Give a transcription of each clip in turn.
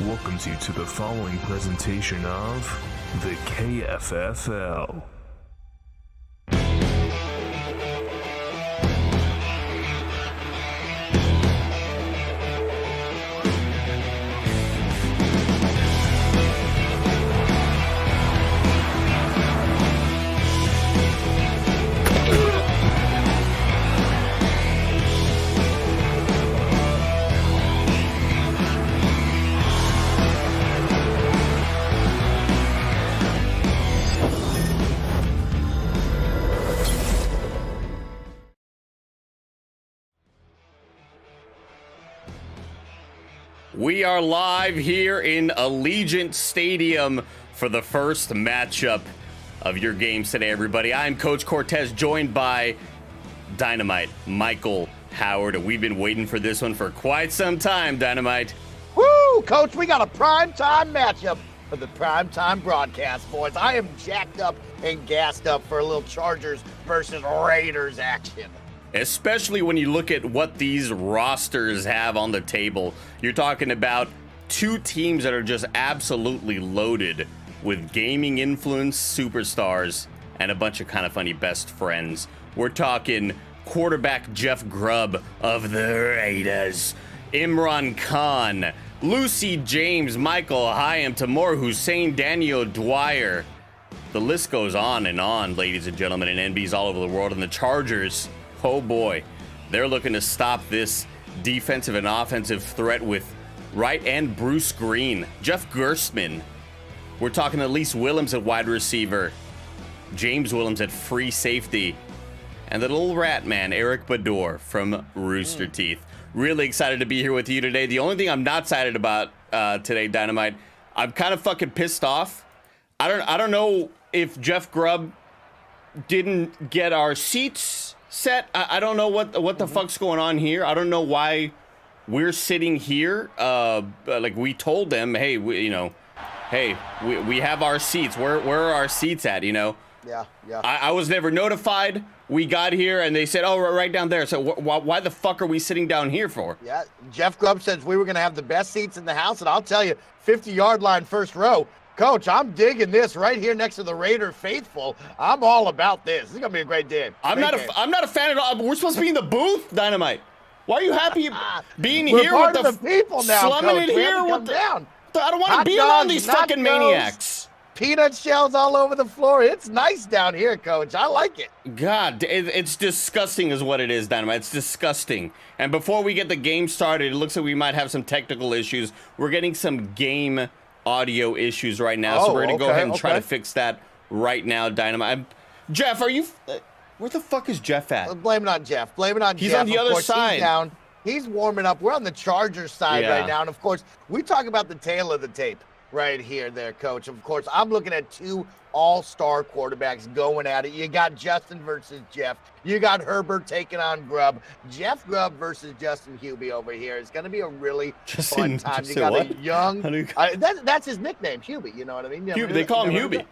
welcomes you to the following presentation of the KFFL. We are live here in Allegiant Stadium for the first matchup of your games today, everybody. I'm Coach Cortez, joined by Dynamite Michael Howard. We've been waiting for this one for quite some time, Dynamite. Woo, Coach, we got a primetime matchup for the primetime broadcast, boys. I am jacked up and gassed up for a little Chargers versus Raiders action. Especially when you look at what these rosters have on the table. You're talking about two teams that are just absolutely loaded with gaming influence superstars and a bunch of kind of funny best friends. We're talking quarterback Jeff Grubb of the Raiders, Imran Khan, Lucy James, Michael Hyam, Tamor Hussein, Daniel Dwyer. The list goes on, ladies and gentlemen, and NBs all over the world. And the Chargers, oh boy, they're looking to stop this defensive and offensive threat with right end Bruce Green, Jeff Gerstmann. We're talking Elise Willems at wide receiver, James Willems at free safety, and the little rat man, Eric Bador from Rooster Teeth. Really excited to be here with you today. The only thing I'm not excited about today, Dynamite, I'm kind of fucking pissed off. I don't know if Jeff Grubb didn't get our seats set. I don't know what the fuck's going on here. I don't know why we're sitting here. Like we told them, hey, we have our seats. Where are our seats at? You know? Yeah. I was never notified. We got here and they said, oh, right down there. So why the fuck are we sitting down here for? Yeah. Jeff Grubb says we were going to have the best seats in the house, and I'll tell you, 50-yard line, first row. Coach, I'm digging this right here next to the Raider faithful. I'm all about this. This is gonna be a great day. I'm not a fan at all. We're supposed to be in the booth, Dynamite. Why are you happy being We're here part with of the people now, slumming Coach. it We here have to with come the, down. I don't want to Hot be around dogs, these fucking maniacs. Peanut shells all over the floor. It's nice down here, Coach. I like it. God, it's disgusting is what it is, Dynamite. It's disgusting. And before we get the game started, it looks like we might have some technical issues. We're getting some game audio issues right now, so we're gonna go ahead and try to fix that right now, Dynamite. Jeff, are you? Where the fuck is Jeff at? Blame it on Jeff. He's on the other side. He's down. He's warming up. We're on the Chargers side right now, and of course, we talk about the tail of the tape right here, there, Coach. Of course, I'm looking at two all-star quarterbacks going at it. You got Justin versus Jeff. You got Herbert taking on Grubb. Jeff Grubb versus Justin Hubie over here. It's going to be a really fun time. You got a young... that's his nickname, Hubie. You know what I mean? Hubie, they call him Hubie.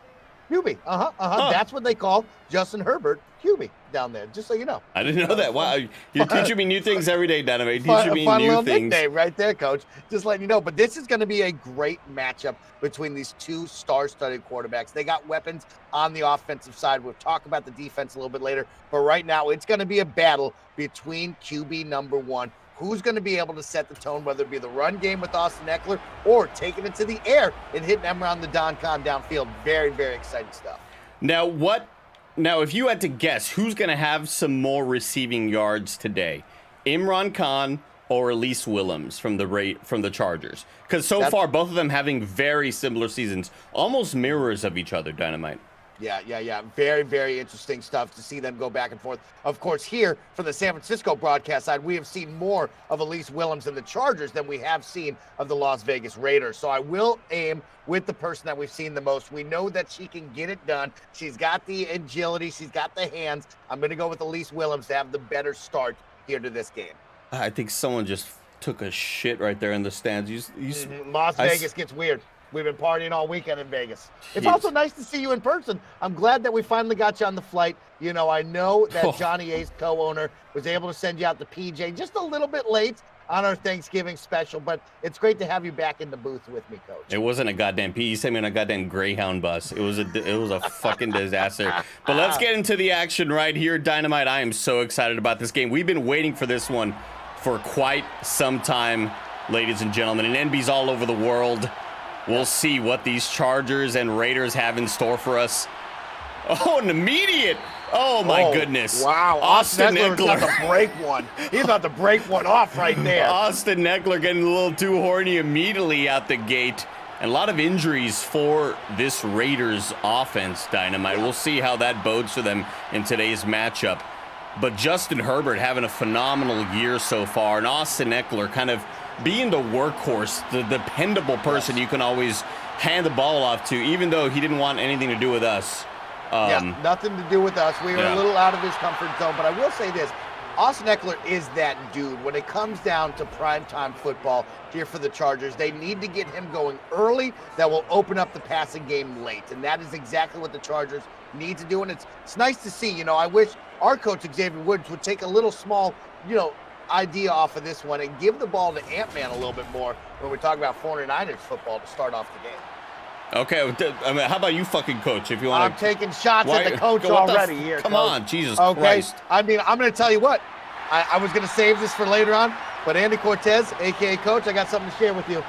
Hubie, That's what they call Justin Herbert, Hubie, down there, just so you know. I didn't know that. Wow, you're teaching me new things every day, Dynamite. Teaching me fun new little things. Nickname right there, Coach. Just letting you know. But this is going to be a great matchup between these two star-studded quarterbacks. They got weapons on the offensive side. We'll talk about the defense a little bit later. But right now, it's going to be a battle between QB number one. Who's going to be able to set the tone, whether it be the run game with Austin Eckler or taking it to the air and hitting them around the Don Con downfield. Very, very exciting stuff. Now, if you had to guess, who's going to have some more receiving yards today? Imran Khan or Elise Willems from the Chargers? Because so far, both of them having very similar seasons, almost mirrors of each other, Dynamite. Yeah. Very, very interesting stuff to see them go back and forth. Of course, here from the San Francisco broadcast side, we have seen more of Elise Willems and the Chargers than we have seen of the Las Vegas Raiders. So I will aim with the person that we've seen the most. We know that she can get it done. She's got the agility. She's got the hands. I'm going to go with Elise Willems to have the better start here to this game. I think someone just took a shit right there in the stands. Las Vegas gets weird. We've been partying all weekend in Vegas. It's also nice to see you in person. I'm glad that we finally got you on the flight. You know, I know that Johnny A's co-owner was able to send you out to PJ just a little bit late. on our Thanksgiving special. But it's great to have you back in the booth with me, Coach. It wasn't a goddamn P. You sent me on a goddamn Greyhound bus. It was a fucking disaster. But let's get into the action right here, Dynamite. I am so excited about this game. We've been waiting for this one for quite some time, ladies and gentlemen. And NB's all over the world. We'll see what these Chargers and Raiders have in store for us. Oh, an immediate. Oh, my goodness. Wow. Austin Eckler was about to break one. He's about to break one off right there. Austin Eckler getting a little too horny immediately out the gate. And a lot of injuries for this Raiders offense, Dynamite. We'll see how that bodes for them in today's matchup. But Justin Herbert having a phenomenal year so far. And Austin Eckler kind of being the workhorse, the dependable person you can always hand the ball off to, even though he didn't want anything to do with us. Nothing to do with us. We were a little out of his comfort zone. But I will say this. Austin Eckler is that dude. When it comes down to primetime football here for the Chargers, they need to get him going early. That will open up the passing game late. And that is exactly what the Chargers need to do. And it's nice to see. I wish our coach, Xavier Woods, would take a little small, idea off of this one and give the ball to Ant-Man a little bit more when we talk about 49ers football to start off the game. Okay, I mean, how about you fucking coach if you want I'm taking shots at the coach already here. Come coach. on, Jesus Christ. I mean, I'm going to tell you what. I was going to save this for later on, but Andy Cortez, a.k.a. Coach, I got something to share with you.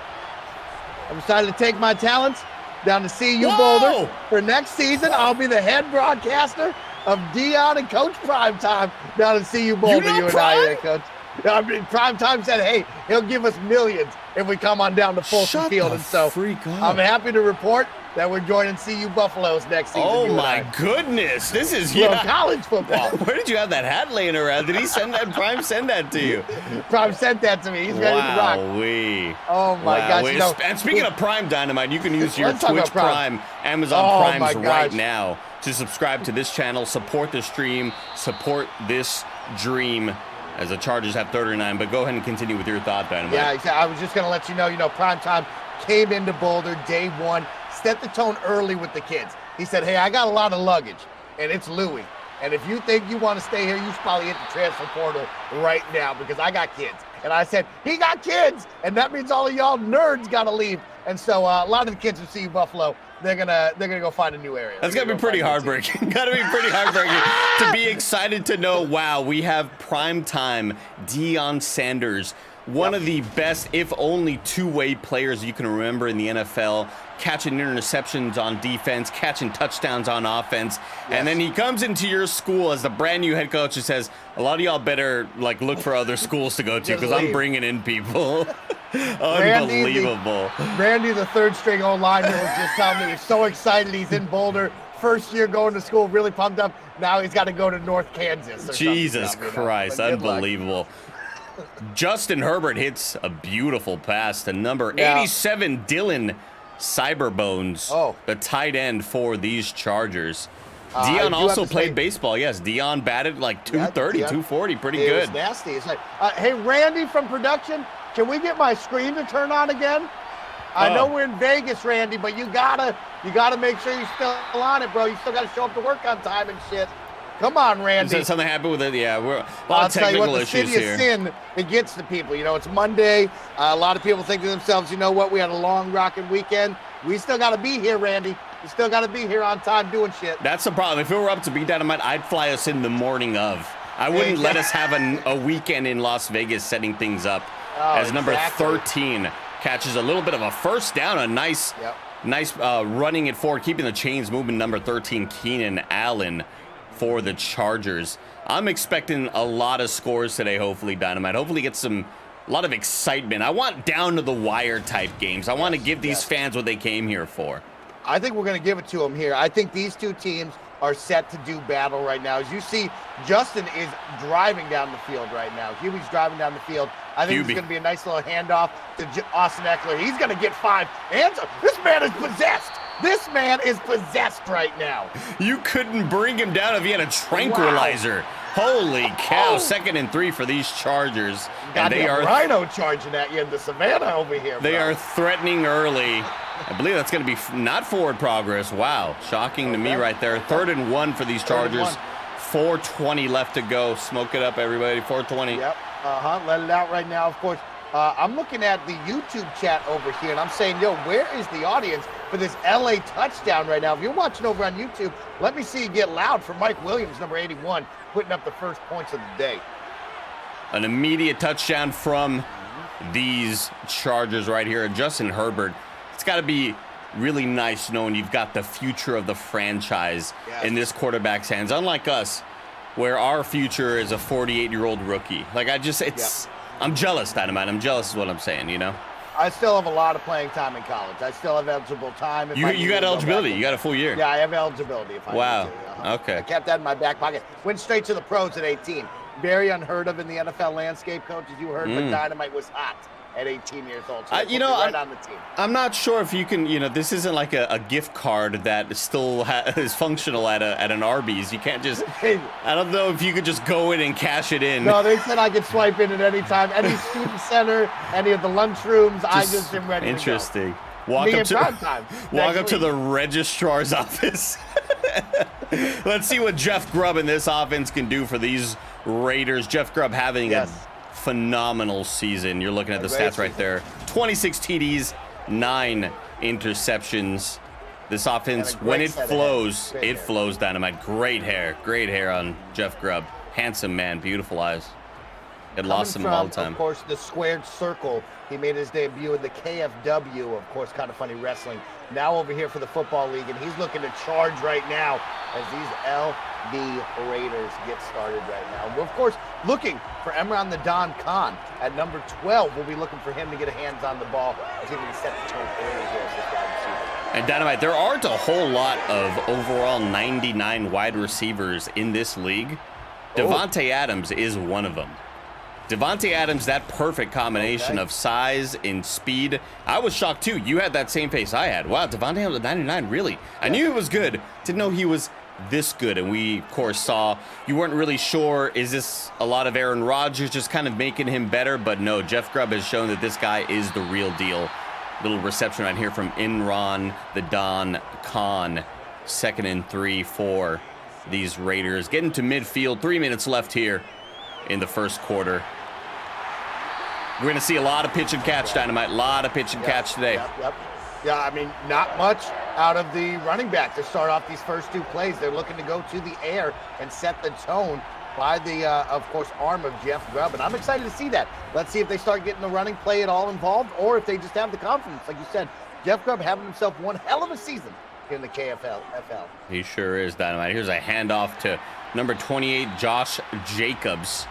I'm decided to take my talents down to CU Boulder. For next season, I'll be the head broadcaster of Dion and Coach Primetime down at CU Boulder. You and I, Coach. I mean, Primetime said, hey, he'll give us millions if we come on down to Folsom Field. And so I'm happy to report that we're joining CU Buffaloes next season. Oh, my goodness. This is college football. Where did you have that hat laying around? Did he send that? Prime send that to you? Prime sent that to me. He's ready to rock. Oh, my gosh. And speaking of Prime, Dynamite, you can use your Twitch Prime, Amazon Primes right now to subscribe to this channel, support the stream, support this dream, as the Chargers have 39, but go ahead and continue with your thought, Dynamite. Yeah, exactly. I was just going to let you know, Primetime came into Boulder day one, set the tone early with the kids. He said, hey, I got a lot of luggage, and it's Louis. And if you think you want to stay here, you should probably hit the transfer portal right now because I got kids. And I said, he got kids, and that means all of y'all nerds got to leave. And so a lot of the kids who see Buffalo, they're gonna go find a new area. That's gotta be pretty heartbreaking. Gotta be pretty heartbreaking to be excited to know, wow, we have primetime Deion Sanders, one of the best, if only two-way players you can remember in the NFL, catching interceptions on defense, catching touchdowns on offense. And then he comes into your school as the brand new head coach and says, a lot of y'all better look for other schools to go to because I'm bringing in people. Unbelievable. Randy, the third string O-lineman, was just telling me he's so excited he's in Boulder. First year going to school, really pumped up. Now he's got to go to North Kansas. Jesus Christ, unbelievable. Justin Herbert hits a beautiful pass to number 87, Dylan Cyberbones, the tight end for these Chargers. Dion also played baseball. Yes, Dion batted like 230, 240, pretty good. It was nasty. It's like, hey, Randy from production, can we get my screen to turn on again? I know we're in Vegas, Randy, but you gotta make sure you're still on it, bro. You still gotta show up to work on time and shit. Come on, Randy. Is something happened with it? Yeah, we're a lot I'll of technical tell you what, issues the city here. of sin, it gets to people. It's Monday. A lot of people think to themselves, you know what? We had a long rocking weekend. We still got to be here, Randy. We still got to be here on time doing shit. That's the problem. If it were up to me, Dynamite, I'd fly us in the morning of. I wouldn't let us have a weekend in Las Vegas setting things up. As number 13 catches a little bit of a first down, a nice running it forward, keeping the chains moving. Number 13, Keenan Allen for the Chargers. I'm expecting a lot of scores today, hopefully, Dynamite. Hopefully get a lot of excitement. I want down to the wire type games. I want to give these fans what they came here for. I think we're going to give it to them here. I think these two teams are set to do battle right now. As you see, Justin is driving down the field right now. Hubie's driving down the field. I think it's going to be a nice little handoff to Austin Eckler. He's going to get 5 hands. This man is possessed. This man is possessed right now. You couldn't bring him down if he had a tranquilizer. Wow. Holy cow. 2nd and 3 for these Chargers. And they are Rhino charging at you in the savannah over here. They are threatening early. I believe that's going to be not forward progress. Wow. Shocking to me right there. 3rd and 1 for these Chargers. 4:20 left to go. Smoke it up, everybody. 4:20. Yep. Let it out right now. Of course, I'm looking at the YouTube chat over here, and I'm saying, yo, where is the audience for this LA touchdown right now? If you're watching over on YouTube, let me see you get loud for Mike Williams, number 81, putting up the first points of the day. An immediate touchdown from these Chargers right here. Justin Herbert, it's got to be really nice knowing you've got the future of the franchise in this quarterback's hands. Unlike us, where our future is a 48-year-old rookie. Like, I'm jealous, Dynamite. I'm jealous is what I'm saying, you know? I still have a lot of playing time in college. I still have eligible time. You got eligibility. You got a full year. Yeah, I have eligibility if I need to. Okay. I kept that in my back pocket. Went straight to the pros at 18. Very unheard of in the NFL landscape, coach, as you heard, but Dynamite was hot at 18 years old. So right on the team. I'm not sure if you can, this isn't like a gift card that still is functional at an Arby's. You can't just, I don't know if you could just go in and cash it in. No, they said I could swipe in at any time. Any student center, any of the lunchrooms, I just am ready interesting. to go. Walk up to the registrar's office. Let's see what Jeff Grubb and this offense can do for these Raiders. Jeff Grubb having a phenomenal season. You're looking at the stats right there. 26 TDs, 9 interceptions. This offense, when it flows, Dynamite. Great hair on Jeff Grubb. Handsome man, beautiful eyes. It lost him all the time. Of course, the squared circle. He made his debut in the KFFL, of course, KindaFunny wrestling. Now over here for the Football League, and he's looking to charge right now as these LV Raiders get started right now. We're, of course, looking for Emron the Don Khan at number 12. We'll be looking for him to get a hands on the ball as he can set the tone early here as this wide receiver. And Dynamite, there aren't a whole lot of overall 99 wide receivers in this league. Devontae Adams is one of them. Devontae Adams, that perfect combination of size and speed. I was shocked, too. You had that same face I had. Wow, Devontae Adams at 99, really? I knew he was good. Didn't know he was this good. And we, of course, saw you weren't really sure, is this a lot of Aaron Rodgers just kind of making him better? But no, Jeff Grubb has shown that this guy is the real deal. Little reception right here from Imran the Don Khan. 2nd and 3 for these Raiders. Getting to midfield. 3 minutes left here in the first quarter. We're going to see a lot of pitch and catch, Dynamite. A lot of pitch and catch today. Yeah, I mean, not much out of the running back to start off these first 2 plays. They're looking to go to the air and set the tone by the, of course, arm of Jeff Grubb. And I'm excited to see that. Let's see if they start getting the running play at all involved or if they just have the confidence. Like you said, Jeff Grubb having himself one hell of a season in the KFFL. He sure is, Dynamite. Here's a handoff to number 28, Josh Jacobs,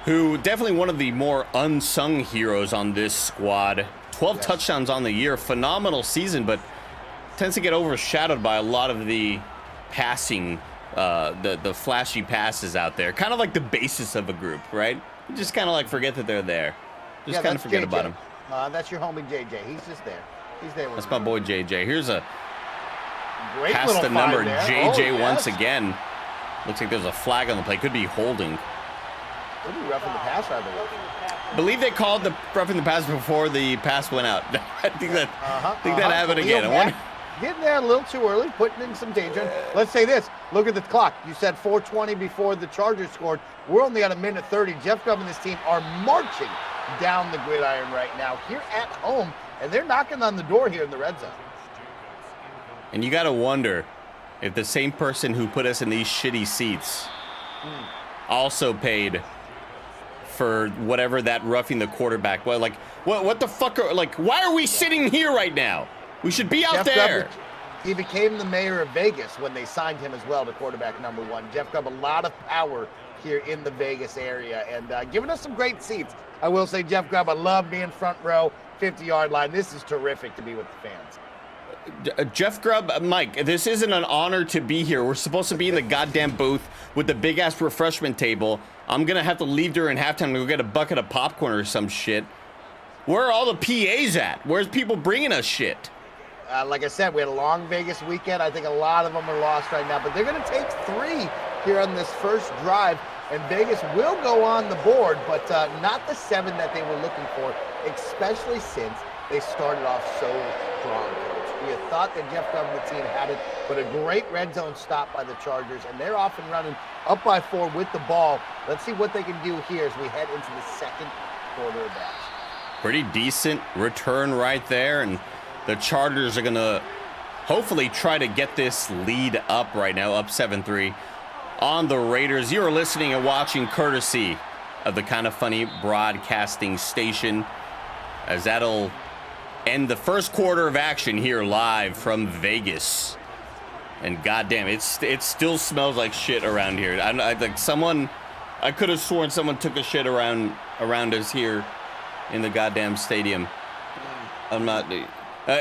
who definitely one of the more unsung heroes on this squad. 12 touchdowns on the year. Phenomenal season, but tends to get overshadowed by a lot of the passing, the flashy passes out there. Kind of like the basis of a group, right? You just kind of like forget that they're there. Just kind of forget about him. That's your homie JJ. He's just there. He's there. That's my boy JJ. Here's a great pass the number there. JJ once again. Looks like there's a flag on the play. Could be holding. Could be roughing the pass, I believe they called the roughing the pass before the pass went out. I think that happened again. Getting there a little too early, putting in some danger. Let's say this. Look at the clock. You said 4:20 before the Chargers scored. We're only at a minute 30. Jeff Grubb and this team are marching down the gridiron right now here at home, and they're knocking on the door here in the red zone. And you got to wonder if the same person who put us in these shitty seats also paid for whatever that roughing the quarterback. Well, like, what the fuck why are we sitting here right now? We should be out there. He became the mayor of Vegas when they signed him as well to quarterback number 1. Jeff Grubb, a lot of power here in the Vegas area and giving us some great seats. I will say, Jeff Grubb, I love being front row, 50-yard line. This is terrific to be with the fans. Jeff Grubb, Mike, this isn't an honor to be here. We're supposed to be in the goddamn booth with the big-ass refreshment table. I'm going to have to leave during halftime to go get a bucket of popcorn or some shit. Where are all the PAs at? Where's people bringing us shit? Like I said, we had a long Vegas weekend. I think a lot of them are lost right now, but they're going to take 3 here on this first drive, and Vegas will go on the board, but not the 7 that they were looking for, especially since they started off so strong. You thought that Jeff Grubb and the team had it, but a great red zone stop by the Chargers, and they're off and running up by 4 with the ball. Let's see what they can do here as we head into the second quarter of action. Pretty decent return right there, and the Chargers are going to hopefully try to get this lead up right now, up 7-3 on the Raiders. You're listening and watching courtesy of the KindaFunny broadcasting station, as that'll end the first quarter of action here live from Vegas. And goddamn, it still smells like shit around here. I could have sworn someone took a shit around us here in the goddamn stadium. I'm not.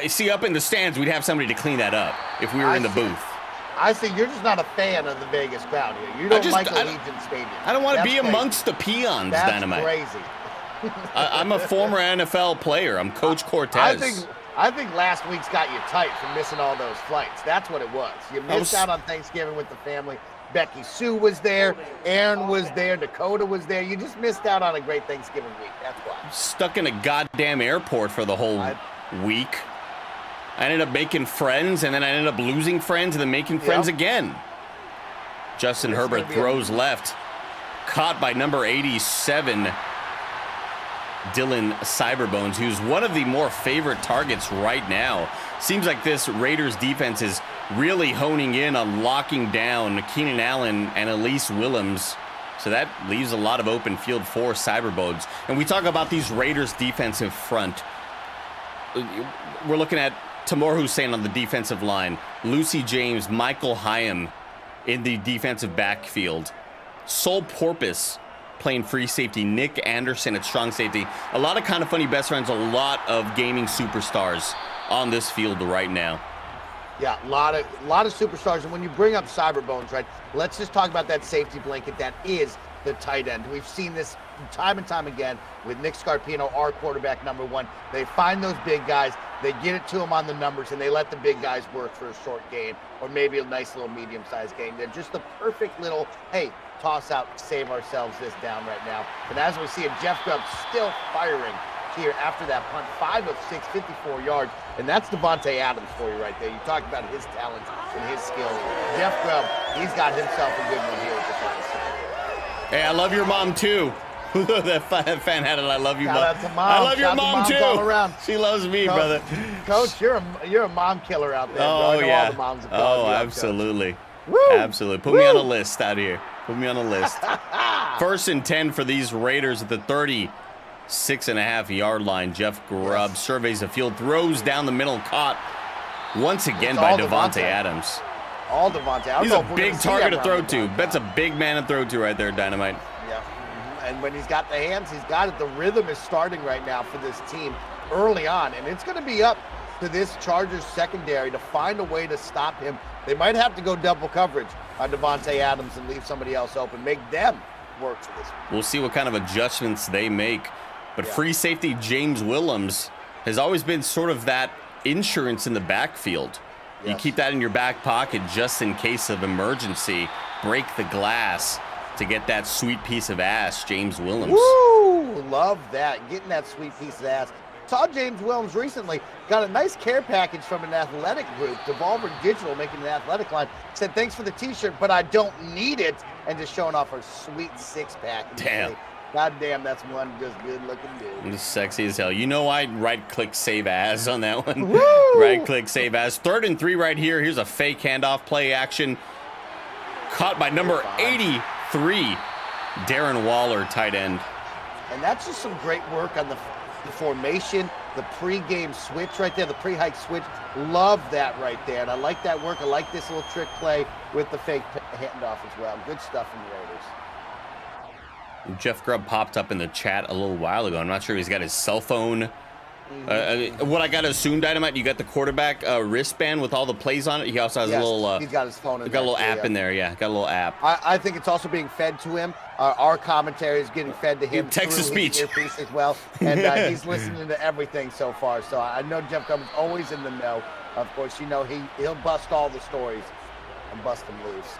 See, up in the stands, we'd have somebody to clean that up if we were in the booth. I see. You're just not a fan of the Vegas crowd here. You don't like Allegiant Stadium. I don't want to be amongst the peons, That's Dynamite. Crazy. I'm a former NFL player. I'm Coach Cortez. I think last week's got you tight for missing all those flights. That's what it was. You missed out on Thanksgiving with the family. Becky Sue was there. Aaron was there. Dakota was there. You just missed out on a great Thanksgiving week. That's why. Stuck in a goddamn airport for the whole week. I ended up making friends, and then I ended up losing friends, and then making friends again. Justin Herbert throws left. Caught by number 87, Dylan Cyberbones, who's one of the more favorite targets right now. Seems like this Raiders defense is really honing in on locking down Keenan Allen and Elise Willems. So that leaves a lot of open field for Cyberbones. And we talk about these Raiders defensive front. We're looking at Tamor Hussein on the defensive line, Lucy James, Michael Hyam in the defensive backfield, Sol Porpoise playing free safety, Nick Anderson at strong safety. A lot of KindaFunny best friends, a lot of gaming superstars on this field right now. Yeah, a lot of superstars. And when you bring up Cyberbones, right, let's just talk about that safety blanket that is the tight end. We've seen this time and time again with Nick Scarpino, our quarterback number one. They find those big guys, they get it to them on the numbers, and they let the big guys work for a short game or maybe a nice little medium-sized game. They're just the perfect little, hey, toss out, save ourselves this down right now. And as we see it, Jeff Grubb still firing here after that punt, 5 of 6, 54 yards. And that's Davante Adams for you right there. You talk about his talents and his skills. Jeff Grubb, he's got himself a good one here at the final second. Hey, I love your mom too. That fan had it. I love you, Mom. Shout out to Mom. I love your mom too. All around. She loves me, Coach, brother. Coach, you're a mom killer out there. Oh, bro. I know yeah. all the moms are calling you up, absolutely. Woo! Absolutely. Put me on a list out here. Put me on a list. 1st and 10 for these Raiders at the 36.5-yard line. Jeff Grubb surveys the field, throws down the middle, caught once again by Davante Adams. All Davante. He's a big target to throw to. That's a big man to throw to right there, Dynamite. Yeah. And when he's got the hands, he's got it. The rhythm is starting right now for this team early on. And it's going to be up to this Chargers secondary to find a way to stop him. They might have to go double coverage on Davante Adams and leave somebody else open. Make them work for this one. We'll see what kind of adjustments they make. But free safety James Willems has always been sort of that insurance in the backfield. Yes. You keep that in your back pocket just in case of emergency. Break the glass to get that sweet piece of ass, James Willems. Woo! Love that. Getting that sweet piece of ass. Saw James Willems recently. Got a nice care package from an athletic group. Devolver Digital, making an athletic line. Said, thanks for the t-shirt, but I don't need it. And just showing off her sweet six-pack. Damn. God damn, that's one just good-looking dude. He's sexy as hell. You know I right-click save as on that one. Woo! Right-click save as. 3rd and 3 right here. Here's a fake handoff play action. Caught by number 83, Darren Waller, tight end. And that's just some great work on the formation, the pre-game switch right there, the pre-hike switch. Love that right there. And I like that work. I like this little trick play with the fake handoff as well. Good stuff from the Raiders. Jeff Grubb popped up in the chat a little while ago. I'm not sure if he's got his cell phone. What I got to assume, Dynamite, you got the quarterback wristband with all the plays on it. He also has a little. He's got his phone in got there. a little app in there. Yeah, got a little app. I think it's also being fed to him. Our commentary is getting fed to him. Text-to-speech. Earpiece as well. And he's listening to everything so far. So I know Jeff Grubb is always in the know. Of course, you know, he'll bust all the stories and bust them loose.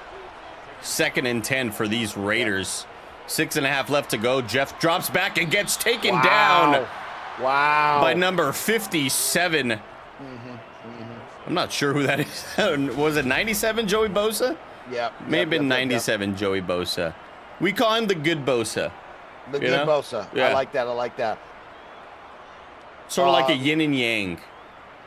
2nd and 10 for these Raiders. 6.5 left to go. Jeff drops back and gets taken down. Wow. By number 57. I'm not sure who that is. Was it 97 Joey Bosa? Yeah. May have been 97 Joey Bosa. We call him the good Bosa. The good Bosa. Yeah. I like that. Sort of like a yin and yang.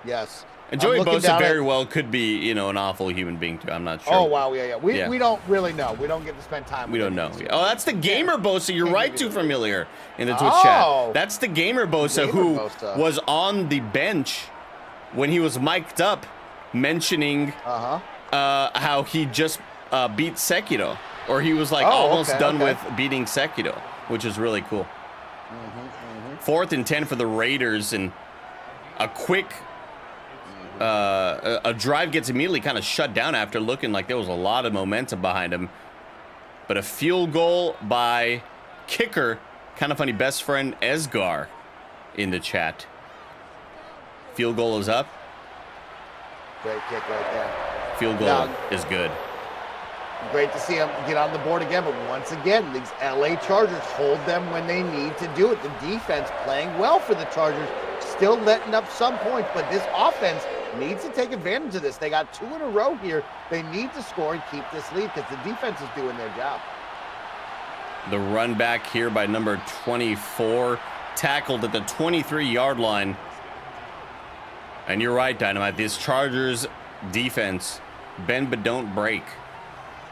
Yes. And Joey Bosa very well could be, you know, an awful human being too. I'm not sure. Oh, wow. Yeah. We don't really know. We don't get to spend time with him. We don't know. Oh, that's the gamer Bosa. You're right, too familiar in the Twitch chat. That's the gamer Bosa who was on the bench when he was mic'd up mentioning how he just beat Sekiro. Or he was like almost done with beating Sekiro, which is really cool. 4th and 10 for the Raiders, and a quick a drive gets immediately kind of shut down after looking like there was a lot of momentum behind him. But a field goal by kicker, KindaFunny best friend Esgar in the chat. Field goal is up. Great kick right there. Field goal is good. Great to see him get on the board again, but once again, these LA Chargers hold them when they need to do it. The defense playing well for the Chargers, still letting up some points, but this offense needs to take advantage of this. They got 2 in a row here. They need to score and keep this lead because the defense is doing their job. The run back here by number 24, tackled at the 23-yard line. And you're right, Dynamite. This Chargers defense, bend but don't break.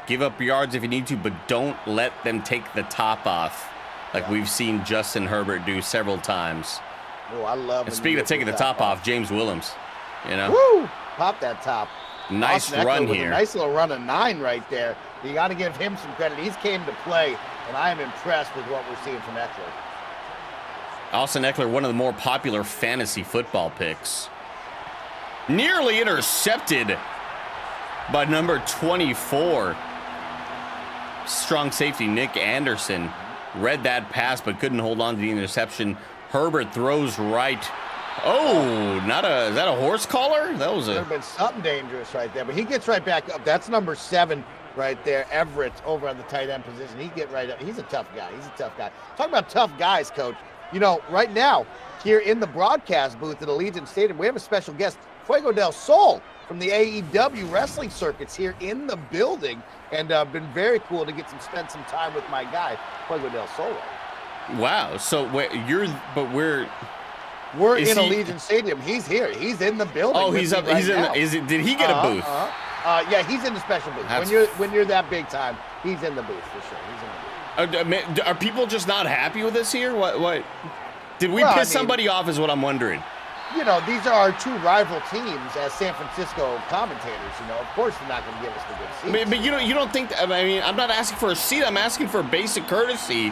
Give up yards if you need to, but don't let them take the top off, like we've seen Justin Herbert do several times. Oh, I love. And speaking of taking the top off, James Willems, you know, woo, pop that top. Nice run here. Nice little run of 9 right there. You got to give him some credit. He's came to play, and I am impressed with what we're seeing from Eckler. Austin Eckler, one of the more popular fantasy football picks. Nearly intercepted by number 24. Strong safety Nick Anderson read that pass but couldn't hold on to the interception. Herbert throws right. Oh, is that a horse collar? That was Could have been something dangerous right there, but he gets right back up. That's number 7 right there, Everett, over on the tight end position. He get right up. He's a tough guy. Talk about tough guys, Coach. You know, right now here in the broadcast booth at Allegiant Stadium, we have a special guest, Fuego del Sol, from the AEW wrestling circuits here in the building, and been very cool to spend some time with my guy, Fuego del Sol. Wow. So we're in Allegiant Stadium. He's here. He's in the building. Oh, he's up. He's in. Did he get a booth? Yeah, he's in the special booth. When you're that big time, he's in the booth for sure. He's in the booth. Are people just not happy with us here? What? Did we piss somebody off? Is what I'm wondering. You know, these are our 2 rival teams as San Francisco commentators. You know, of course they're not going to give us the good seats. But you don't think? I mean, I'm not asking for a seat. I'm asking for basic courtesy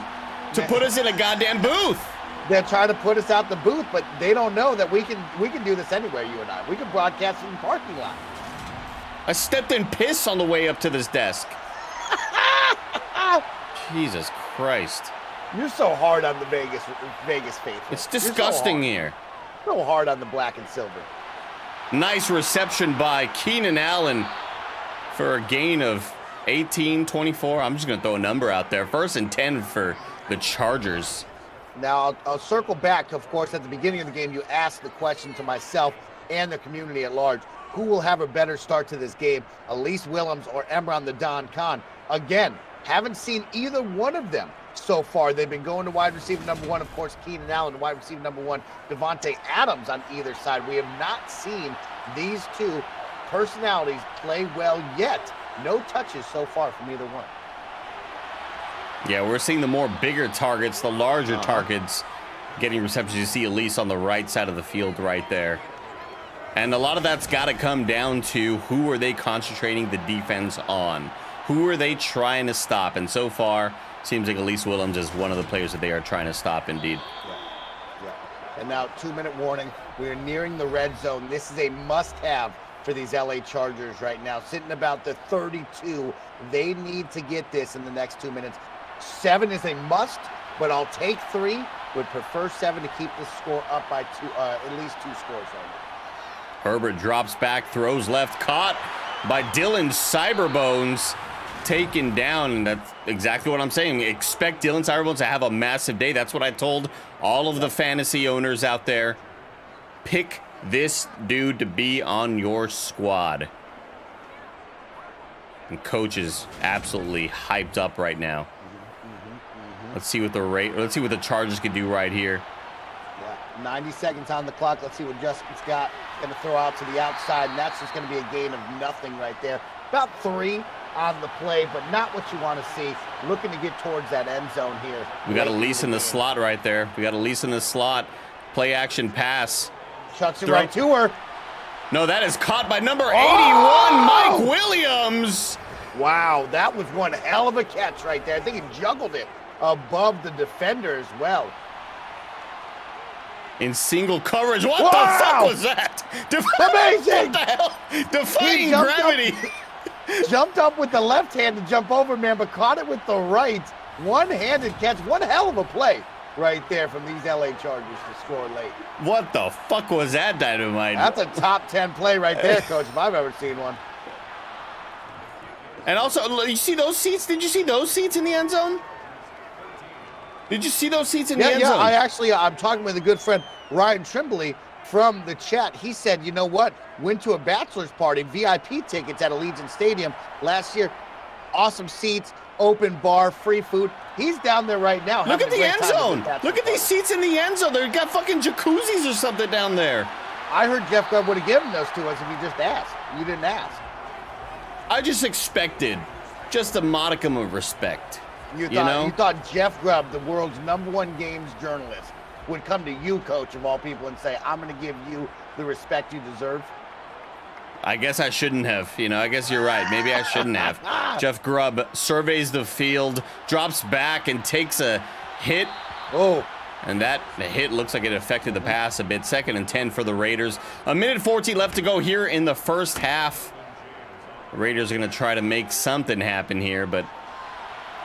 to put us in a goddamn booth. They're trying to put us out the booth, but they don't know that we can do this anywhere. You and I, we can broadcast in the parking lot. I stepped in piss on the way up to this desk. Jesus Christ! You're so hard on the Vegas faithful. It's disgusting here. So hard on the black and silver. Nice reception by Keenan Allen for a gain of 18, 24. I'm just going to throw a number out there. 1st and 10 for the Chargers. Now, I'll circle back. Of course, at the beginning of the game, you asked the question to myself and the community at large. Who will have a better start to this game, Elise Willems or Emron the Don Khan? Again, haven't seen either one of them so far. They've been going to wide receiver number 1, of course, Keenan Allen, wide receiver number 1, Devontae Adams on either side. We have not seen these 2 personalities play well yet. No touches so far from either one. Yeah, we're seeing the more bigger targets, the larger targets getting receptions. You see Elise on the right side of the field right there. And a lot of that's got to come down to who are they concentrating the defense on? Who are they trying to stop? And so far, seems like Elise Willems is one of the players that they are trying to stop, indeed. Yeah. And now, 2-minute warning. We are nearing the red zone. This is a must-have for these LA Chargers right now. Sitting about the 32. They need to get this in the next 2 minutes. 7 is a must, but I'll take 3. Would prefer 7 to keep the score up by 2, at least 2 scores right now. Herbert drops back, throws left, caught by Dylan Cyberbones, taken down, and that's exactly what I'm saying. Expect Dylan Cyberbones to have a massive day. That's what I told all of the fantasy owners out there. Pick this dude to be on your squad. And coach is absolutely hyped up right now. Let's see what the Chargers can do right here. 90 seconds on the clock. Let's see what Justin's got. Going to throw out to the outside, and that's just going to be a gain of nothing right there. About 3 on the play, but not what you want to see. Looking to get towards that end zone here. We got Elise in the slot right there. We got Elise in the slot. Play action pass. Chucks it right to her. No, that is caught by number 81, Mike Williams. Wow, that was one hell of a catch right there. I think he juggled it above the defender as well. In single coverage. What the fuck was that? Amazing! What the hell? Defying gravity. Jumped up with the left hand to jump over, man, but caught it with the right. One-handed catch. One hell of a play right there from these LA Chargers to score late. What the fuck was that, Dynamite? That's a top 10 play right there, Coach, if I've ever seen one. And also, you see those seats? Did you see those seats in the end zone? Did you see those seats in the end zone? I'm talking with a good friend, Ryan Trimbley, from the chat. He said, you know what? Went to a bachelor's party, VIP tickets at Allegiant Stadium last year. Awesome seats, open bar, free food. He's down there right now. Look at the end zone. Look at these seats in the end zone. They've got fucking jacuzzis or something down there. I heard Jeff Grubb would have given those to us if he just asked. You didn't ask. I just expected just a modicum of respect. You thought Jeff Grubb, the world's #1 games journalist, would come to you, Coach, of all people, and say, I'm going to give you the respect you deserve? I guess I shouldn't have. I guess you're right. Maybe I shouldn't have. Jeff Grubb surveys the field, drops back, and takes a hit. Oh. And that hit looks like it affected the pass a bit. 2nd and 10 for the Raiders. 1:14 left to go here in the first half. The Raiders are going to try to make something happen here, but...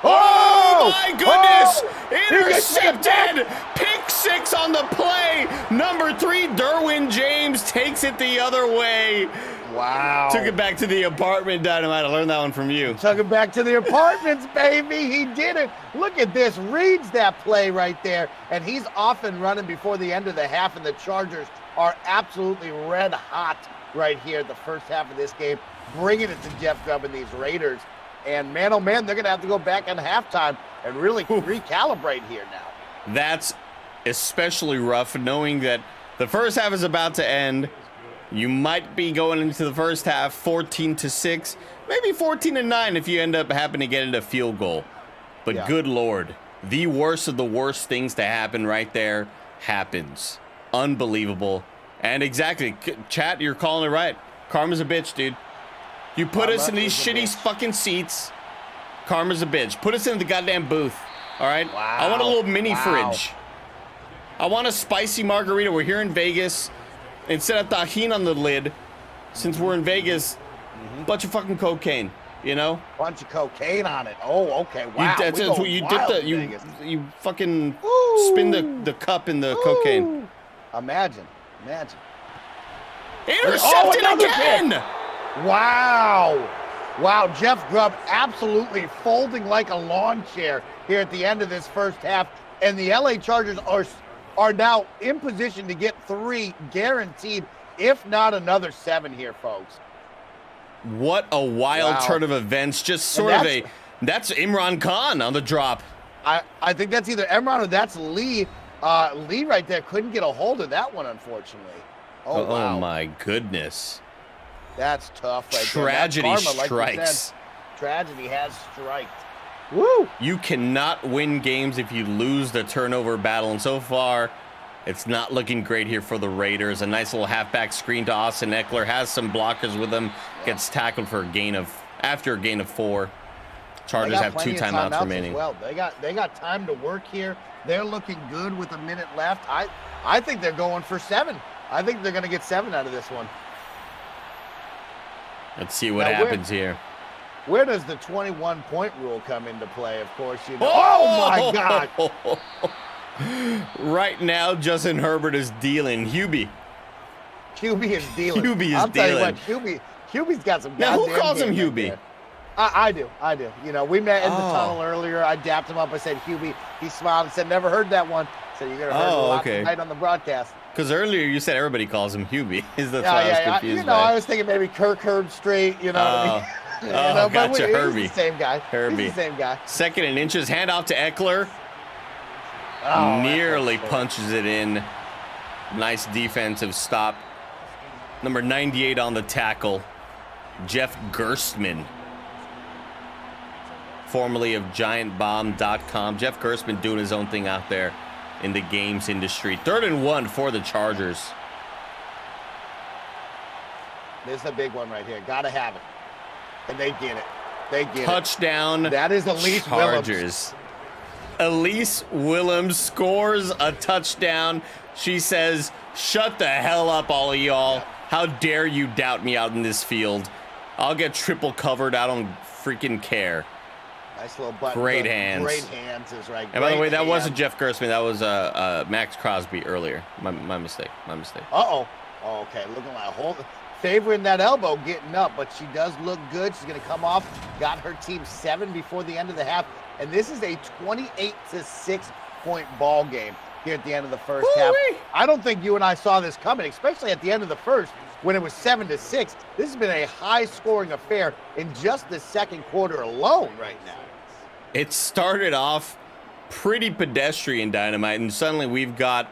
Oh, my goodness! Intercepted! Pick 6 on the play! Number 3, Derwin James takes it the other way. Wow. Took it back to the apartment, Dynamite. I learned that one from you. Took it back to the apartments, baby. He did it. Look at this. Reads that play right there. And he's off and running before the end of the half. And the Chargers are absolutely red hot right here at the first half of this game. Bringing it to Jeff Grubb and these Raiders. And man, oh man, they're going to have to go back in halftime and really recalibrate here now. That's especially rough, knowing that the first half is about to end. You might be going into the first half 14-6, maybe 14-9 if you end up having to get it a field goal. But good Lord, the worst of the worst things to happen right there happens. Unbelievable. And exactly, chat, you're calling it right. Karma's a bitch, dude. You put us in these shitty fucking seats. Karma's a bitch. Put us in the goddamn booth. All right? Wow. I want a little mini fridge. I want a spicy margarita. We're here in Vegas. Instead of tajin on the lid, since we're in Vegas, bunch of fucking cocaine, Bunch of cocaine on it. Oh, okay. Wow. You fucking spin the cup in the cocaine. Imagine. Intercepted again! Kick. Wow. Jeff Grubb absolutely folding like a lawn chair here at the end of this first half. And the LA Chargers are now in position to get 3 guaranteed, if not another 7 here, folks. What a wild turn of events. Just sort of that's Imran Khan on the drop. I think that's either Imran or that's Lee. Lee right there couldn't get a hold of that one, unfortunately. Oh, wow. My goodness. That's tough right Tragedy there. Karma, strikes. Tragedy has striked. Woo! You cannot win games if you lose the turnover battle, and so far, it's not looking great here for the Raiders. A nice little halfback screen to Austin Eckler, has some blockers with him, gets tackled for after a gain of 4. Chargers have 2 timeouts remaining. Well, they got time to work here. They're looking good with a minute left. I think they're going for 7. I think they're going to get 7 out of this one. Let's see what happens here. Where does the 21-point rule come into play? Of course, Oh my God! Right now, Justin Herbert is dealing. Hubie is dealing. I'll tell you what, Hubie's got some. Now, who calls him Hubie? I do. We met in the tunnel earlier. I dapped him up. I said Hubie. He smiled and said, "Never heard that one." So you're gonna hear a lot tonight on the broadcast. Because earlier you said everybody calls him Hubie. That's why I was confused. I was thinking maybe Kirk Herbstreit. What I mean? Gotcha, Herbie. He's the same guy. Herbie. He's the same guy. 2nd and inches, handoff to Eckler. Nearly punches it in. Nice defensive stop. Number 98 on the tackle, Jeff Gerstmann, formerly of GiantBomb.com. Jeff Gerstmann doing his own thing out there in the games industry. 3rd and 1 for the Chargers. This is a big one right here. Gotta have it. And they get it. They get it. Touchdown. That is Elise Chargers. Elise Willems scores a touchdown. She says, "Shut the hell up, all of y'all. How dare you doubt me out in this field? I'll get triple covered. I don't freaking care." Nice little button. Great hands. Great hands is right. And by the way, that wasn't Jeff Gerstmann. That was Max Crosby earlier. My mistake. My mistake. Uh-oh. Oh, okay. Looking like favoring that elbow, getting up, but she does look good. She's going to come off. Got her team 7 before the end of the half. And this is a 28-6 point ball game here at the end of the first half. I don't think you and I saw this coming, especially at the end of the first when it was 7-6. This has been a high-scoring affair in just the second quarter alone right now. It started off pretty pedestrian, Dynamite, and suddenly we've got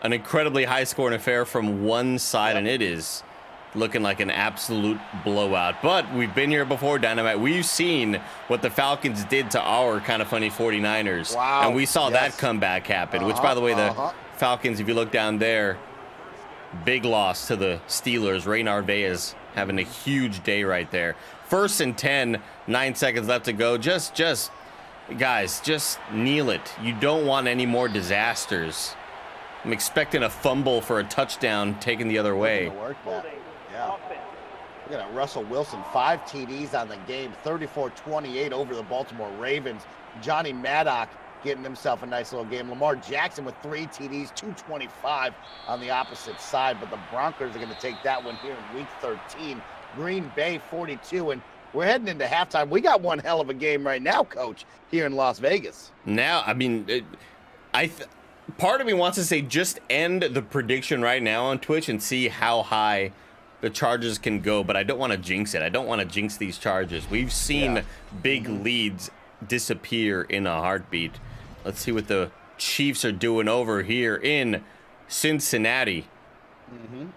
an incredibly high-scoring affair from one side, and it is looking like an absolute blowout. But we've been here before, Dynamite. We've seen what the Falcons did to our KindaFunny 49ers. Wow. And we saw that comeback happen, which, by the way, the Falcons, if you look down there, big loss to the Steelers. Ray Narvaez having a huge day right there. 1st and 10, 9 seconds left to go. Guys, just kneel it. You don't want any more disasters. I'm expecting a fumble for a touchdown taken the other way. Yeah. Look at Russell Wilson, 5 TDs on the game, 34-28 over the Baltimore Ravens. Johnny Maddock getting himself a nice little game. Lamar Jackson with 3 TDs, 225 on the opposite side, but the Broncos are going to take that one here in week 13. Green Bay 42, and we're heading into halftime. We got one hell of a game right now, Coach, here in Las Vegas. Now, I mean, part of me wants to say just end the prediction right now on Twitch and see how high the Chargers can go, but I don't want to jinx it. I don't want to jinx these Chargers. We've seen big leads disappear in a heartbeat. Let's see what the Chiefs are doing over here in Cincinnati.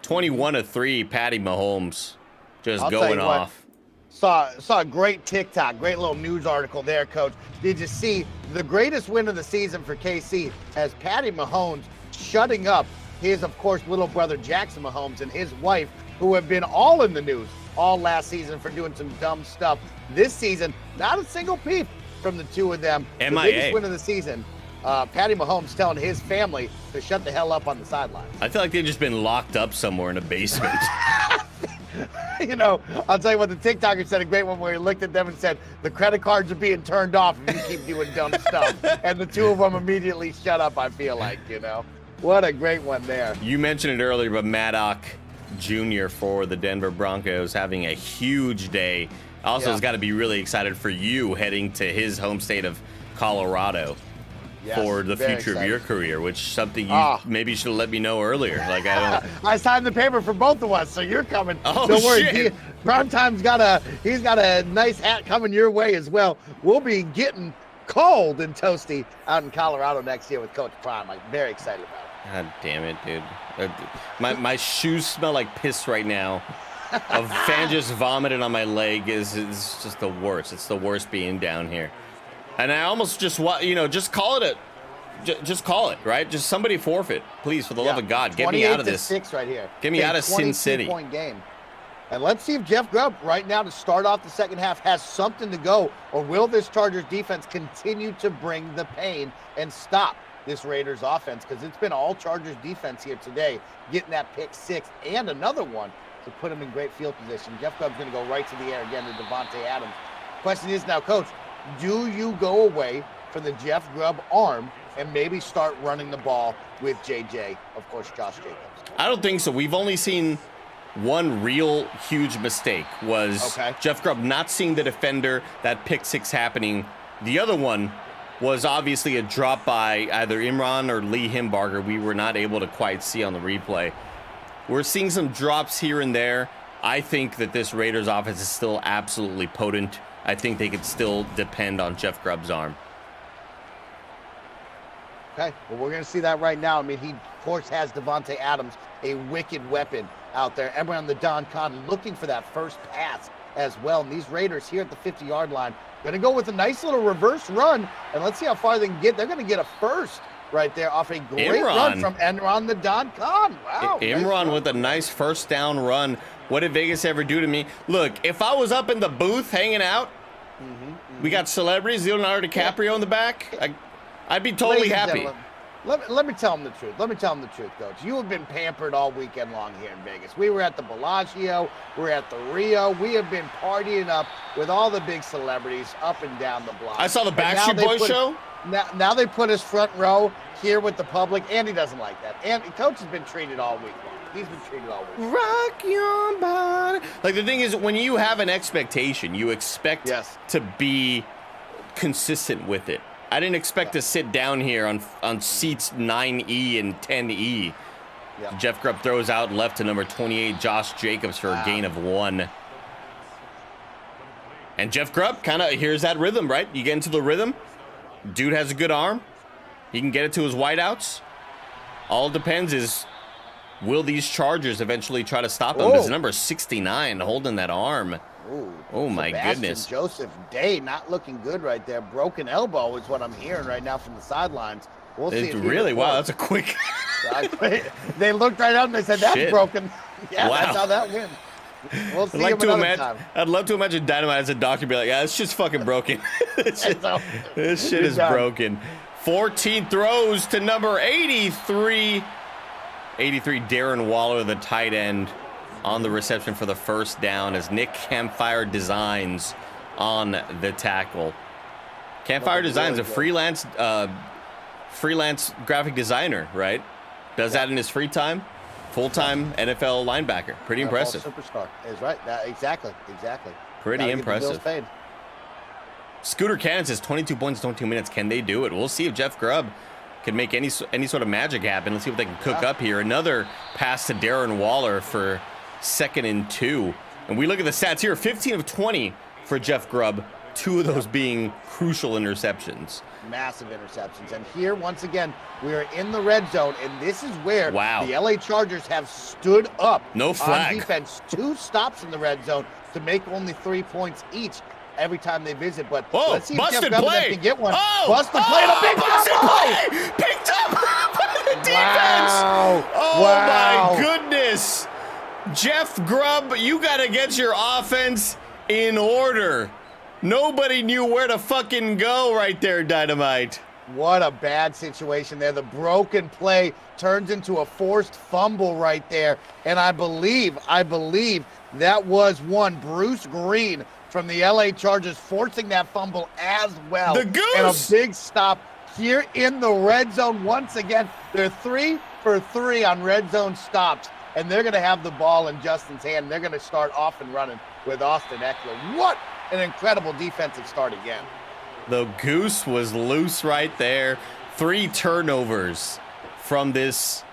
21-3, Patty Mahomes just going off. Saw a great TikTok, great little news article there, Coach. Did you see the greatest win of the season for KC as Patty Mahomes shutting up his, of course, little brother Jackson Mahomes and his wife, who have been all in the news all last season for doing some dumb stuff. This season, not a single peep from the two of them. MIA. The biggest win of the season. Patty Mahomes telling his family to shut the hell up on the sidelines. I feel like they've just been locked up somewhere in a basement. You know, I'll tell you what, the TikToker said a great one where he looked at them and said, the credit cards are being turned off if you keep doing dumb stuff. And the two of them immediately shut up, I feel like, you know. What a great one there. You mentioned it earlier, but Maddock Jr. for the Denver Broncos having a huge day. Also has got to be really excited for you heading to his home state of Colorado. For the future of your career, which something you maybe should have let me know earlier. Like I signed the paper for both of us, so you're coming. Oh, don't worry. shit. Primetime's got a nice hat coming your way as well. We'll be getting cold and toasty out in Colorado next year with Coach Prime. I'm very excited about it. God damn it, dude. My shoes smell like piss right now. A fan just vomited on my leg is just the worst. It's the worst being down here. And I almost just just call it just call it, right? Just somebody forfeit, please, for the love of God. Get me out of this. 28-6 right here. Get me out of Sin City. 22-point game. And let's see if Jeff Grubb right now to start off the second half has something to go, or will this Chargers defense continue to bring the pain and stop this Raiders offense? Because it's been all Chargers defense here today, getting that pick 6 and another one to put him in great field position. Jeff Grubb's going to go right to the air again to Devontae Adams. Question is now, Coach, do you go away from the Jeff Grubb arm and maybe start running the ball with JJ, of course, Josh Jacobs? I don't think so. We've only seen one real huge mistake was Jeff Grubb not seeing the defender, that pick 6 happening. The other one was obviously a drop by either Imran or Lee Himbarger. We were not able to quite see on the replay. We're seeing some drops here and there. I think that this Raiders offense is still absolutely potent. I think they could still depend on Jeff Grubb's arm. Okay, well, we're going to see that right now. I mean, course, has Davante Adams, a wicked weapon out there. Emery on the Don Con looking for that first pass as well. And these Raiders here at the 50-yard line going to go with a nice little reverse run, and let's see how far they can get. They're going to get a first right there off a great run from Enron the Don Con. Wow. Imran nice with a nice first down run. What did Vegas ever do to me? Look, if I was up in the booth hanging out, we got celebrities, Leonardo DiCaprio in the back, I'd be totally happy. Let me tell them the truth. Let me tell them the truth, Coach. You have been pampered all weekend long here in Vegas. We were at the Bellagio. We're at the Rio. We have been partying up with all the big celebrities up and down the block. I saw the Backstreet Boys show. Now they put us front row here with the public. Andy doesn't like that. And Coach has been treated all week long. He's been treated all week. Rock your body. Like, the thing is, when you have an expectation, you expect to be consistent with it. I didn't expect to sit down here on seats 9E and 10E. Jeff Grubb throws out left to number 28, Josh Jacobs, for a gain of 1. And Jeff Grubb kind of hears that rhythm, right? You get into the rhythm. Dude has a good arm. He can get it to his wideouts. All it depends is, will these Chargers eventually try to stop him? There's number 69 holding that arm. Ooh, oh, my goodness. Joseph Day not looking good right there. Broken elbow is what I'm hearing right now from the sidelines. We'll see. Really? Wow, that's a quick. They looked right up and they said, that's broken. Yeah, wow. That's how that went. We'll see him another time. I'd love to imagine Dynamite as a doctor be like, yeah, this shit's fucking broken. This shit is broken. 14 throws to number 83. 83, Darren Waller, the tight end, on the reception for the first down as Nick Campfire Designs on the tackle. Campfire Designs, a freelance graphic designer, right? Does that in his free time. Full-time NFL linebacker. Pretty impressive. Superstar is right. Exactly. Pretty impressive. Scooter Cannon says 22 points, 22 minutes. Can they do it? We'll see if Jeff Grubb can make any sort of magic happen. Let's see what they can cook up here. Another pass to Darren Waller for 2nd and 2. And we look at the stats here. 15 of 20 for Jeff Grubb. 2 of those being crucial interceptions. Massive interceptions. And here, once again, we are in the red zone, and this is where the LA Chargers have stood up no flag on defense. 2 stops in the red zone to make only 3 points each every time they visit. But let's see if Jeff Grubb can get one. Busted play and a big play! Picked up by the defense! My goodness! Jeff Grubb, you got to get your offense in order. Nobody knew where to fucking go right there, Dynamite. What a bad situation there. The broken play turns into a forced fumble right there. And I believe that was one Bruce Green from the LA Chargers forcing that fumble as well. The Goose! And a big stop here in the red zone once again. They're 3 for 3 on red zone stops. And they're going to have the ball in Justin's hand. They're going to start off and running with Austin Eckler. What an incredible defensive start again. The Goose was loose right there. 3 turnovers from this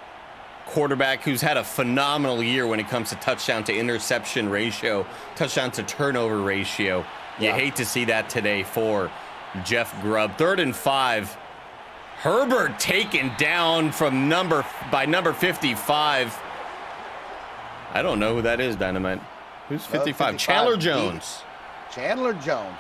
quarterback who's had a phenomenal year when it comes to touchdown to interception ratio, touchdown to turnover ratio. You hate to see that today for Jeff Grubb. 3rd and 5. Herbert taken down from number 55. I don't know who that is, Dynamite. Who's 55? Chandler Jones. Chandler Jones.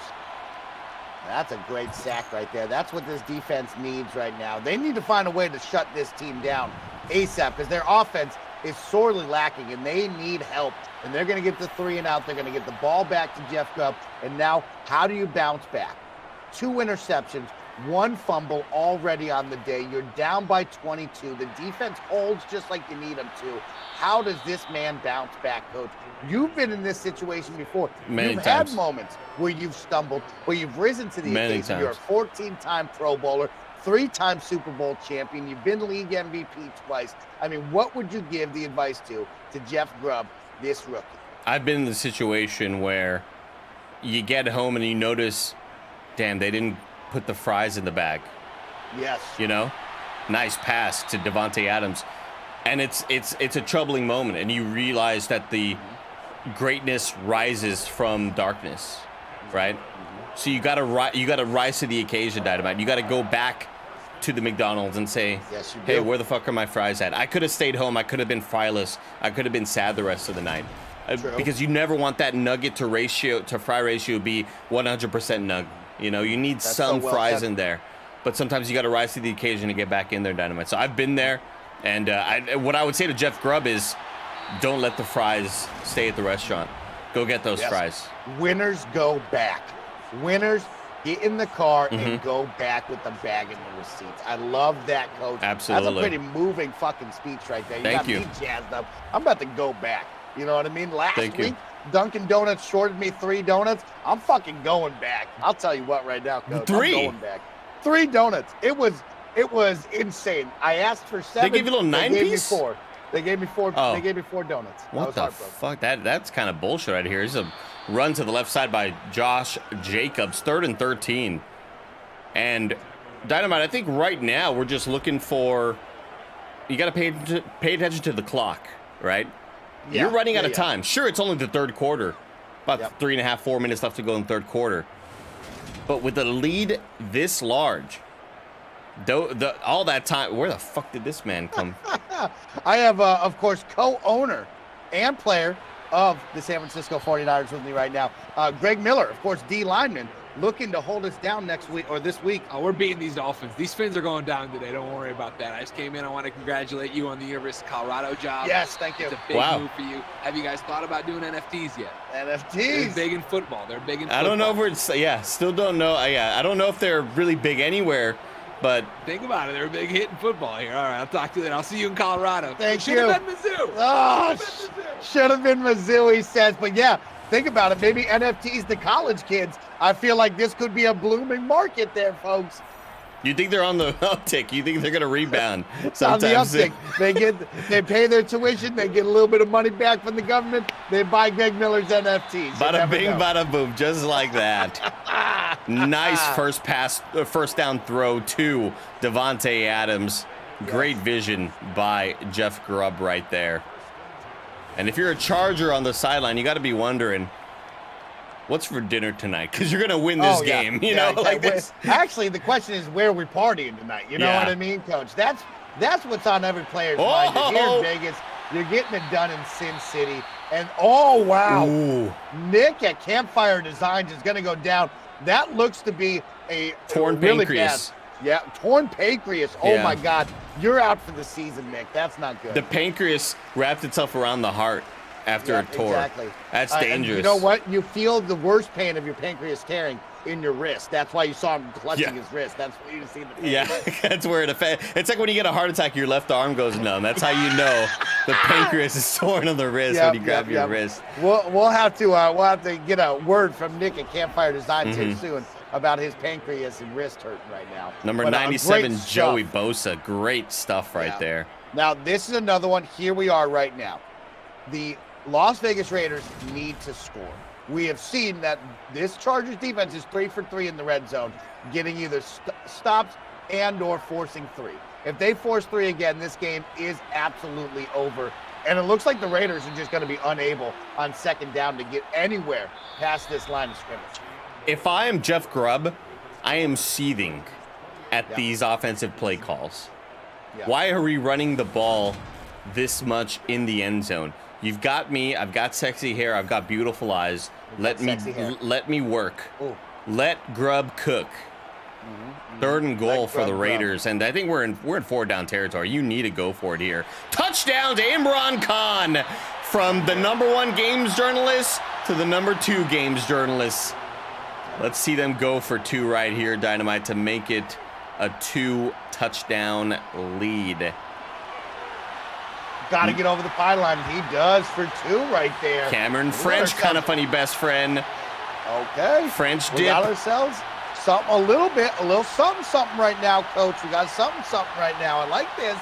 That's a great sack right there. That's what this defense needs right now. They need to find a way to shut this team down ASAP because their offense is sorely lacking and they need help. And they're going to get the 3 and out. They're going to get the ball back to Jeff Grubb. And now, how do you bounce back? 2 interceptions, 1 fumble already on the day. You're down by 22. The defense holds just like you need them to. How does this man bounce back, Coach? You've been in this situation before. You've had moments where you've stumbled, where you've risen to the occasion. You're a 14-time Pro Bowler, 3-time Super Bowl champion. You've been league MVP twice. I mean, what would you give the advice to Jeff Grubb, this rookie? I've been in the situation where you get home and you notice, damn, they didn't put the fries in the bag. Yes. You know? Nice pass to Davante Adams. And it's a troubling moment, and you realize that the greatness rises from darkness, right? So you gotta rise to the occasion, Dynamite. You gotta go back to the McDonald's and say, Yes, you do. hey, where the fuck are my fries at? I could have stayed home. I could have been fryless. I could have been sad the rest of the night. Because you never want that nugget to fry ratio be 100% nug. You know, you need some fries in there. But sometimes you got to rise to the occasion to get back in there, Dynamite. So I've been there. And what I would say to Jeff Grubb is, don't let the fries stay at the restaurant. Go get those fries. Winners go back. Winners get in the car and go back with the bag and the receipts. I love that, Coach. Absolutely. That's a pretty moving fucking speech right there. Thank you. Got me jazzed up. I'm about to go back. You know what I mean? Last Thank you. week, Dunkin' Donuts shorted me 3 donuts. I'm fucking going back. I'll tell you what right now, Coach. 3? I'm going back. 3 donuts. It was insane. I asked for 7. They gave you a little 9-piece? They gave me 4. They gave me 4. Oh. They gave me 4 donuts. What the fuck? That's kind of bullshit right here. Here's a run to the left side by Josh Jacobs, 3rd and 13. And Dynamite, I think right now we're just looking for, you got to pay attention to the clock, right? Yeah, you're running out of time. Sure, it's only the 3rd quarter. About 3.5, 4 minutes left to go in the 3rd quarter. But with a lead this large, all that time, where the fuck did this man come? I have, of course, co-owner and player of the San Francisco 49ers with me right now. Greg Miller, of course, D lineman, looking to hold us down next week or this week. Oh, we're beating these Dolphins. These Fins are going down today. Don't worry about that. I just came in. I want to congratulate you on the University of Colorado job. Yes, thank you. It's a big move for you. Have you guys thought about doing NFTs yet? NFTs. They're big in football. They're big in football. I don't know if still don't know. I don't know if they're really big anywhere, but think about it. They're a big hit in football here. All right, I'll talk to you then. I'll see you in Colorado. Thank you. Should have been Mizzou. Oh, should have been Mizzou, he says. But yeah, think about it. Maybe NFTs to college kids. I feel like this could be a blooming market there, folks. You think they're on the uptick? You think they're going to rebound? It's on the uptick. They pay their tuition. They get a little bit of money back from the government. They buy Greg Miller's NFTs. Bada bing, bada boom, just like that. Nice first down throw to Devontae Adams. Great vision by Jeff Grubb right there. And if you're a Charger on the sideline, you got to be wondering, what's for dinner tonight? Because you're going to win this game. You know, like this. Actually, the question is where we're partying tonight. You know what I mean, Coach? That's what's on every player's mind. You're here in Vegas. You're getting it done in Sin City. And, oh, wow. Ooh. Nick at Campfire Designs is going to go down. That looks to be a torn really pancreas. Bad. Yeah, torn pancreas. Oh, my God. You're out for the season, Nick. That's not good. The pancreas wrapped itself around the heart after it tore. Exactly. That's dangerous. You know what? You feel the worst pain of your pancreas tearing in your wrist. That's why you saw him clutching his wrist. That's where you see the pain. Yeah, that's where it affects. It's like when you get a heart attack, your left arm goes numb. That's how you know the pancreas is torn on the wrist when you grab your wrist. We'll have to get a word from Nick at Campfire Designs here soon about his pancreas and wrist hurting right now. Number 97, Joey Bosa. Great stuff right there. Now, this is another one. Here we are right now. The Las Vegas Raiders need to score. We have seen that this Chargers defense is 3 for 3 in the red zone, getting either stops and or forcing 3. If they force 3 again, this game is absolutely over. And it looks like the Raiders are just going to be unable on 2nd down to get anywhere past this line of scrimmage. If I am Jeff Grubb, I am seething at these offensive play calls. Why are we running the ball this much in the end zone? You've got me. I've got sexy hair. I've got beautiful eyes. Let me work. Ooh. Let Grubb cook. 3rd and goal for the Raiders, and I think we're in 4th down territory. You need to go for it here. Touchdown to Imran Khan, from the #1 games journalist to the #2 games journalist. Let's see them go for 2 right here, Dynamite, to make it a 2-touchdown lead. Got to get over the pylon. He does for 2 right there. Cameron French, KindaFunny best friend. Okay. French dip. We got ourselves something, a little something right now, Coach. We got something right now. I like this.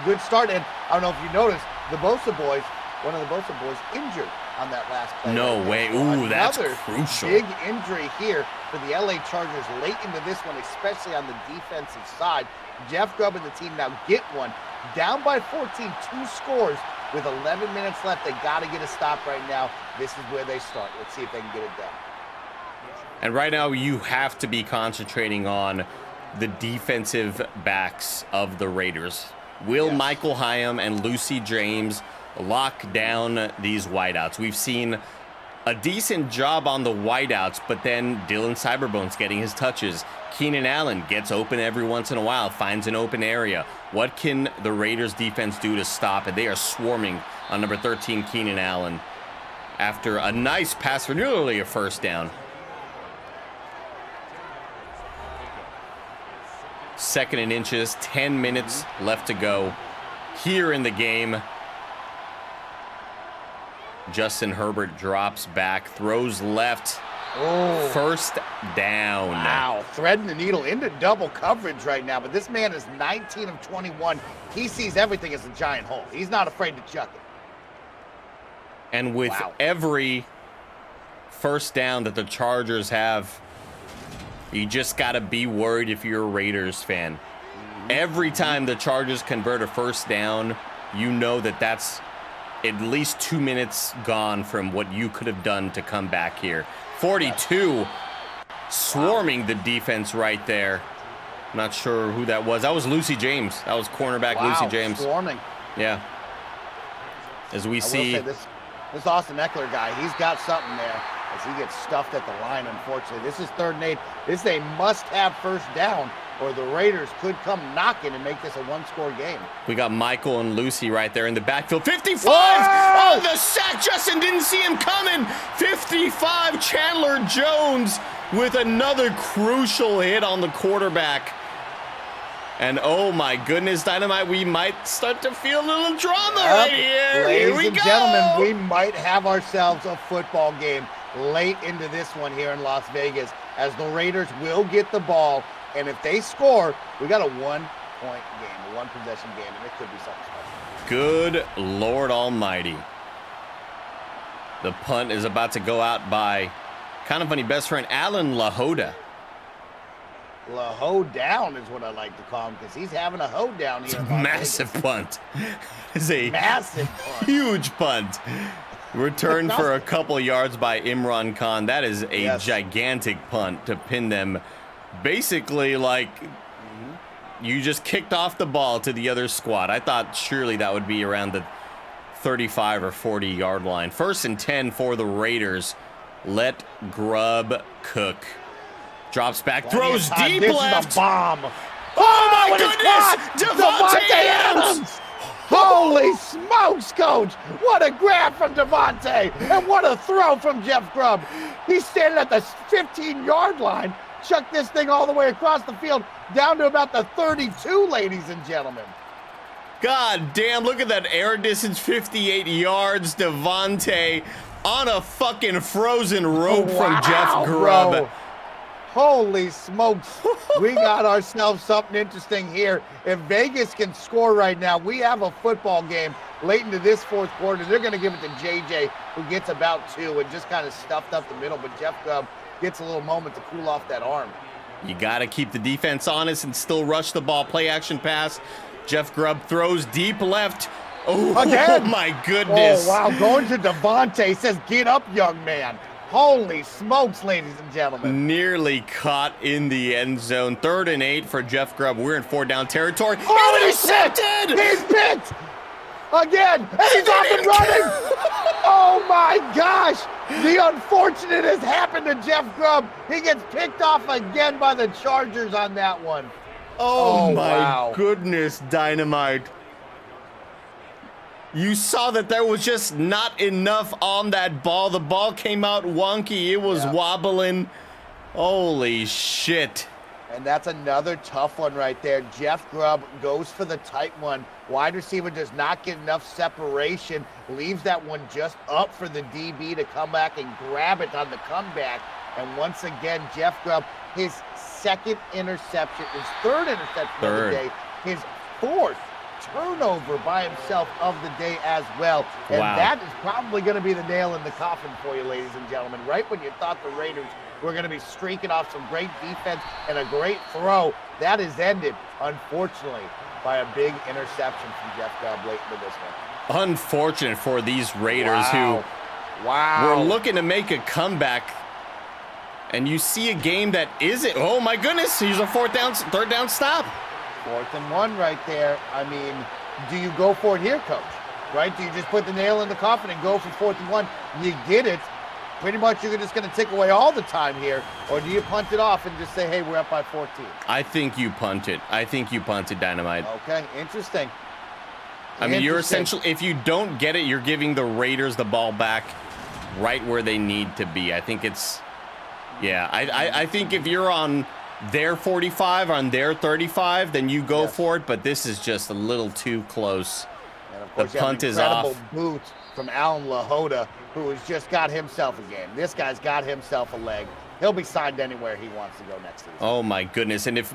Good start. And I don't know if you noticed, one of the Bosa boys injured on that last play. No way. Ooh, that's crucial. Big injury here for the LA Chargers late into this one, especially on the defensive side. Jeff Grubb and the team now get one. Down by 14, 2 scores with 11 minutes left. They got to get a stop right now. This is where they start. Let's see if they can get it done. And right now, you have to be concentrating on the defensive backs of the Raiders. Will Michael Hyam and Lucy James lock down these wideouts? We've seen a decent job on the wideouts, but then Dylan Cyberbone's getting his touches. Keenan Allen gets open every once in a while, finds an open area. What can the Raiders defense do to stop it? They are swarming on number 13, Keenan Allen, after a nice pass for nearly a first down. Second and inches, 10 minutes left to go here in the game. Justin Herbert drops back, throws left. Oh. First down. Wow, threading the needle into double coverage right now, but this man is 19 of 21. He sees everything as a giant hole. He's not afraid to chuck it. And with every first down that the Chargers have, you just got to be worried if you're a Raiders fan. Every time the Chargers convert a first down, you know that that's at least 2 minutes gone from what you could have done to come back here. 42, swarming the defense right there. Not sure who that was. That was Lucy James. That was cornerback Lucy James. Swarming. Yeah. As we see. This Austin Eckler guy, he's got something there as he gets stuffed at the line, unfortunately. This is 3rd and 8. This is a must-have first down, or the Raiders could come knocking and make this a one-score game. We got Michael and Lucy right there in the backfield. 55! Whoa! Oh, the sack! Justin didn't see him coming! 55, Chandler Jones with another crucial hit on the quarterback. And oh my goodness, Dynamite, we might start to feel a little drama right here. Ladies and gentlemen, we might have ourselves a football game late into this one here in Las Vegas, as the Raiders will get the ball, and if they score, we got a 1-point game, a one-possession game, and it could be something special. Good Lord Almighty. The punt is about to go out by KindaFunny best friend Alan LaHoda. Hoe down is what I like to call him, because he's having a hoe down here. Massive punt. It's a massive punt. Huge punt. Returned for a couple yards by Imran Khan. That is a gigantic punt to pin them. Basically, like, you just kicked off the ball to the other squad. I thought surely that would be around the 35 or 40 yard line. 1st and 10 for the Raiders. Let Grubb cook. Drops back, throws deep left. This is a bomb. Oh my goodness! Devontae Adams! Holy smokes, Coach! What a grab from Devontae, and what a throw from Jeff Grubb. He's standing at the 15-yard line. Chuck this thing all the way across the field, down to about the 32, ladies and gentlemen. God damn, look at that air distance, 58 yards. Devontae on a fucking frozen rope from Jeff Grubb. Bro. Holy smokes. We got ourselves something interesting here. If Vegas can score right now, we have a football game late into this 4th quarter. They're going to give it to JJ, who gets about 2 and just kind of stuffed up the middle. But Jeff Grubb gets a little moment to cool off that arm. You got to keep the defense honest and still rush the ball. Play action pass. Jeff Grubb throws deep left. Oh, again. Oh my goodness. Oh, wow. Going to Devontae, says, get up, young man. Holy smokes, ladies and gentlemen. Nearly caught in the end zone. 3rd and 8 for Jeff Grubb. We're in 4-down territory. Oh, intercepted! He's picked! Again! And he's off and running! Oh my gosh! The unfortunate has happened to Jeff Grubb. He gets picked off again by the Chargers on that one. Oh my goodness, Dynamite. You saw that there was just not enough on that ball. The ball came out wonky. It was wobbling. Holy shit. And that's another tough one right there. Jeff Grubb goes for the tight one. Wide receiver does not get enough separation. Leaves that one just up for the DB to come back and grab it on the comeback. And once again, Jeff Grubb, his 2nd interception, his 3rd interception of the day, his 4th turnover by himself of the day as well. And that is probably going to be the nail in the coffin for you, ladies and gentlemen. Right when you thought the Raiders were going to be streaking off some great defense and a great throw, that is ended, unfortunately, by a big interception from Jeff Grubb late into this one. Unfortunate for these Raiders who were looking to make a comeback. And you see a game that isn't. Oh my goodness, he's a third down stop. 4th and 1 right there. I mean, do you go for it here, coach? Right? Do you just put the nail in the coffin and go for 4th and 1? You get it. Pretty much you're just going to take away all the time here. Or do you punt it off and just say, hey, we're up by 14? I think you punt it. I think you punt it, Dynamite. Okay, interesting. I mean, you're essentially, if you don't get it, you're giving the Raiders the ball back right where they need to be. I think it's, yeah, I think if you're on their 45, on their 35, then you go for it. But this is just a little too close. And of course, the punt is off. Boot from Alan LaHoda, who has just got himself a game. This guy's got himself a leg. He'll be signed anywhere he wants to go next season. Oh my goodness! And if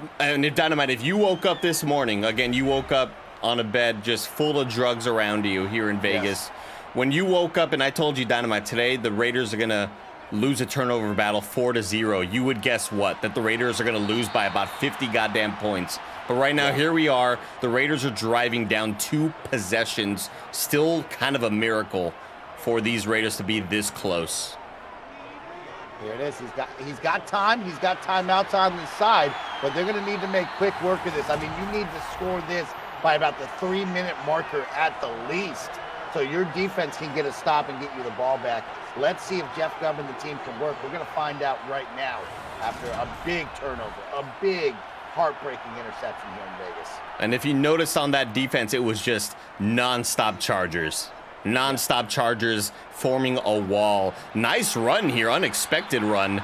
Dynamite, if you woke up this morning, again, you woke up on a bed just full of drugs around you here in Vegas. Yes. When you woke up and I told you, Dynamite, today the Raiders are gonna lose a turnover battle 4-0, you would guess what? That the Raiders are gonna lose by about 50 goddamn points. But right now, here we are. The Raiders are driving down 2 possessions. Still kind of a miracle for these Raiders to be this close. Here it is. He's got time. He's got timeouts on the side, but they're going to need to make quick work of this. I mean, you need to score this by about the 3-minute marker at the least, so your defense can get a stop and get you the ball back. Let's see if Jeff Grubb and the team can work. We're going to find out right now after a big turnover, a big heartbreaking interception here in Vegas. And if you noticed on that defense, it was just nonstop Chargers. Non-stop Chargers forming a wall. Nice run here, unexpected run.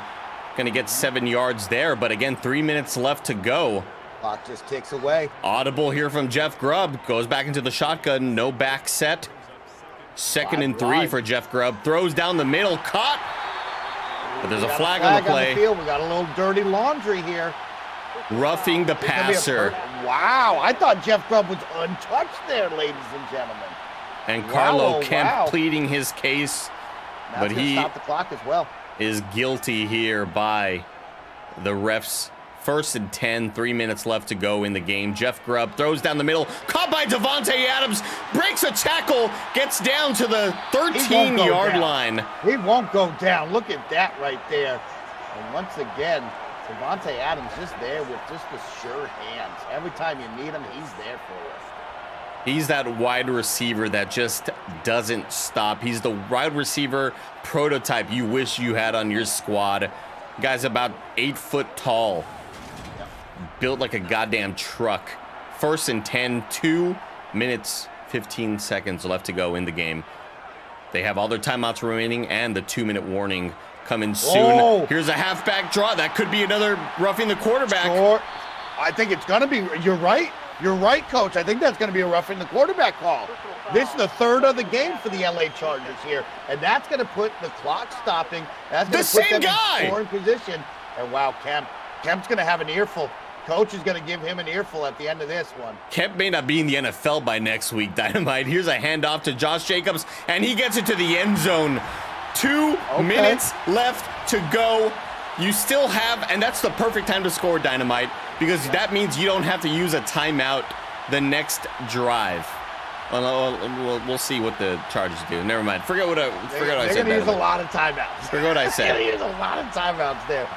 Gonna get 7 yards there, but again, 3 minutes left to go. Clock just ticks away. Audible here from Jeff Grubb. Goes back into the shotgun, no back set. 2nd and 3 for Jeff Grubb. Throws down the middle, caught. But there's a flag on the play. We got a little dirty laundry here. Roughing the passer. Wow, I thought Jeff Grubb was untouched there, ladies and gentlemen. And Carlo Kemp pleading his case, but he stop the clock as well. Is guilty here by the refs. 1st and 10, 3 minutes left to go in the game. Jeff Grubb throws down the middle, caught by Davante Adams, breaks a tackle, gets down to the 13-yard line. He won't go down. Look at that right there. And once again, Davante Adams just there with just the sure hands. Every time you need him, he's there for you. He's that wide receiver that just doesn't stop. He's the wide receiver prototype you wish you had on your squad. Guy's about 8 foot tall. Built like a goddamn truck. 1st and 10, 2 minutes, 15 seconds left to go in the game. They have all their timeouts remaining and the 2-minute warning coming soon. Oh. Here's a halfback draw. That could be another roughing the quarterback. Sure. I think it's going to be. You're right. You're right, Coach. I think that's going to be a roughing the quarterback call. This is the 3rd of the game for the LA Chargers here, and that's going to put the clock stopping. That's going to put them in scoring position. And wow, Kemp's going to have an earful. Coach is going to give him an earful at the end of this one. Kemp may not be in the NFL by next week, Dynamite. Here's a handoff to Josh Jacobs, and he gets it to the end zone. 2 minutes left to go. You still have, and that's the perfect time to score, Dynamite, because that means you don't have to use a timeout the next drive. We'll see what the Chargers do. Never mind. Forget what I said. They're going to use a lot of timeouts. Forget what I said. They're going to use a lot of timeouts there.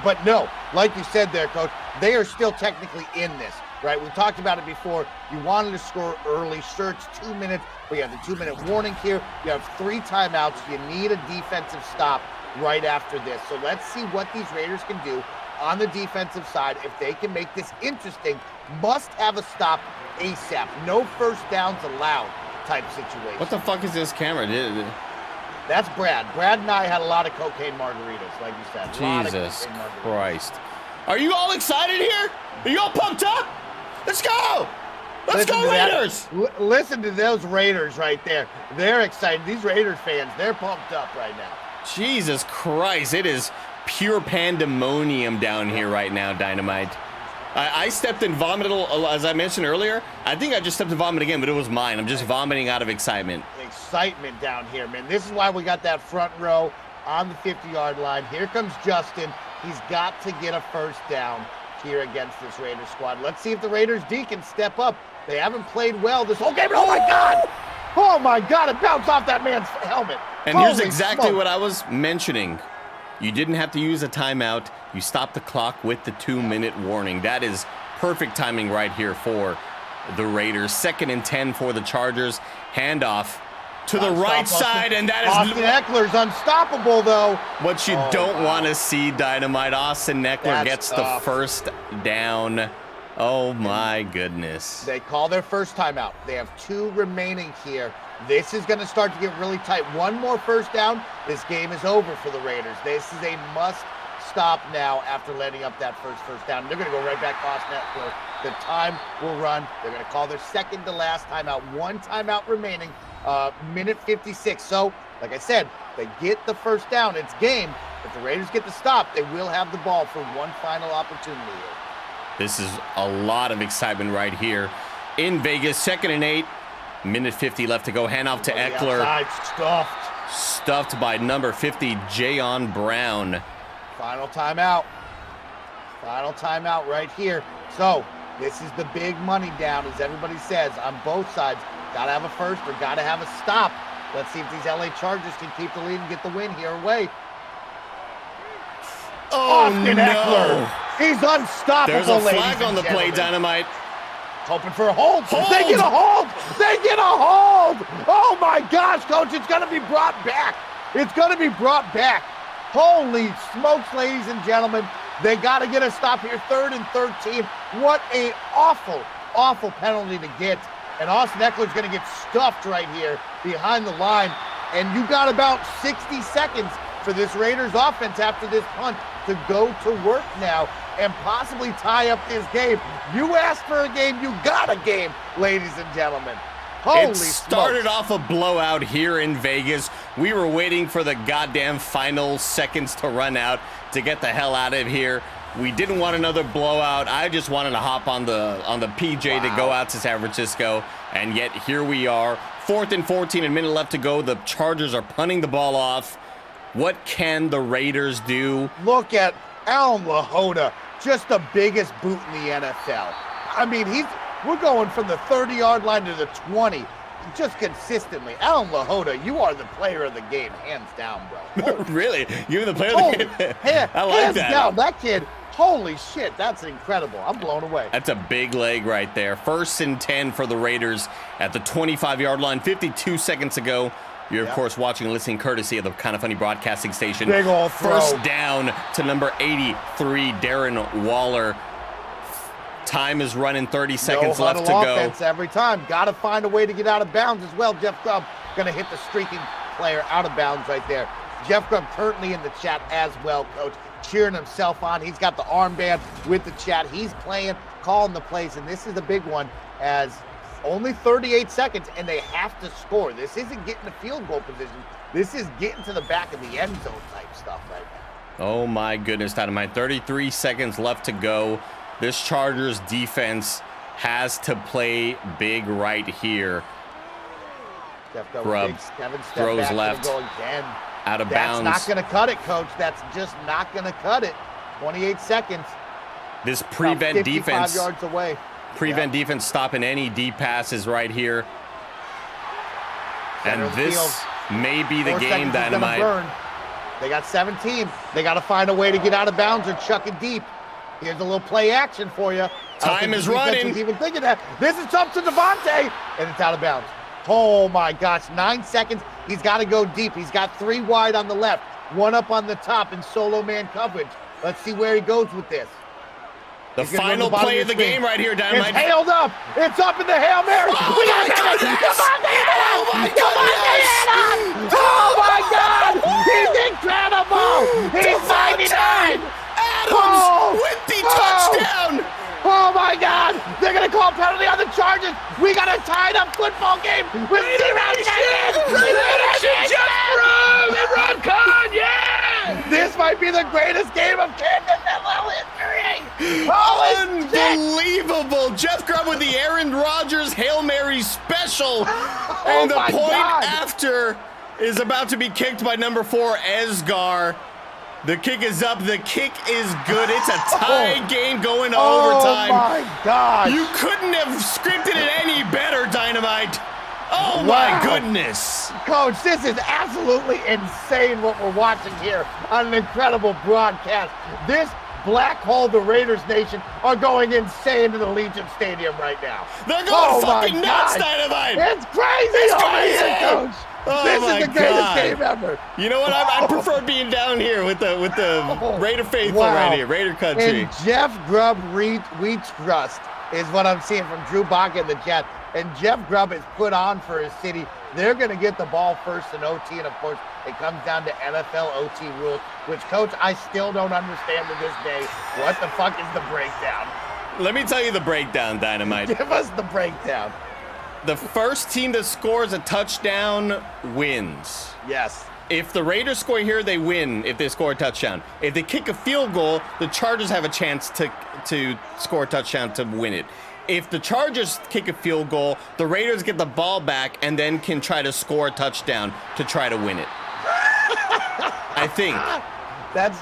But no, like you said there, Coach, they are still technically in this, right? We talked about it before. You wanted to score early. Sure, it's 2 minutes, but you have the 2-minute warning here. You have 3 timeouts. You need a defensive stop right after this. So let's see what these Raiders can do on the defensive side. If they can make this interesting, must have a stop ASAP. No first downs allowed type situation. What the fuck is this camera? That's Brad. Brad and I had a lot of cocaine margaritas, like you said. Jesus Christ. Are you all excited here? Are you all pumped up? Let's go! Let's go, Raiders! Listen to those Raiders right there. They're excited. These Raiders fans, they're pumped up right now. Jesus Christ, it is pure pandemonium down here right now, Dynamite. I stepped in vomit, as I mentioned earlier. I think I just stepped in vomit again, but it was mine. I'm just vomiting out of excitement. Excitement down here, man. This is why we got that front row on the 50-yard line. Here comes Justin. He's got to get a first down here against this Raiders squad. Let's see if the Raiders D can step up. They haven't played well this whole game. Oh, my God! Oh, my God, it bounced off that man's helmet. And here's exactly what I was mentioning. You didn't have to use a timeout. You stopped the clock with the 2-minute warning. That is perfect timing right here for the Raiders. 2nd and 10 for the Chargers. Handoff to the right side, and that is Austin Eckler's unstoppable, though. what you don't want to see, Dynamite. Austin Eckler gets the first down. Oh, my goodness. They call their first timeout. They have 2 remaining here. This is going to start to get really tight. One more first down, this game is over for the Raiders. This is a must stop now after letting up that first down. They're going to go right back to Austin Eckler. The time will run. They're going to call their second to last timeout. 1 timeout remaining, minute 56. So, like I said, they get the first down. It's game. If the Raiders get the stop, they will have the ball for one final opportunity here. This is a lot of excitement right here in Vegas. 2nd and 8. Minute 50 left to go. Handoff to Eckler. Outside, Stuffed by number 50, Jayon Brown. Final timeout. Final timeout right here. So this is the big money down, as everybody says, on both sides. Got to have a first or got to have a stop. Let's see if these LA Chargers can keep the lead and get the win here away. Oh, Austin Eckler. He's unstoppable, There's a flag ladies on the and play, gentlemen. Dynamite. Hoping for a hold. Hold. They get a hold. They get a hold. Oh, my gosh, Coach. It's going to be brought back. It's going to be brought back. Holy smokes, ladies and gentlemen. They got to get a stop here. 3rd and 13. What a awful penalty to get. And Austin Eckler's going to get stuffed right here behind the line. And you got about 60 seconds for this Raiders offense after this punt to go to work now and possibly tie up this game. You asked for a game, you got a game, ladies and gentlemen. Holy It started smokes. off a blowout here in Vegas. We were waiting for the goddamn final seconds to run out to get the hell out of here. We didn't want another blowout. I just wanted to hop on the PJ to go out to San Francisco, and yet here we are. 4th and 14, a minute left to go. The Chargers are punting the ball off. What can the Raiders do? Look at Alan Lahota, just the biggest boot in the NFL. I mean, we're going from the 30-yard line to the 20, just consistently. Alan Lahota, you are the player of the game, hands down, bro. Really? You're the player of the game? I like hands that. down, that kid, holy shit, that's incredible. I'm blown away. That's a big leg right there. 1st and 10 for the Raiders at the 25-yard line. 52 seconds ago. You're, of course, watching and listening courtesy of the KindaFunny broadcasting station. Big ol' throw. First down to number 83, Darren Waller. Time is running, 30 seconds left to go. Offense every time. Got to find a way to get out of bounds as well. Jeff Grubb going to hit the streaking player out of bounds right there. Jeff Grubb currently in the chat as well, Coach, cheering himself on. He's got the armband with the chat. He's playing, calling the plays, and this is a big one as only 38 seconds, and they have to score. This isn't getting the field goal position. This is getting to the back of the end zone type stuff right now. Oh, my goodness, Dynamite. 33 seconds left to go. This Chargers defense has to play big right here. Grubb throws left, out of bounds. That's not going to cut it, Coach. That's just not going to cut it. 28 seconds. This prevent defense. 55 yards away. Prevent defense stopping any deep passes right here. Center And this field. may be the 4 game, seconds is gonna Dynamite. burn. They got 17. They got to find a way to get out of bounds or chuck it deep. Here's a little play action for you. Time is running. Even thinking that. This is up to Devontae, and it's out of bounds. Oh my gosh, 9 seconds. He's got to go deep. He's got 3 wide on the left, 1 up on the top in solo man coverage. Let's see where he goes with this. The final play of the game right here, Dynamite. It's hailed up. It's up in the Hail Mary. Oh, We my got goodness. Oh my goodness. Oh my God. He's incredible. He's 99. Adams with the touchdown. Oh my God! They're gonna call penalty on the Chargers. We got a tied up football game with 0 seconds. Jeff Grubb and Ron Kahn, yeah! This might be the greatest game of KFFL history. Holy shit. Unbelievable. Jeff Grubb with the Aaron Rodgers Hail Mary special. And the my point God. after is about to be kicked by number 4, Esgar. The kick is up. The kick is good. It's a tie game going to overtime. Oh my God! You couldn't have scripted it any better, Dynamite. Oh Wow. my goodness. Coach, this is absolutely insane what we're watching here on an incredible broadcast. This black hole, the Raiders Nation, are going insane in the Legion Stadium right now. They're going fucking nuts, Dynamite. It's crazy over here, Coach. This is the greatest game ever. You know what? I prefer being down here with the Raider faithful right here, Raider country. And Jeff Grubb we trust is what I'm seeing from Drew Baca and the Jets. And Jeff Grubb is put on for his city. They're going to get the ball first in OT, and of course, it comes down to NFL OT rules, which, Coach, I still don't understand to this day. What the fuck is the breakdown? Let me tell you the breakdown, Dynamite. Give us the breakdown. The first team that scores a touchdown wins. Yes. If the Raiders score here, they win if they score a touchdown. If they kick a field goal, the Chargers have a chance to score a touchdown to win it. If the Chargers kick a field goal, the Raiders get the ball back and then can try to score a touchdown to try to win it. I think. That's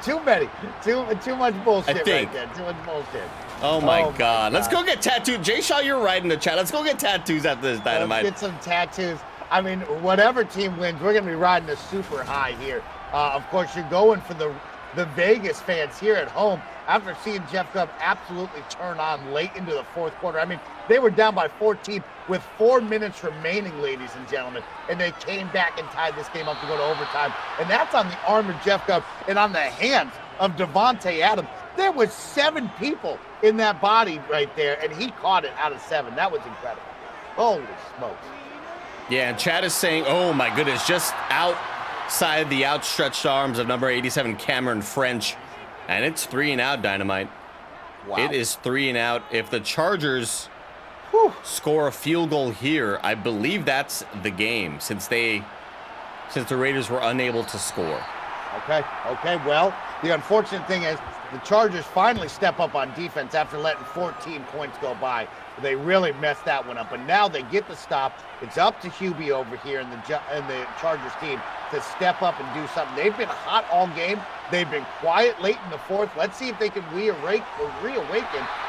too many. Too much bullshit I think. Right there. Too much bullshit. Oh my God. Let's go get tattoos. Jay Shaw, you're right in the chat. Let's go get tattoos after this, Dynamite. Let's get some tattoos. I mean, whatever team wins, we're going to be riding a super high here. Of course, you're going for the Vegas fans here at home after seeing Jeff Grubb absolutely turn on late into the fourth quarter. I mean, they were down by 14 with 4 minutes remaining, ladies and gentlemen, and they came back and tied this game up to go to overtime. And that's on the arm of Jeff Grubb and on the hands of Devontae Adams. There was 7 people in that body right there, and he caught it out of 7. That was incredible. Holy smokes. Yeah, and Chad is saying, oh my goodness, just outside the outstretched arms of number 87, Cameron French. And it's 3 and out, Dynamite. Wow. It is 3 and out. If the Chargers score a field goal here, I believe that's the game since the Raiders were unable to score. Okay. Well, the unfortunate thing is the Chargers finally step up on defense after letting 14 points go by. They really messed that one up, but now they get the stop. It's up to Hubie over here in the Chargers team to step up and do something. They've been hot all game. They've been quiet late in the fourth. Let's see if they can reawaken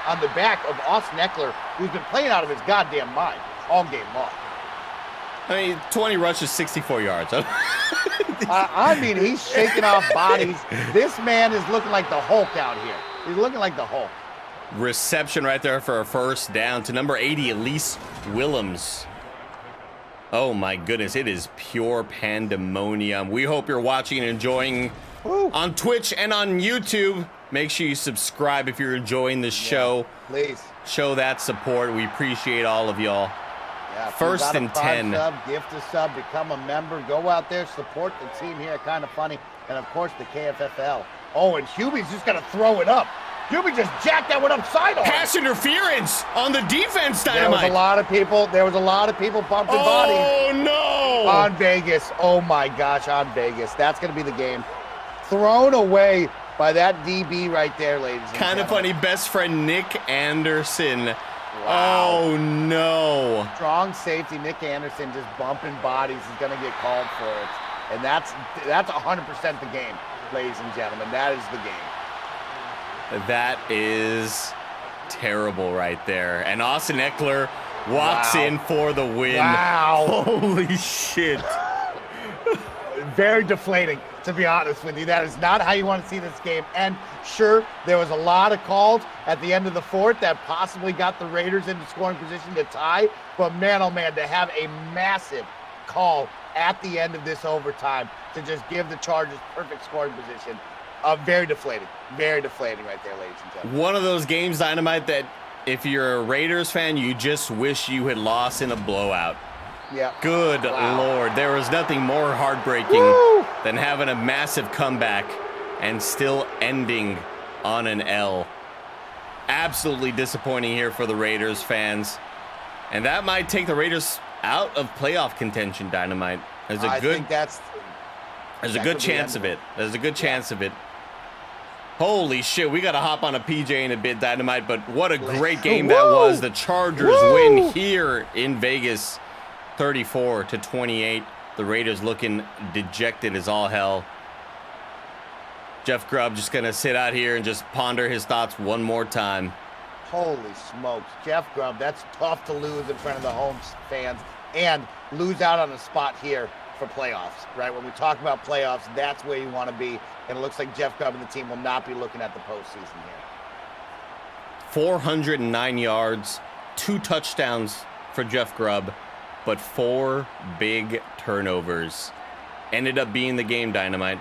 on the back of Austin Eckler, who's been playing out of his goddamn mind all game long. I mean, 20 rushes, 64 yards. I mean, he's shaking off bodies. This man is looking like the Hulk out here. He's looking like the Hulk. Reception right there for a first down to number 80, Elise Willems. Oh my goodness, it is pure pandemonium. We hope you're watching and enjoying on Twitch and on YouTube. Make sure you subscribe if you're enjoying the show. Please. Show that support. We appreciate all of y'all. Yeah, First and 10. Sub, gift a sub, become a member. Go out there, support the team here at KindaFunny. And of course, the KFFL. Oh, and Hubie's just going to throw it up. Hubie just jacked that one upside on. Pass interference on the defense, Dynamite. There was a lot of people bumping bodies. Oh, no. On Vegas. Oh, my gosh, on Vegas. That's going to be the game. Thrown away by that DB right there, ladies and gentlemen. KindaFunny best friend Nick Anderson. Wow. Oh, no. Strong safety Nick Anderson just bumping bodies is going to get called for it. And that's 100% the game, ladies and gentlemen. That is the game. That is terrible right there. And Austin Eckler walks in for the win. Wow. Holy shit. Very deflating, to be honest with you. That is not how you want to see this game. And sure, there was a lot of calls at the end of the fourth that possibly got the Raiders into scoring position to tie. But man, oh man, to have a massive call at the end of this overtime to just give the Chargers perfect scoring position. Very deflating right there, ladies and gentlemen. One of those games, Dynamite, that if you're a Raiders fan, you just wish you had lost in a blowout. Yeah. Good Lord. There was nothing more heartbreaking than having a massive comeback and still ending on an L. Absolutely disappointing here for the Raiders fans. And that might take the Raiders out of playoff contention, Dynamite. There's a good chance of it. There's a good chance of it. Holy shit, we got to hop on a PJ in a bit, Dynamite, but what a great game that was. The Chargers win here in Vegas, 34-28. The Raiders looking dejected as all hell. Jeff Grubb just going to sit out here and just ponder his thoughts one more time. Holy smokes. Jeff Grubb, that's tough to lose in front of the home fans. and lose out on a spot here for playoffs, right? When we talk about playoffs, that's where you want to be. And it looks like Jeff Grubb and the team will not be looking at the postseason here. 409 yards, 2 touchdowns for Jeff Grubb, but 4 big turnovers. Ended up being the game dynamite.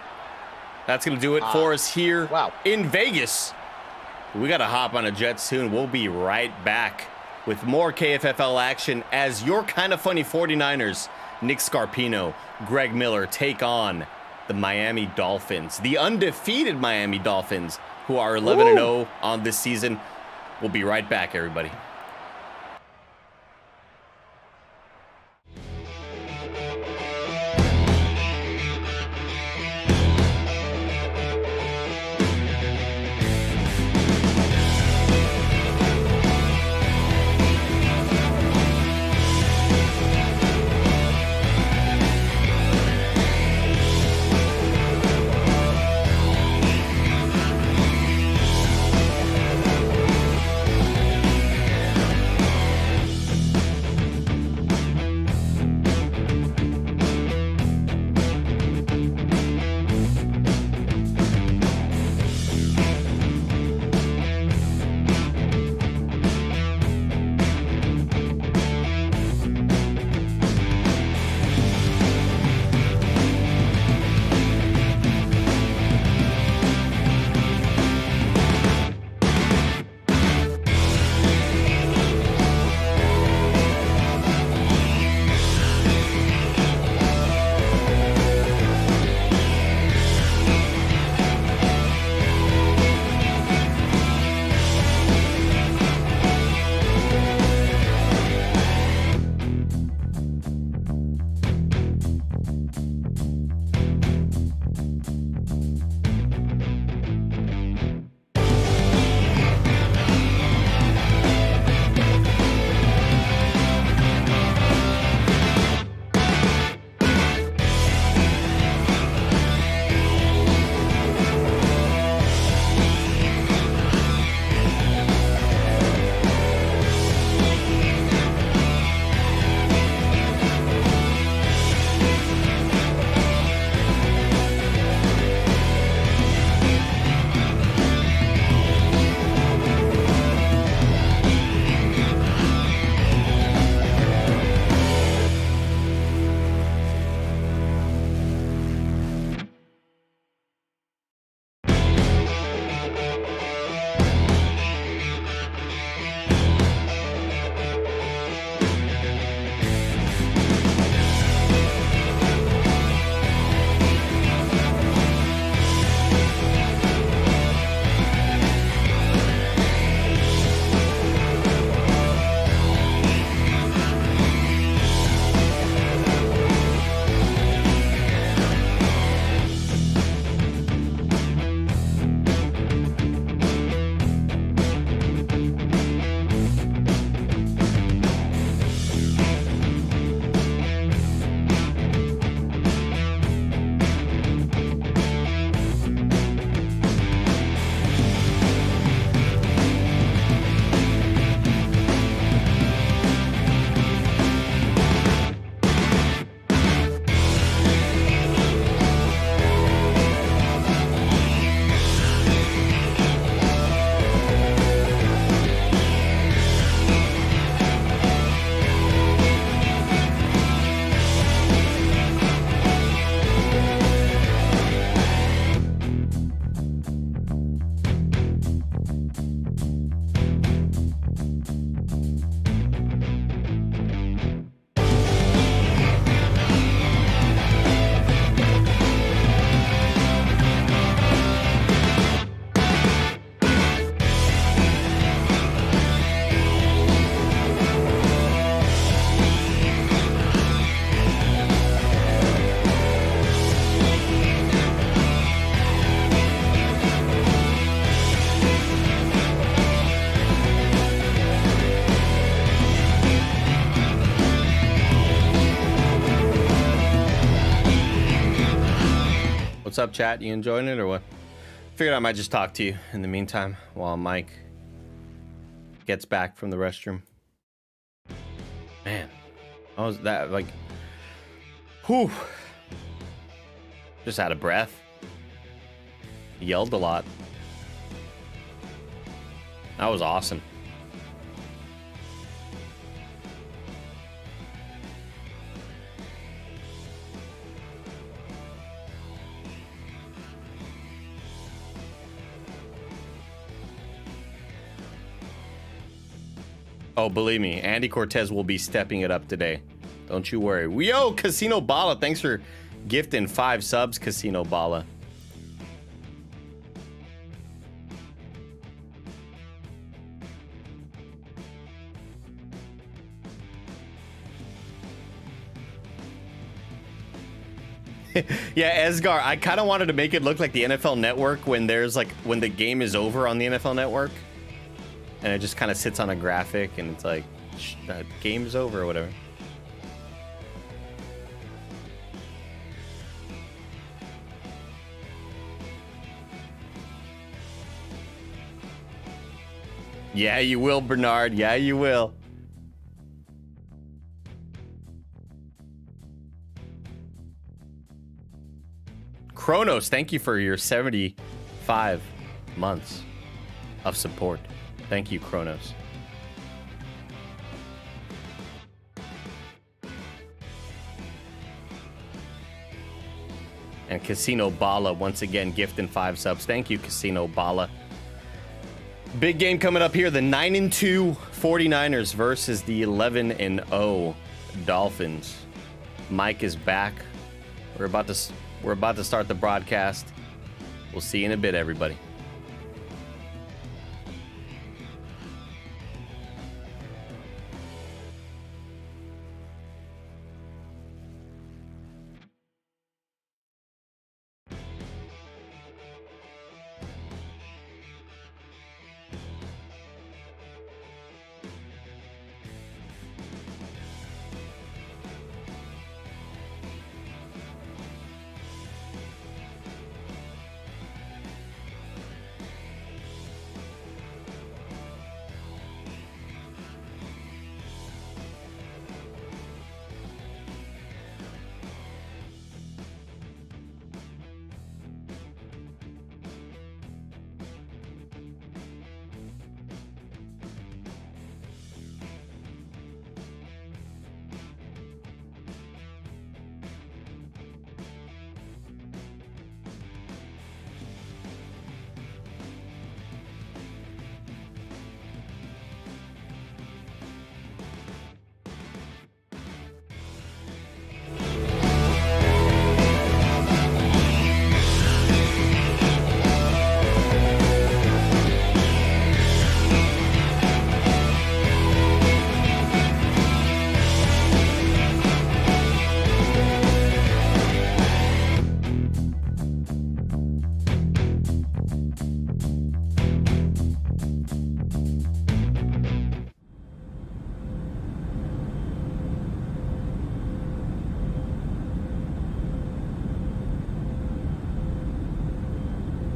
That's going to do it for us here in Vegas. We got to hop on a jet soon. We'll be right back with more KFFL action as your kind of funny 49ers, Nick Scarpino, Greg Miller, take on the Miami Dolphins, the undefeated Miami Dolphins, who are 11-0 on this season. We'll be right back, everybody. What's up, chat? You enjoying it or what? Figured I might just talk to you in the meantime while Mike gets back from the restroom. Man, I was that like, whew, just out of breath. Yelled a lot. That was awesome. Oh, believe me, Andy Cortez will be stepping it up today. Don't you worry. Yo, Casino Bala, thanks for gifting 5 subs, Casino Bala. Yeah, Esgar, I kind of wanted to make it look like the NFL Network when there's like when the game is over on the NFL Network, and it just kind of sits on a graphic and it's like the game is over or whatever. Yeah, you will, Bernard. Yeah, you will. Kronos, thank you for your 75 months of support. Thank you, Kronos. And Casino Bala, once again, gifting 5 subs. Thank you, Casino Bala. Big game coming up here. The 9-2 49ers versus the 11-0 Dolphins. Mike is back. We're about to start the broadcast. We'll see you in a bit, everybody.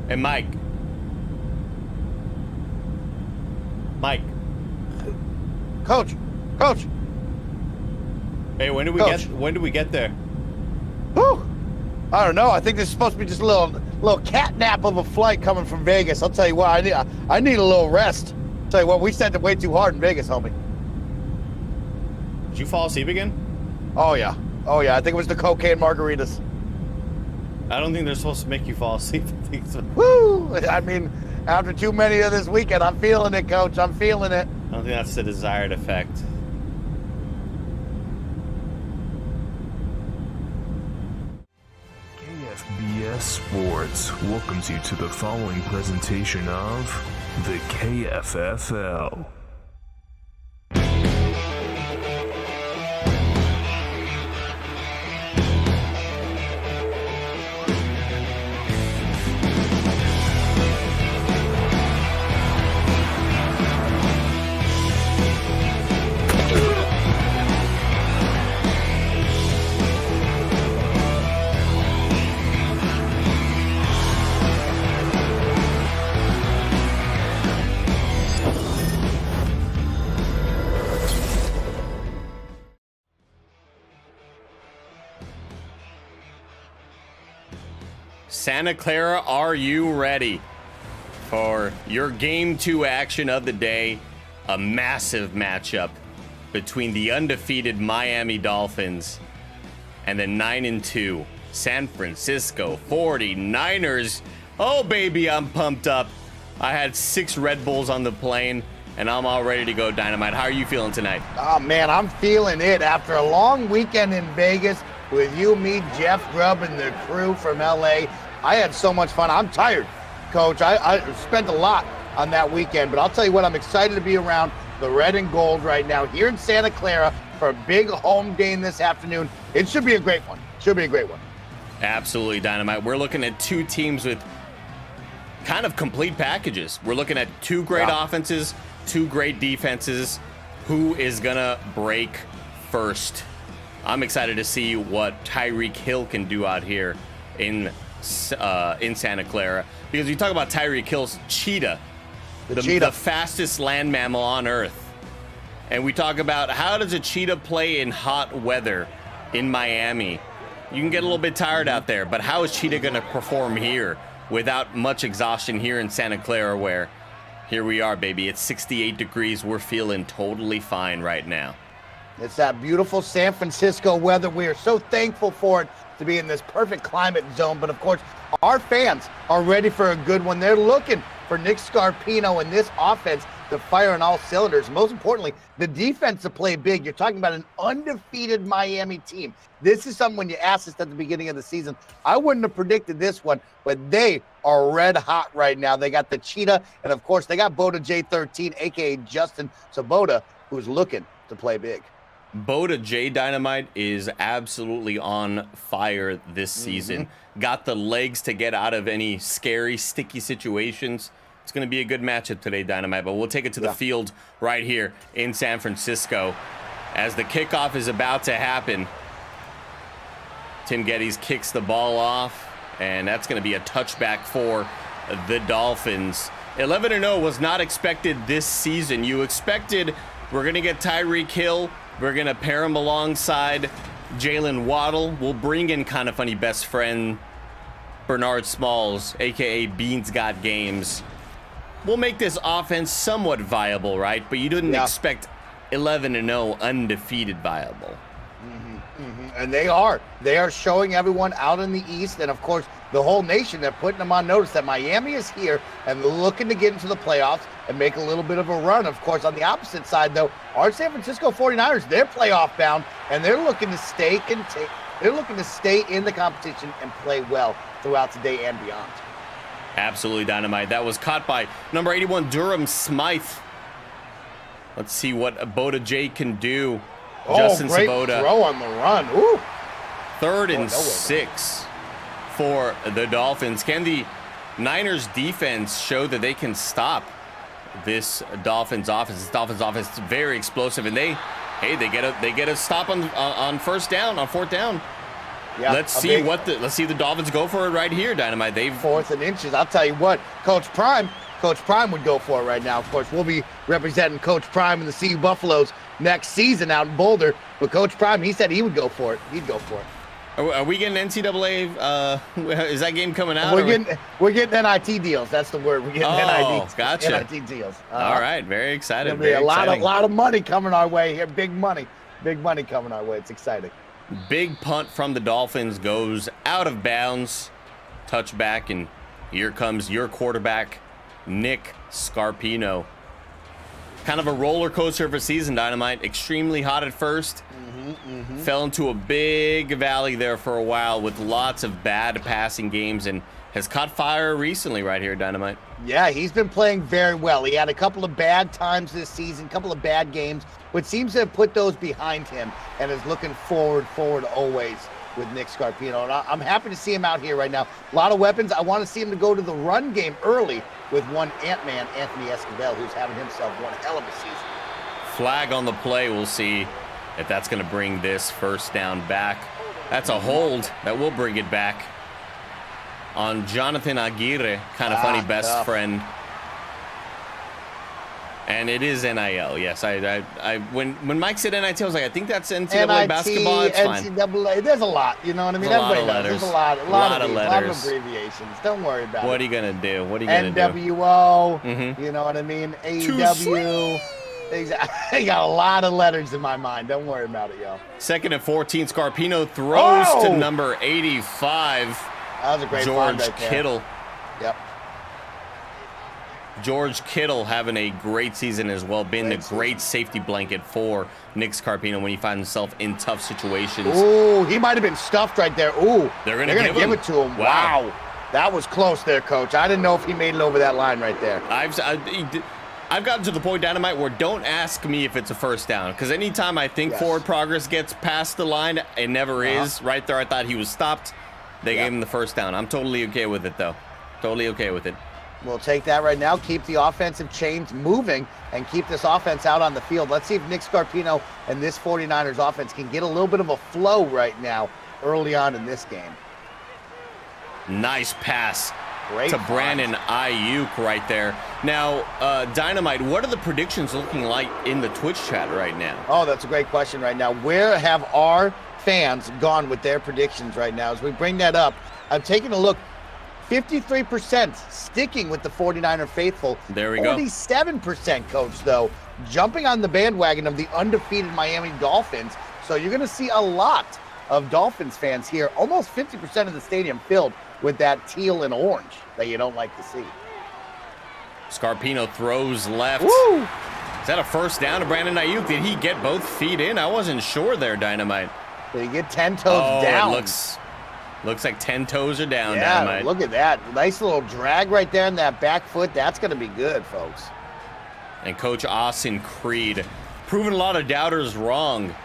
Hey, Mike. Mike. Coach. Hey, when do we get there? Whew. I don't know. I think this is supposed to be just a little cat nap of a flight coming from Vegas. I'll tell you what, I need a little rest. Tell you what, we sent it way too hard in Vegas, homie. Did you fall asleep again? Oh yeah. I think it was the cocaine margaritas. I don't think they're supposed to make you fall asleep. I think so. Woo! I mean, after too many of this weekend, I'm feeling it, Coach. I'm feeling it. I don't think that's the desired effect. KFBS Sports welcomes you to the following presentation of the KFFL. Santa Clara, are you ready for your game 2 action of the day? A massive matchup between the undefeated Miami Dolphins and the 9-2 San Francisco 49ers. Oh, baby, I'm pumped up. I had 6 Red Bulls on the plane, and I'm all ready to go, Dynamite. How are you feeling tonight? Oh, man, I'm feeling it. After a long weekend in Vegas with you, me, Jeff, Grubb, and the crew from L.A., I had so much fun. I'm tired, Coach. I spent a lot on that weekend, but I'll tell you what, I'm excited to be around the red and gold right now here in Santa Clara for a big home game this afternoon. It should be a great one. Should be a great one. Absolutely, Dynamite. We're looking at 2 teams with kind of complete packages. We're looking at 2 great offenses, 2 great defenses. Who is gonna break first? I'm excited to see what Tyreek Hill can do out here in Santa Clara, because you talk about Tyreek Hill's cheetah, the fastest land mammal on earth, and we talk about how does a cheetah play in hot weather in Miami. You can get a little bit tired out there, but how is cheetah going to perform here without much exhaustion here in Santa Clara, where here we are, baby, it's 68 degrees. We're feeling totally fine right now. It's that beautiful San Francisco weather. We are so thankful for it to be in this perfect climate zone. But of course, our fans are ready for a good one. They're looking for Nick Scarpino and this offense to fire on all cylinders. Most importantly, the defense to play big. You're talking about an undefeated Miami team. This is something when you asked us at the beginning of the season, I wouldn't have predicted this one, but they are red hot right now. They got the cheetah, and of course, they got Boda J13, a.k.a. Justin Sabota, who's looking to play big. Boda J Dynamite is absolutely on fire this season. Got the legs to get out of any scary, sticky situations. It's going to be a good matchup today, Dynamite, but we'll take it to the field right here in San Francisco as the kickoff is about to happen. Tim Geddes kicks the ball off, and that's going to be a touchback for the Dolphins. 11-0 was not expected this season. You expected we're going to get Tyreek Hill. We're going to pair him alongside Jalen Waddle. We'll bring in KindaFunny best friend Bernard Smalls, a.k.a. Beans Got Games. We'll make this offense somewhat viable, right? But you didn't expect 11-0 undefeated viable. And they are showing everyone out in the East, and of course the whole nation. They're putting them on notice that Miami is here and looking to get into the playoffs and make a little bit of a run. Of course, on the opposite side, though, our San Francisco 49ers, they're playoff bound, and they're looking to stay in the competition and play well throughout today and beyond. Absolutely, Dynamite. That was caught by number 81 Durham Smythe. Let's see what Boda J can do. Justin great Sabota. Throw on the run. Ooh. 3rd and 6 for the Dolphins. Can the Niners defense show that they can stop this Dolphins offense? This Dolphins offense is very explosive, and they get a stop on 4th down. Yeah, let's see the Dolphins go for it right here, Dynamite. They've 4th and inches. I'll tell you what, Coach Prime would go for it right now. Of course, we'll be representing Coach Prime and the CU Buffaloes next season out in Boulder. But Coach Prime, he said he would go for it. He'd go for it. Are we getting NCAA? Is that game coming out? We're getting NIT deals. That's the word. We're getting gotcha. NIT deals. All right, very excited. There'll be a lot of money coming our way here. Big money coming our way. It's exciting. Big punt from the Dolphins goes out of bounds. Touchback, and here comes your quarterback, Nick Scarpino. Kind of a roller coaster of a season, Dynamite. Extremely hot at first. Fell into a big valley there for a while with lots of bad passing games, and has caught fire recently right here, Dynamite. Yeah, he's been playing very well. He had a couple of bad times this season, couple of bad games, but seems to have put those behind him and is looking forward always with Nick Scarpino. And I'm happy to see him out here right now. A lot of weapons. I want to see him to go to the run game early with one Ant-Man, Anthony Escobar, who's having himself one hell of a season. Flag on the play. We'll see if that's going to bring this 1st down back. That's a hold. That will bring it back on Jonathan Aguirre, KindaFunny best friend. And it is NIL, yes. When Mike said NIT, I was like, I think that's NCAA basketball. It's fine. NCAA, there's a lot, you know what I mean? There's a lot of Everybody knows. letters. There's a lot of letters. abbreviations. Don't worry about it. What are you gonna do? What are you gonna do? NWO, you know what I mean? AEW. Exactly. I got a lot of letters in my mind. Don't worry about it, yo. 2nd and 14. Scarpino throws to number 85. That was a great George right there. Kittle. Yep. George Kittle having a great season as well, being the great safety blanket for Nick Scarpino when he finds himself in tough situations. Ooh, he might have been stuffed right there. Ooh, they're gonna give it to him. Wow. That was close there, Coach. I didn't know if he made it over that line right there. I've gotten to the point, Dynamite, where don't ask me if it's a first down, because anytime I think forward progress gets past the line, it never is. Right there, I thought he was stopped. They gave him the first down. I'm totally okay with it, though. Totally okay with it. We'll take that right now, keep the offensive chains moving, and keep this offense out on the field. Let's see if Nick Scarpino and this 49ers offense can get a little bit of a flow right now early on in this game. Nice pass Great to Brandon Ayuk right there. Now, Dynamite, what are the predictions looking like in the Twitch chat right now? Oh, that's a great question right now. Where have our fans gone with their predictions right now? As we bring that up, I'm taking a look. 53% sticking with the 49er faithful. There we go. 47%, Coach, though, jumping on the bandwagon of the undefeated Miami Dolphins. So you're going to see a lot of Dolphins fans here. Almost 50% of the stadium filled with that teal and orange that you don't like to see. Scarpino throws left. Woo! Is that a first down to Brandon Ayuk? Did he get both feet in? I wasn't sure there, Dynamite. Did he get 10 toes down? It looks like 10 toes are down, yeah, Dynamite. Look at that. Nice little drag right there in that back foot. That's going to be good, folks. And Coach Austin Creed proving a lot of doubters wrong.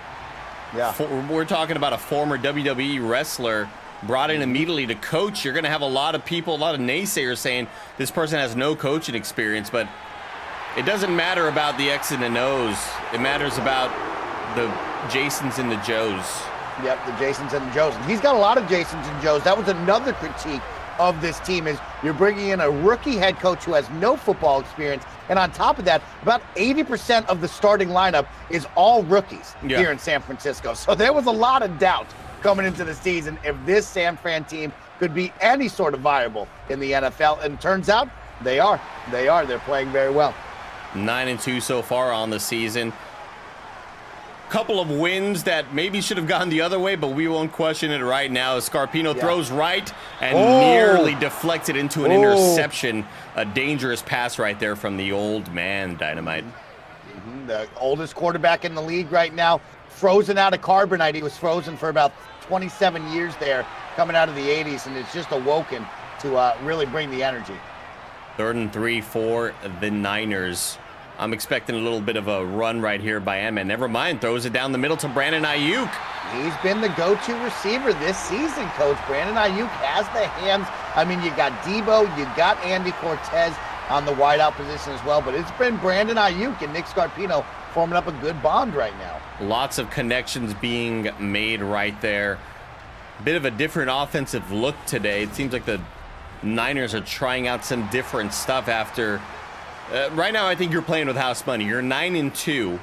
Yeah. We're talking about a former WWE wrestler brought in immediately to coach. You're going to have a lot of people, a lot of naysayers saying this person has no coaching experience, but it doesn't matter about the X's and O's. It matters about the Jasons and the Joes. Yep, the Jasons and the Joes. And he's got a lot of Jasons and Joes. That was another critique of this team is you're bringing in a rookie head coach who has no football experience. And on top of that, about 80% of the starting lineup is all rookies here in San Francisco. So there was a lot of doubt coming into the season if this San Fran team could be any sort of viable in the NFL. And it turns out they are. They're playing very well. 9-2 so far on the season. Couple of wins that maybe should have gone the other way, but we won't question it right now. Scarpino throws right and nearly deflected into an interception. A dangerous pass right there from the old man, Dynamite. The oldest quarterback in the league right now, frozen out of carbonite. He was frozen for about 27 years there, coming out of the 80s, and it's just awoken to really bring the energy. 3rd and 3 for the Niners. I'm expecting a little bit of a run right here by Emma. Never mind, throws it down the middle to Brandon Ayuk. He's been the go-to receiver this season, Coach. Brandon Ayuk has the hands. I mean, you got Debo, you got Andy Cortez on the wideout position as well, but it's been Brandon Ayuk and Nick Scarpino forming up a good bond right now. Lots of connections being made right there. Bit of a different offensive look today. It seems like the Niners are trying out some different stuff after... right now, I think you're playing with house money. You're 9-2.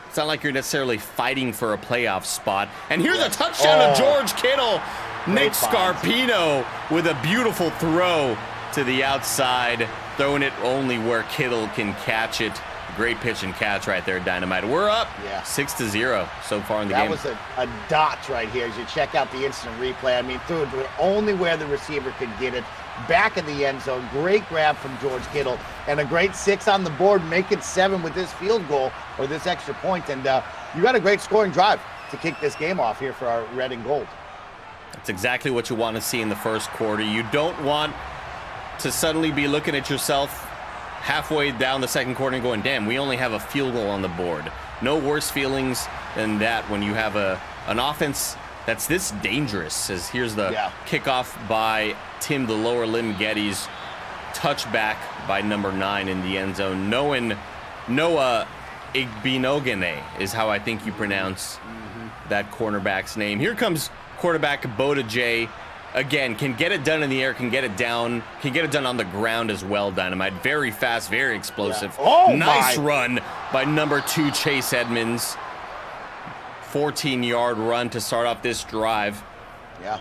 It's not like you're necessarily fighting for a playoff spot. And here's a touchdown to George Kittle. Nick Scarpino with a beautiful throw to the outside, throwing it only where Kittle can catch it. Great pitch and catch right there, Dynamite. We're up 6-0 so far in the game. That was a dot right here as you check out the instant replay. I mean, threw it only where the receiver could get it. Back of the end zone. Great grab from George Kittle. And a great 6 on the board. Make it 7 with this field goal or this extra point. And you got a great scoring drive to kick this game off here for our red and gold. That's exactly what you want to see in the first quarter. You don't want to suddenly be looking at yourself halfway down the second quarter and going, damn, we only have a field goal on the board. No worse feelings than that when you have an offense that's this dangerous. As here's the kickoff by Tim the lower limb Geddes, touchback by number 9 in the end zone. Noah Igbinogene is how I think you pronounce that cornerback's name. Here comes quarterback Boda J again, can get it done in the air, can get it down, can get it done on the ground as well, Dynamite. Very fast, very explosive. Yeah. Oh, nice my. run by number 2, Chase Edmonds. 14-yard run to start off this drive. Yeah,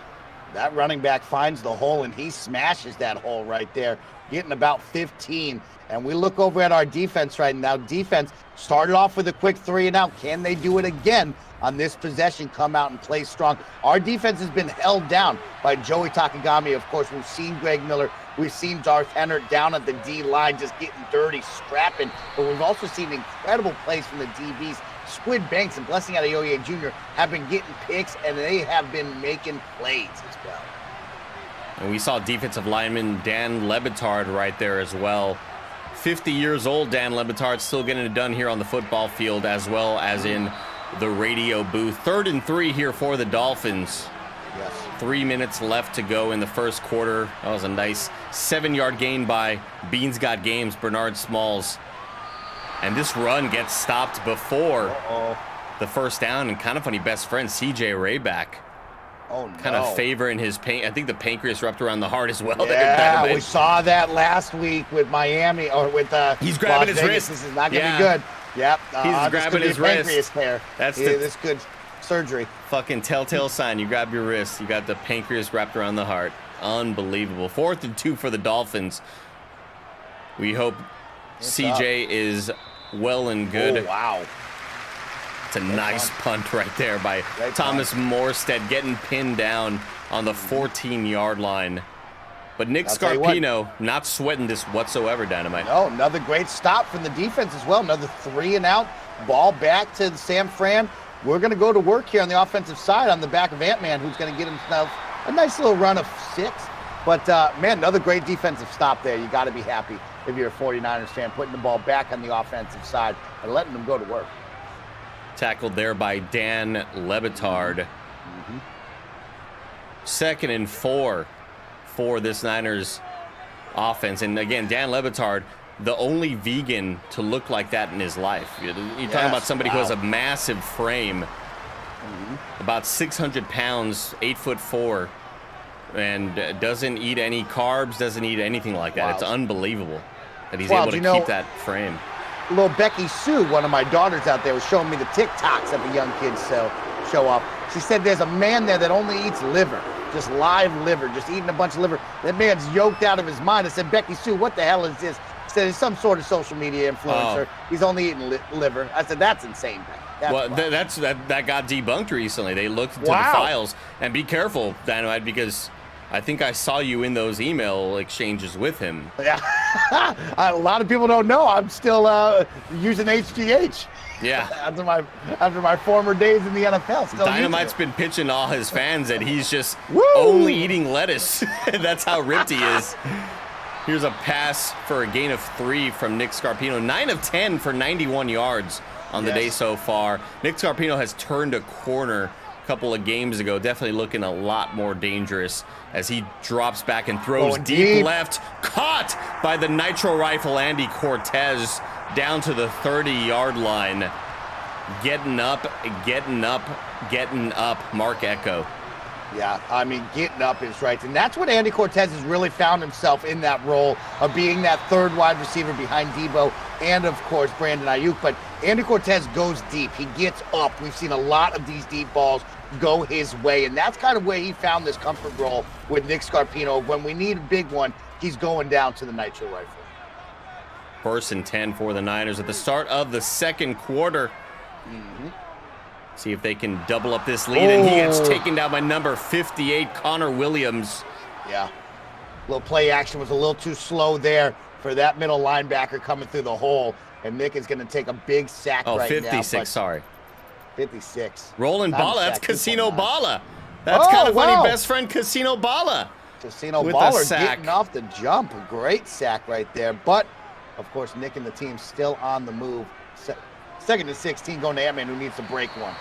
that running back finds the hole, and he smashes that hole right there, getting about 15. And we look over at our defense right now. Defense started off with a quick 3 and out. Can they do it again on this possession, come out and play strong? Our defense has been held down by Joey Takagami. Of course, we've seen Greg Miller. We've seen Darth Henner down at the D line just getting dirty, scrapping. But we've also seen incredible plays from the DBs. Squid Banks and Blessing Adeoye Jr. have been getting picks, and they have been making plays as well. And we saw defensive lineman Dan Lebitard right there as well. 50 years old, Dan Lebitard, still getting it done here on the football field as well as in the radio booth. 3rd and 3 here for the Dolphins. Yes. 3 minutes left to go in the first quarter. That was a nice 7-yard gain by Beans Got Games, Bernard Smalls. And this run gets stopped before the first down. And KindaFunny best friend, CJ Rayback. Oh, no. Kind of favoring his pain. I think the pancreas wrapped around the heart as well. Yeah, we saw that last week with Miami, or with he's grabbing Las his Vegas. wrist. This is not going to be good. Yep. He's grabbing his wrist. This good surgery. Fucking telltale sign. You grab your wrist. You got the pancreas wrapped around the heart. Unbelievable. 4th and 2 for the Dolphins. We hope CJ is well and good. Oh, wow. It's a nice punt right there by Thomas Morstead, getting pinned down on the 14-yard line. But Nick Scarpino not sweating this whatsoever, Dynamite. No, another great stop from the defense as well. Another 3 and out. Ball back to San Fran. We're going to go to work here on the offensive side on the back of Ant-Man, who's going to get himself a nice little run of 6. But, man, another great defensive stop there. You got to be happy if you're a 49ers fan, putting the ball back on the offensive side and letting them go to work. Tackled there by Dan Lebitard. 2nd and 4 for this Niners offense. And again, Dan Lebitard, the only vegan to look like that in his life. You're talking about somebody who has a massive frame, about 600 pounds, 8'4", and doesn't eat any carbs, doesn't eat anything like that. It's unbelievable that he's able to keep that frame. Little Becky Sue, one of my daughters out there, was showing me the TikToks that the young kids show off. She said there's a man there that only eats liver, just live liver, just eating a bunch of liver. That man's yoked out of his mind. I said, Becky Sue, what the hell is this? She said, it's some sort of social media influencer. He's only eating liver. I said, that's insane. That got debunked recently. They looked into the files. And be careful, Dynamite, because I think I saw you in those email exchanges with him. Yeah, a lot of people don't know I'm still using HGH. Yeah. after my former days in the NFL. Still Dynamite's been pitching all his fans that he's just only eating lettuce. That's how ripped he is. Here's a pass for a gain of 3 from Nick Scarpino. 9 of 10 for 91 yards on the day so far. Nick Scarpino has turned a corner a couple of games ago. Definitely looking a lot more dangerous as he drops back and throws deep left. Caught by the Nitro Rifle Andy Cortez down to the 30-yard line. Getting up, Mark Echo. Yeah, I mean, getting up is right. And that's what Andy Cortez has really found himself in, that role of being that third wide receiver behind Debo and, of course, Brandon Ayuk. But Andy Cortez goes deep. He gets up. We've seen a lot of these deep balls go his way. And that's kind of where he found this comfort role with Nick Scarpino. When we need a big one, he's going down to the Nitro Rifle. 1st and 10 for the Niners at the start of the second quarter. See if they can double up this lead, and he gets taken down by number 58, Connor Williams. Yeah, little play action was a little too slow there for that middle linebacker coming through the hole, and Nick is going to take a big sack right 56, now. sorry. 56. Rolling Balla, that's Casino Balla. That's KindaFunny best friend, Casino Balla. Casino Baller getting off the jump. A great sack right there, but, of course, Nick and the team still on the move. 2nd and 16 going to Ant-Man, who needs to break one.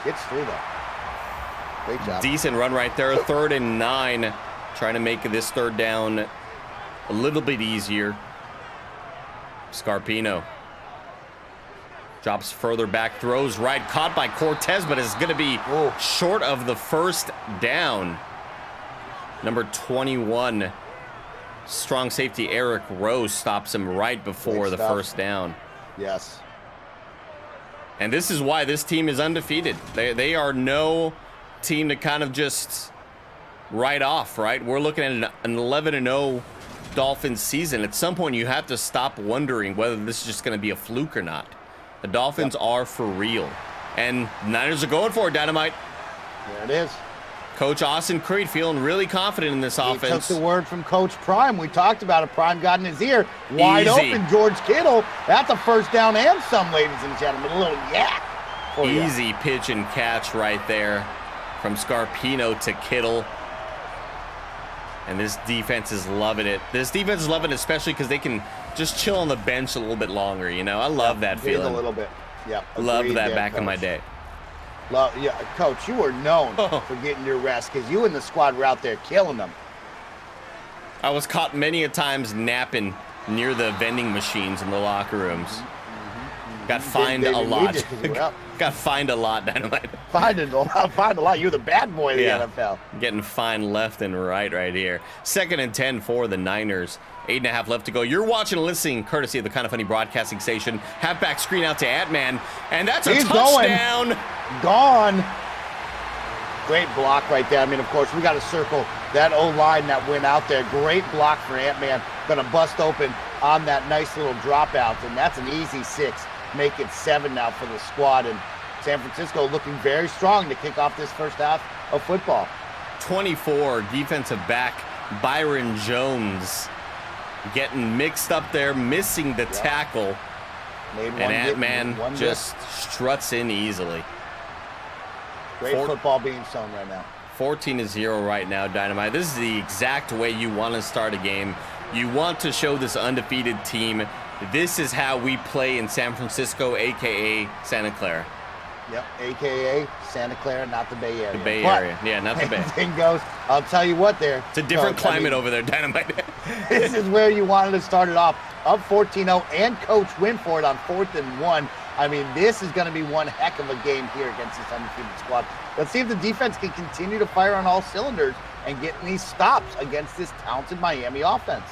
Gets through that. Great job. Decent run right there. 3rd and 9. Trying to make this 3rd down a little bit easier. Scarpino drops further back, throws right, caught by Cortez, but is going to be short of the 1st down. Number 21, strong safety Eric Rose stops him right before the first down. Yes. And this is why this team is undefeated. They are no team to kind of just write off, right? We're looking at an 11-0 Dolphins season. At some point, you have to stop wondering whether this is just going to be a fluke or not. The Dolphins are for real. And Niners are going for it, Dynamite. There it is. Coach Austin Creed feeling really confident in this offense. He took the word from Coach Prime. We talked about it. Prime got in his ear. Wide open, George Kittle. That's a first down and some, ladies and gentlemen. A little yak. Easy pitch and catch right there from Scarpino to Kittle. And this defense is loving it. This defense is loving it, especially because they can just chill on the bench a little bit longer. You know, I love that feeling. A little bit. Yeah. Love that back in my day. Yeah, Coach, you were known for getting your rest because you and the squad were out there killing them. I was caught many a times napping near the vending machines in the locker rooms. Got fined a lot. Got fined a lot, Dynamite. Fined a lot. You're the bad boy of the NFL. Getting fined left and right here. 2nd and 10 for the Niners. 8.5 left to go. You're watching and listening courtesy of the KindaFunny broadcasting station. Halfback screen out to Ant-Man. And that's a touchdown. Gone. Great block right there. I mean, of course, we got to circle that O-line that went out there. Great block for Ant-Man. Going to bust open on that nice little dropout. And that's an easy 6. Make it 7 now for the squad. And San Francisco looking very strong to kick off this first half of football. 24, defensive back Byron Jones getting mixed up there, missing the tackle. And Ant-Man just struts in easily. Great football being shown right now. 14-0 right now, Dynamite. This is the exact way you want to start a game. You want to show this undefeated team, this is how we play in San Francisco, a.k.a. Santa Clara. Yep, a.k.a. Santa Clara, not the Bay Area. The Bay Area, yeah, not the Bay. Anything goes. I'll tell you what there. It's a different climate over there, Dynamite. This is where you wanted to start it off. Up 14-0, and Coach win for it on 4th and 1. I mean, this is going to be one heck of a game here against this undefeated squad. Let's see if the defense can continue to fire on all cylinders and get these stops against this talented Miami offense.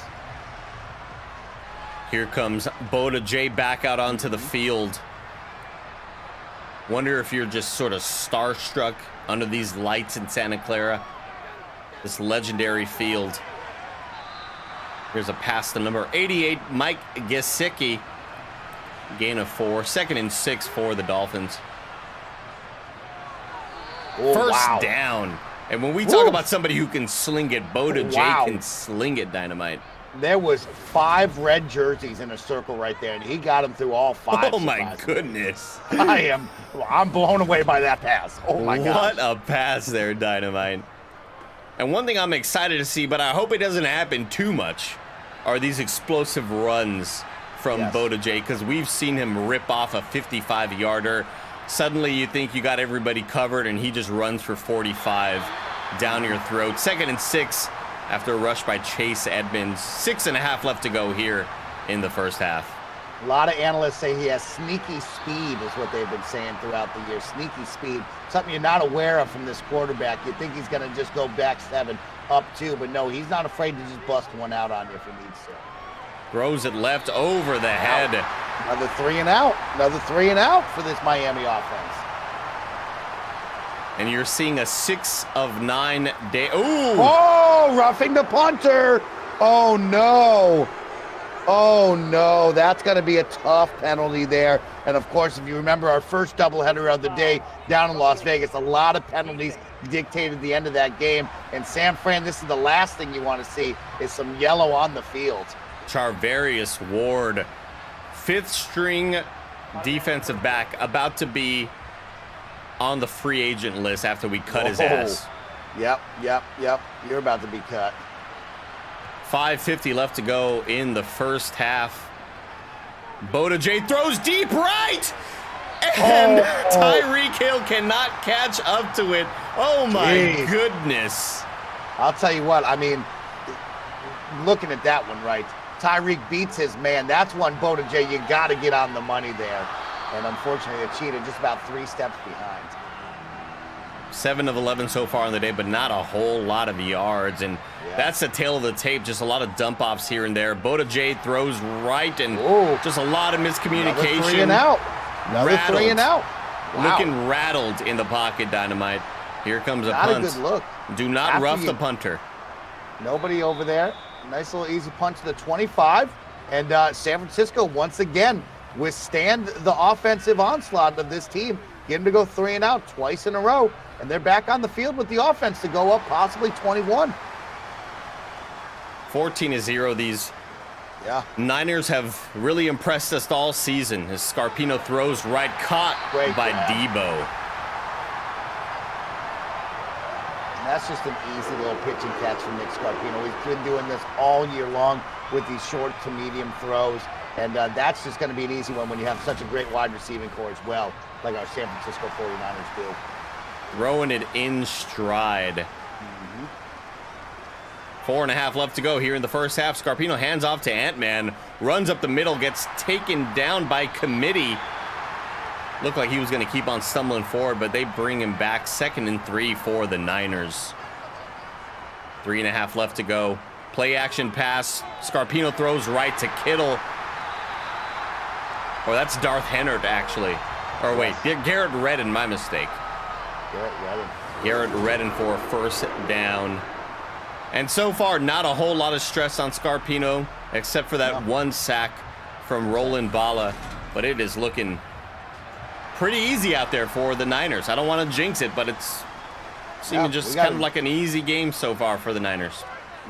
Here comes Boda J back out onto the field. Wonder if you're just sort of starstruck under these lights in Santa Clara. This legendary field. Here's a pass to number 88, Mike Gesicki. Gain of 4. 2nd and 6 for the Dolphins. Oh, First down. And when we talk about somebody who can sling it, Boda J can sling it, Dynamite. There was 5 red jerseys in a circle right there, and he got them through all 5. Oh, my goodness. I'm blown away by that pass. Oh, my God. What a pass there, Dynamite. And one thing I'm excited to see, but I hope it doesn't happen too much, are these explosive runs from Boda J, because we've seen him rip off a 55-yarder. Suddenly you think you got everybody covered, and he just runs for 45 down your throat. 2nd and 6 after a rush by Chase Edmonds. 6.5 left to go here in the first half. A lot of analysts say he has sneaky speed is what they've been saying throughout the year. Sneaky speed, something you're not aware of from this quarterback. You think he's going to just go back 7, up 2, but no, he's not afraid to just bust one out on you if he needs to. Throws it left over the head. Another 3 and out. Another 3 and out for this Miami offense. And you're seeing a 6 of 9 day. Ooh! Oh, roughing the punter. Oh, no. Oh, no. That's going to be a tough penalty there. And, of course, if you remember our first doubleheader of the day down in Las Vegas, a lot of penalties dictated the end of that game. And San Fran, this is the last thing you want to see is some yellow on the field. Charvarius Ward, 5th string defensive back, about to be on the free agent list after we cut his ass. Yep. You're about to be cut. 5:50 left to go in the first half. Boda J throws deep right, and Tyreek Hill cannot catch up to it. Oh my goodness. I'll tell you what, I mean, looking at that one, right? Tyreek beats his man. That's one, Boda J, you got to get on the money there. And unfortunately, the cheetah just about 3 steps behind. 7 of 11 so far on the day, but not a whole lot of yards. And that's the tail of the tape. Just a lot of dump offs here and there. Boda J throws right, and just a lot of miscommunication. Another 3 and out. Another 3 and out. Wow. Looking rattled in the pocket, Dynamite. Here comes a punt. Not a good look. Do not rough the punter. Nobody over there. Nice little easy punch to the 25. And San Francisco, once again, withstand the offensive onslaught of this team. Get them to go 3 and out twice in a row. And they're back on the field with the offense to go up possibly 21. 14-0. These Niners have really impressed us all season as Scarpino throws right, caught by Debo. And that's just an easy little pitch and catch from Nick Scarpino. He's been doing this all year long with these short to medium throws. And that's just going to be an easy one when you have such a great wide receiving core as well, like our San Francisco 49ers do. Throwing it in stride. 4.5 left to go here in the first half. Scarpino hands off to Ant-Man, runs up the middle, gets taken down by committee. Looked like he was going to keep on stumbling forward, but they bring him back. 2nd and 3 for the Niners. 3.5 left to go. Play action pass. Scarpino throws right to Kittle. Or that's Darth Hennard, actually. Or wait, Garrett Redden, my mistake. Garrett Redden for a first down. And so far, not a whole lot of stress on Scarpino, except for that one sack from Roland Bala. But it is looking pretty easy out there for the Niners. I don't want to jinx it, but it's seeming just kind of like an easy game so far for the Niners.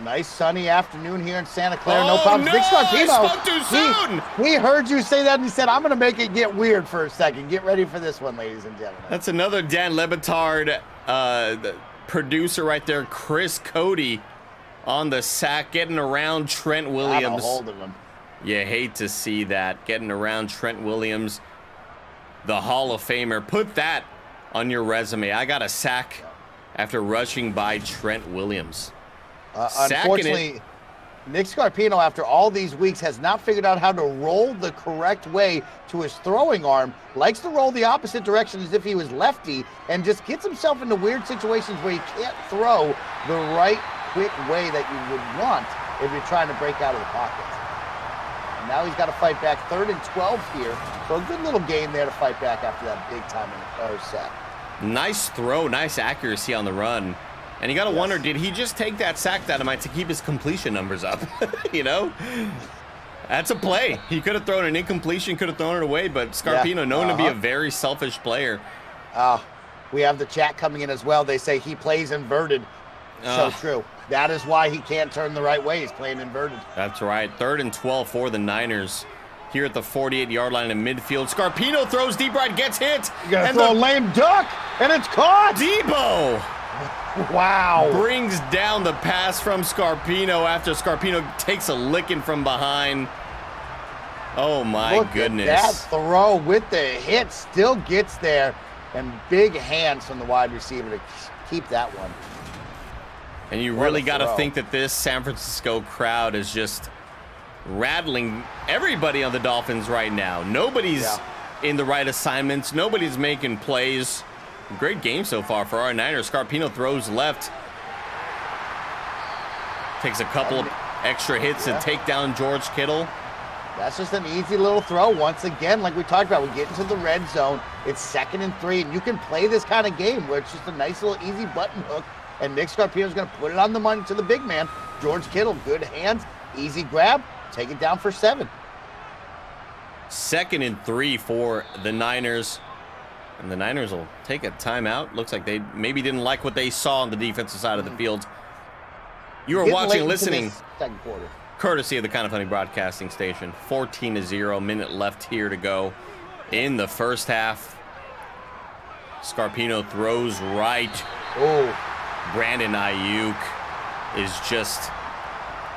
Nice sunny afternoon here in Santa Clara. No problems. Nick Scarpino, I spoke too soon. We heard you say that, and he said, I'm going to make it get weird for a second. Get ready for this one, ladies and gentlemen. That's another Dan Le Batard producer right there, Chris Cody, on the sack, getting around Trent Williams. Got a hold of him. You hate to see that, getting around Trent Williams, the Hall of Famer. Put that on your resume. I got a sack after rushing by Trent Williams. Unfortunately, Nick Scarpino, after all these weeks, has not figured out how to roll the correct way to his throwing arm. Likes to roll the opposite direction as if he was lefty, and just gets himself into weird situations where he can't throw the right quick way that you would want if you're trying to break out of the pocket. And now he's got to fight back. 3rd and 12 here. So a good little game there to fight back after that big time sack. Nice throw, nice accuracy on the run. And you got to wonder, did he just take that sack, Dynamite, to keep his completion numbers up? You know? That's a play. He could have thrown an incompletion, could have thrown it away, but Scarpino, known to be a very selfish player. We have the chat coming in as well. They say he plays inverted. So true. That is why he can't turn the right way. He's playing inverted. That's right. 3rd and 12 for the Niners. Here at the 48-yard line in midfield. Scarpino throws deep right, gets hit. You got to throw a lame duck, and it's caught. Debo. Wow. Brings down the pass from Scarpino after Scarpino takes a licking from behind. Oh, my goodness. At that throw with the hit still gets there. And big hands from the wide receiver to keep that one. And you really got to think that this San Francisco crowd is just rattling everybody on the Dolphins right now. Nobody's in the right assignments. Nobody's making plays. Great game so far for our Niners. Scarpino throws left. Takes a couple of extra hits to take down George Kittle. That's just an easy little throw. Once again, like we talked about, we get into the red zone. It's 2nd and 3, and you can play this kind of game where it's just a nice little easy button hook, and Nick Scarpino's going to put it on the money to the big man. George Kittle, good hands, easy grab, take it down for 7. 2nd and 3 for the Niners. And the Niners will take a timeout. Looks like they maybe didn't like what they saw on the defensive side of the field. You are watching and listening, second quarter, courtesy of the KindaFunny broadcasting station. 14-0, minute left here to go in the first half. Scarpino throws right. Brandon Ayuk is just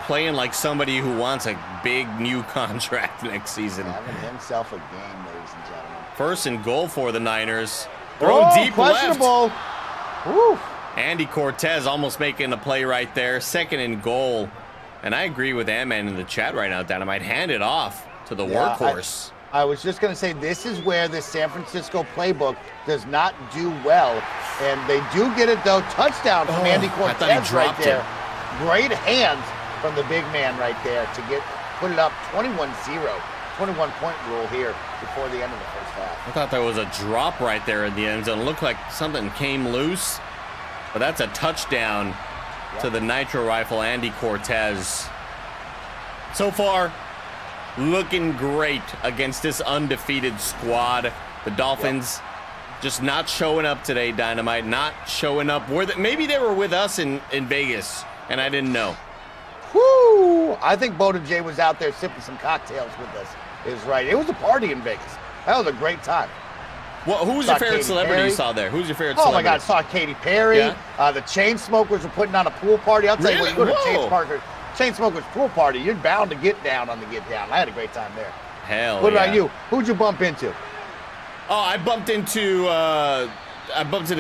playing like somebody who wants a big new contract next season. Having himself a game, ladies and gentlemen. 1st and goal for the Niners. Throw deep questionable. left. Woo. Andy Cortez almost making a play right there. 2nd and goal. And I agree with Ant-Man in the chat right now, Dynamite. Hand it off to the workhorse. I was just going to say, this is where the San Francisco playbook does not do well. And they do get it, though. Touchdown from Andy Cortez right there. Great hands from the big man right there to put it up 21-0. 21-point rule here before the end of the first half. I thought there was a drop right there in the end zone. It looked like something came loose. But that's a touchdown to the Nitro Rifle, Andy Cortez. So far, looking great against this undefeated squad. The Dolphins just not showing up today, Dynamite. Not showing up. Maybe they were with us in Vegas, and I didn't know. Woo! I think Bo J was out there sipping some cocktails with us. Is right. It was a party in Vegas. That was a great time. Well, who was your favorite celebrity you saw there? Who's your favorite celebrity? Oh, my God. I saw Katy Perry. Yeah. The Chainsmokers were putting on a pool party. I'll tell you what, you go to Chainsmokers pool party, you're bound to get down on the get down. I had a great time there. Hell What about you? Who'd you bump into? Oh, I bumped into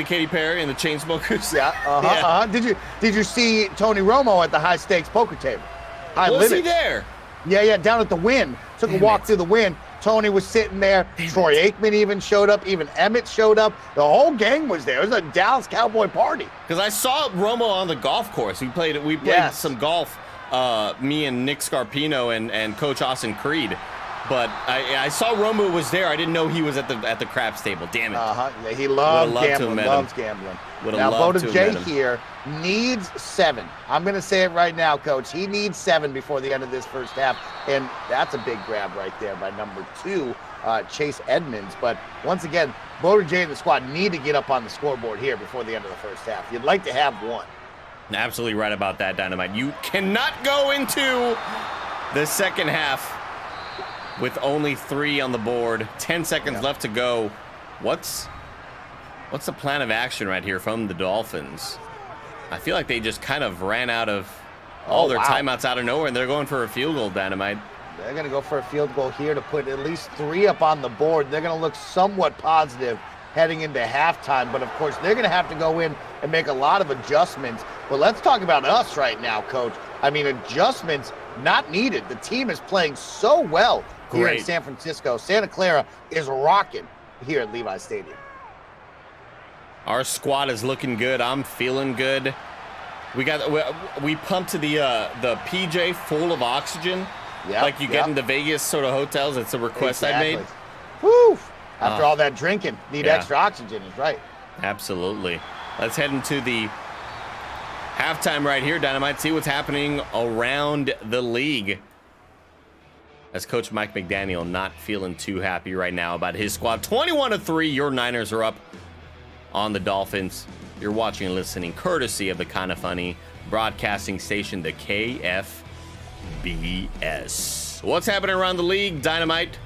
Katy Perry and the Chainsmokers. Yeah. Did you see Tony Romo at the high stakes poker table? Was he there? Yeah, down at the Wynn. Took a walk through the Wynn. Tony was sitting there. Troy Aikman even showed up. Even Emmett showed up. The whole gang was there. It was a Dallas Cowboy party. Because I saw Romo on the golf course. We played some golf. Me and Nick Scarpino and Coach Austin Creed. But I saw Romo was there. I didn't know he was at the craps table. Damn it. Yeah, he loves gambling. Now, Bo J here needs 7. I'm going to say it right now, Coach. He needs 7 before the end of this first half. And that's a big grab right there by number 2, Chase Edmonds. But once again, Bo J and the squad need to get up on the scoreboard here before the end of the first half. You'd like to have 1. Absolutely right about that, Dynamite. You cannot go into the second half with only 3 on the board. 10 seconds left to go. What's the plan of action right here from the Dolphins? I feel like they just kind of ran out of all their timeouts out of nowhere, and they're going for a field goal, Dynamite. They're going to go for a field goal here to put at least 3 up on the board. They're going to look somewhat positive heading into halftime, but of course they're going to have to go in and make a lot of adjustments. But let's talk about us right now, Coach. I mean, adjustments not needed. The team is playing so well here in San Francisco. Santa Clara is rocking here at Levi Stadium. Our squad is looking good. I'm feeling good. We pumped to the PJ full of oxygen, like you get in the Vegas sort of hotels. It's a request I made. Woo! After all that drinking, need extra oxygen is right. Absolutely. Let's head into the halftime right here, Dynamite. See what's happening around the league. As Coach Mike McDaniel not feeling too happy right now about his squad. 21-3, your Niners are up on the Dolphins. You're watching and listening courtesy of the KindaFunny broadcasting station, the KFBS. What's happening around the league, Dynamite?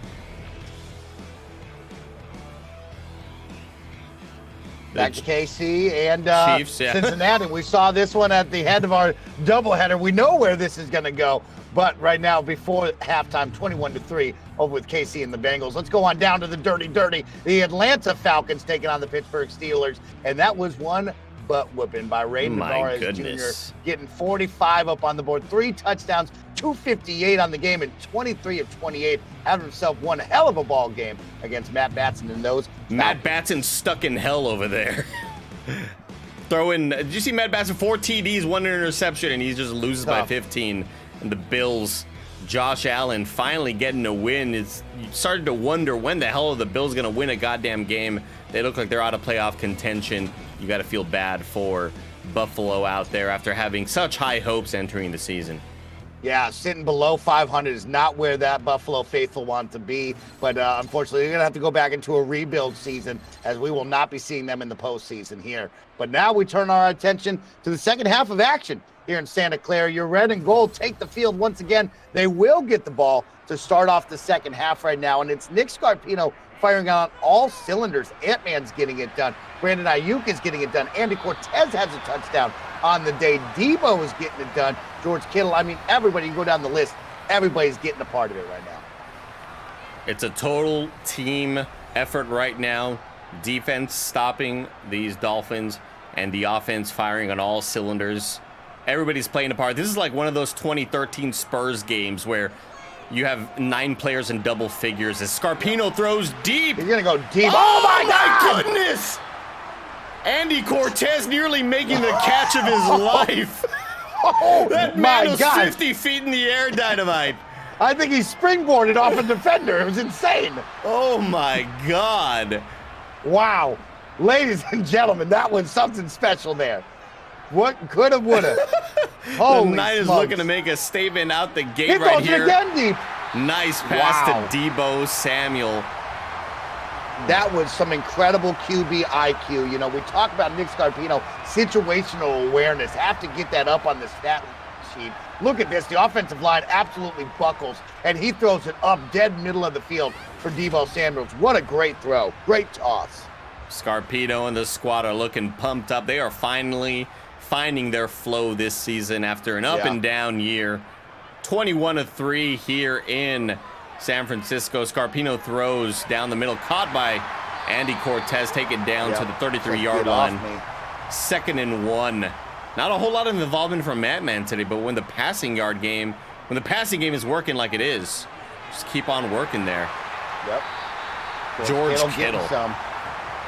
Back to KC and Chiefs, Cincinnati. We saw this one at the head of our doubleheader. We know where this is going to go. But right now, before halftime, 21-3 over with KC and the Bengals. Let's go on down to the dirty. The Atlanta Falcons taking on the Pittsburgh Steelers. And that was one butt whooping by Ray Mavarez Jr. Getting 45 up on the board, 3 touchdowns, 258 on the game, and 23 of 28. Having himself one hell of a ball game against Matt Batson and those. Matt Batson stuck in hell over there. Did you see Matt Batson? 4 TDs, 1 interception, and he just loses by 15. And the Bills, Josh Allen finally getting a win. You started to wonder when the hell are the Bills going to win a goddamn game. They look like they're out of playoff contention. You got to feel bad for Buffalo out there after having such high hopes entering the season. Yeah, sitting below 500 is not where that Buffalo faithful want to be. But unfortunately, they're going to have to go back into a rebuild season, as we will not be seeing them in the postseason here. But now we turn our attention to the second half of action here in Santa Clara. Your red and gold take the field once again. They will get the ball to start off the second half right now. And it's Nick Scarpino firing on all cylinders. Ant-Man's getting it done. Brandon Ayuk is getting it done. Andy Cortez has a touchdown on the day. Debo is getting it done. George Kittle. I mean, everybody, you go down the list, everybody's getting a part of it right now. It's a total team effort right now. Defense stopping these Dolphins and the offense firing on all cylinders. Everybody's playing a part. This is like one of those 2013 Spurs games where you have 9 players in double figures as Scarpino throws deep. He's going to go deep. Oh my God! Goodness! Andy Cortez nearly making the catch of his life. Oh, That man was 50 feet in the air, Dynamite. I think he springboarded off a defender. It was insane. Oh my God. Wow. Ladies and gentlemen, that was something special there. What could have, would have. The Knight is looking to make a statement out the gate He right throws it here. again deep. Nice pass Wow. to Deebo Samuel. That was some incredible QB IQ. You know, we talk about Nick Scarpino, situational awareness. Have to get that up on the stat sheet. Look at this. The offensive line absolutely buckles, and he throws it up dead middle of the field for Deebo Samuels. What a great throw. Great toss. Scarpino and the squad are looking pumped up. They are finally finding their flow this season after an up and down year. 21-3 here in San Francisco. Scarpino throws down the middle, caught by Andy Cortez, taken down to the 33-yard line. 2nd and 1. Not a whole lot of involvement from Madman today, but when the passing game is working like it is, just keep on working there. Yep. George Kittle.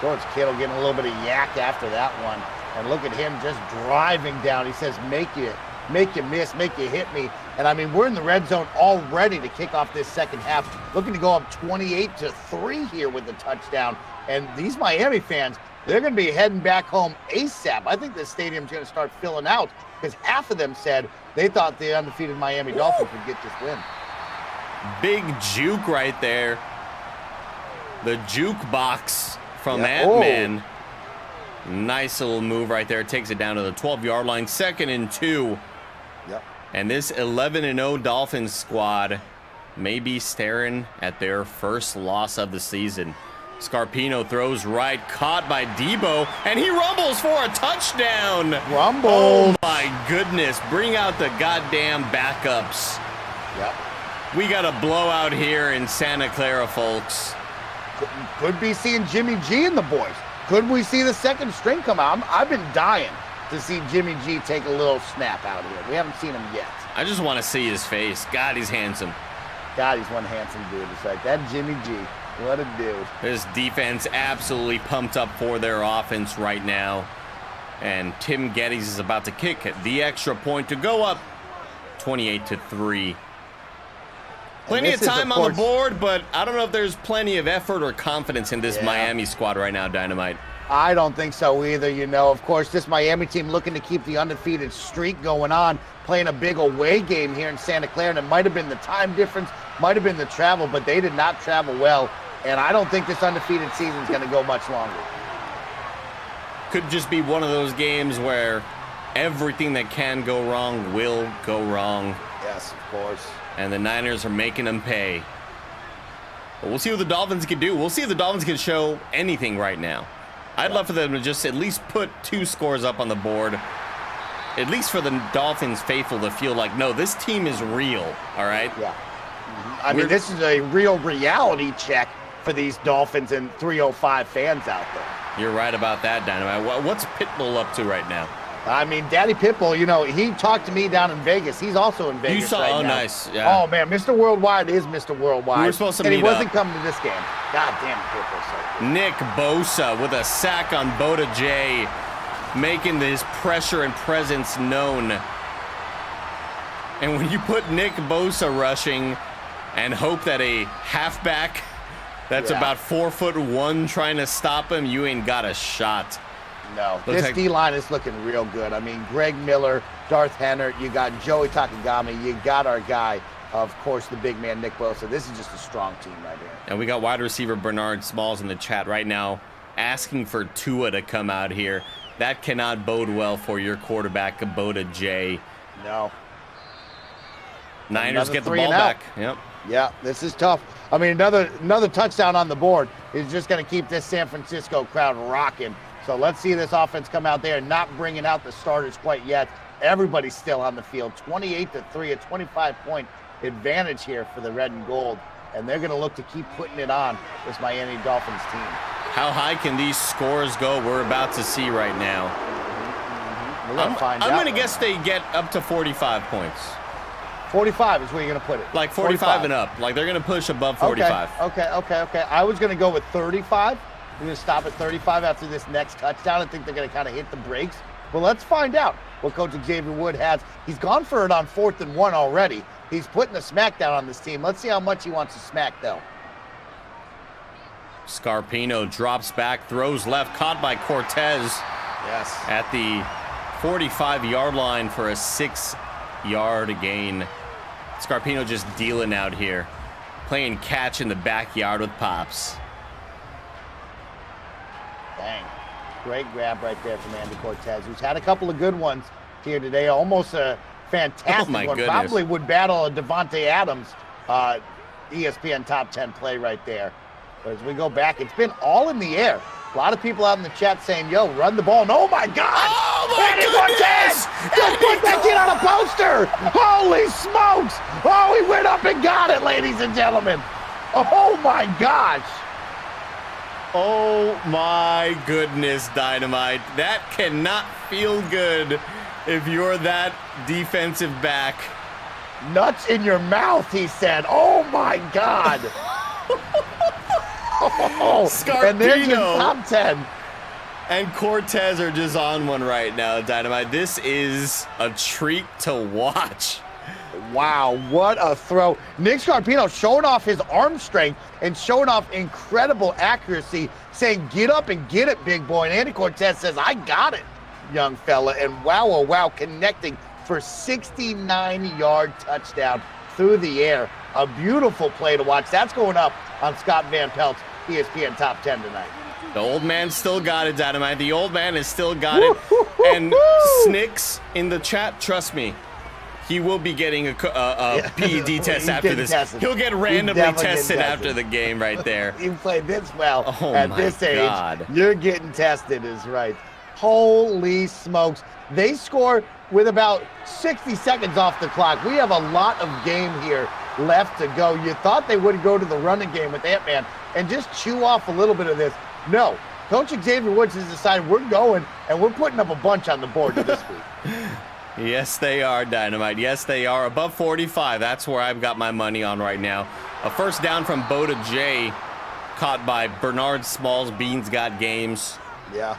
George Kittle getting a little bit of yak after that one. And look at him just driving down. He says, make you miss, make you hit me. And I mean, we're in the red zone already to kick off this second half. Looking to go up 28-3 here with the touchdown. And these Miami fans, they're going to be heading back home ASAP. I think this stadium's going to start filling out because half of them said they thought the undefeated Miami Dolphins would get this win. Big juke right there. The juke box from Ant-Man. Nice little move right there. Takes it down to the 12-yard line. 2nd and 2. Yep. And this 11-0 Dolphins squad may be staring at their first loss of the season. Scarpino throws right, caught by Deebo, and he rumbles for a touchdown. Rumble. Oh my goodness. Bring out the goddamn backups. Yep. We got a blowout here in Santa Clara, folks. Could be seeing Jimmy G and the boys. Could we see the second string come out? I've been dying to see Jimmy G take a little snap out here. We haven't seen him yet. I just want to see his face. God, he's handsome. God, he's one handsome dude. It's like that Jimmy G. What a dude. This defense absolutely pumped up for their offense right now. And Tim Geddes is about to kick the extra point to go up 28-3. Plenty of time on the board, but I don't know if there's plenty of effort or confidence in this Miami squad right now, Dynamite. I don't think so either. You know, of course, this Miami team looking to keep the undefeated streak going on, playing a big away game here in Santa Clara, and it might have been the time difference, might have been the travel, but they did not travel well, and I don't think this undefeated season is going to go much longer. Could just be one of those games where everything that can go wrong will go wrong. Yes, of course. And the Niners are making them pay. But we'll see what the Dolphins can do. We'll see if the Dolphins can show anything right now. I'd love for them to just at least put 2 scores up on the board. At least for the Dolphins faithful to feel like, no, this team is real, all right? Yeah. I mean, this is a real reality check for these Dolphins and 305 fans out there. You're right about that, Dynamite. What's Pitbull up to right now? I mean, Daddy Pitbull, you know, he talked to me down in Vegas. He's also in Vegas. You saw, right now. Nice. Yeah. Oh, man, Mr. Worldwide is Mr. Worldwide. We were supposed to and meet he wasn't up. coming to this game. God damn it, Pitbull. So Nick Bosa with a sack on Boda J, making his pressure and presence known. And when you put Nick Bosa rushing and hope that a halfback that's about 4'1" trying to stop him, you ain't got a shot. No, this D-line is looking real good. I mean, Greg Miller, Darth Hennert, you got Joey Takagami, you got our guy, of course, the big man, Nick Bosa. This is just a strong team right here. And we got wide receiver Bernard Smalls in the chat right now asking for Tua to come out here. That cannot bode well for your quarterback, Boda J. No. Niners get the ball back. Yep. Yeah, this is tough. I mean, another touchdown on the board is just going to keep this San Francisco crowd rocking. So let's see this offense come out there, not bringing out the starters quite yet. Everybody's still on the field. 28-3, a 25-point advantage here for the red and gold. And they're going to look to keep putting it on this Miami Dolphins team. How high can these scores go? We're about to see right now. We're going to find out. I'm going to guess they get up to 45 points. 45 is where you're going to put it. Like 45 and up. Like they're going to push above 45. Okay. I was going to go with 35. We're going to stop at 35 after this next touchdown. I think they're going to kind of hit the brakes. But let's find out what Coach Xavier Wood has. He's gone for it on 4th and 1 already. He's putting a smackdown on this team. Let's see how much he wants to smack, though. Scarpino drops back, throws left, caught by Cortez. Yes. At the 45-yard line for a 6-yard gain. Scarpino just dealing out here. Playing catch in the backyard with Pops. Dang. Great grab right there from Andy Cortez, who's had a couple of good ones here today. Almost a fantastic one. Goodness. Probably would battle a Devontae Adams ESPN top 10 play right there. But as we go back, it's been all in the air. A lot of people out in the chat saying, yo, run the ball. And oh, my God. Oh, my Andy goodness. Cortez just put that kid on a poster. Holy smokes. Oh, he went up and got it, ladies and gentlemen. Oh, my gosh. Oh, my goodness, Dynamite. That cannot feel good if you're that defensive back. Nuts in your mouth, he said. Oh, my God. Scarpino and there's your top 10. and Cortez are just on one right now, Dynamite. This is a treat to watch. Wow, what a throw. Nick Scarpino showing off his arm strength and showing off incredible accuracy, saying, get up and get it, big boy. And Andy Cortez says, I got it, young fella. And wow, oh, wow, connecting for 69-yard touchdown through the air. A beautiful play to watch. That's going up on Scott Van Pelt's ESPN Top 10 tonight. The old man still got it, Dynamite. The old man has still got it. And Snicks in the chat, trust me, he will be getting a PED test after this. Tested. He'll get randomly tested after the game right there. You played this well at this age. God. You're getting tested is right. Holy smokes. They score with about 60 seconds off the clock. We have a lot of game here left to go. You thought they would go to the running game with Ant-Man and just chew off a little bit of this. No. Coach Xavier Woods has decided we're going and we're putting up a bunch on the board this week. Yes, they are, Dynamite. Yes, they are. Above 45. That's where I've got my money on right now. A first down from Boda J, caught by Bernard Smalls. Beans got games. Yeah.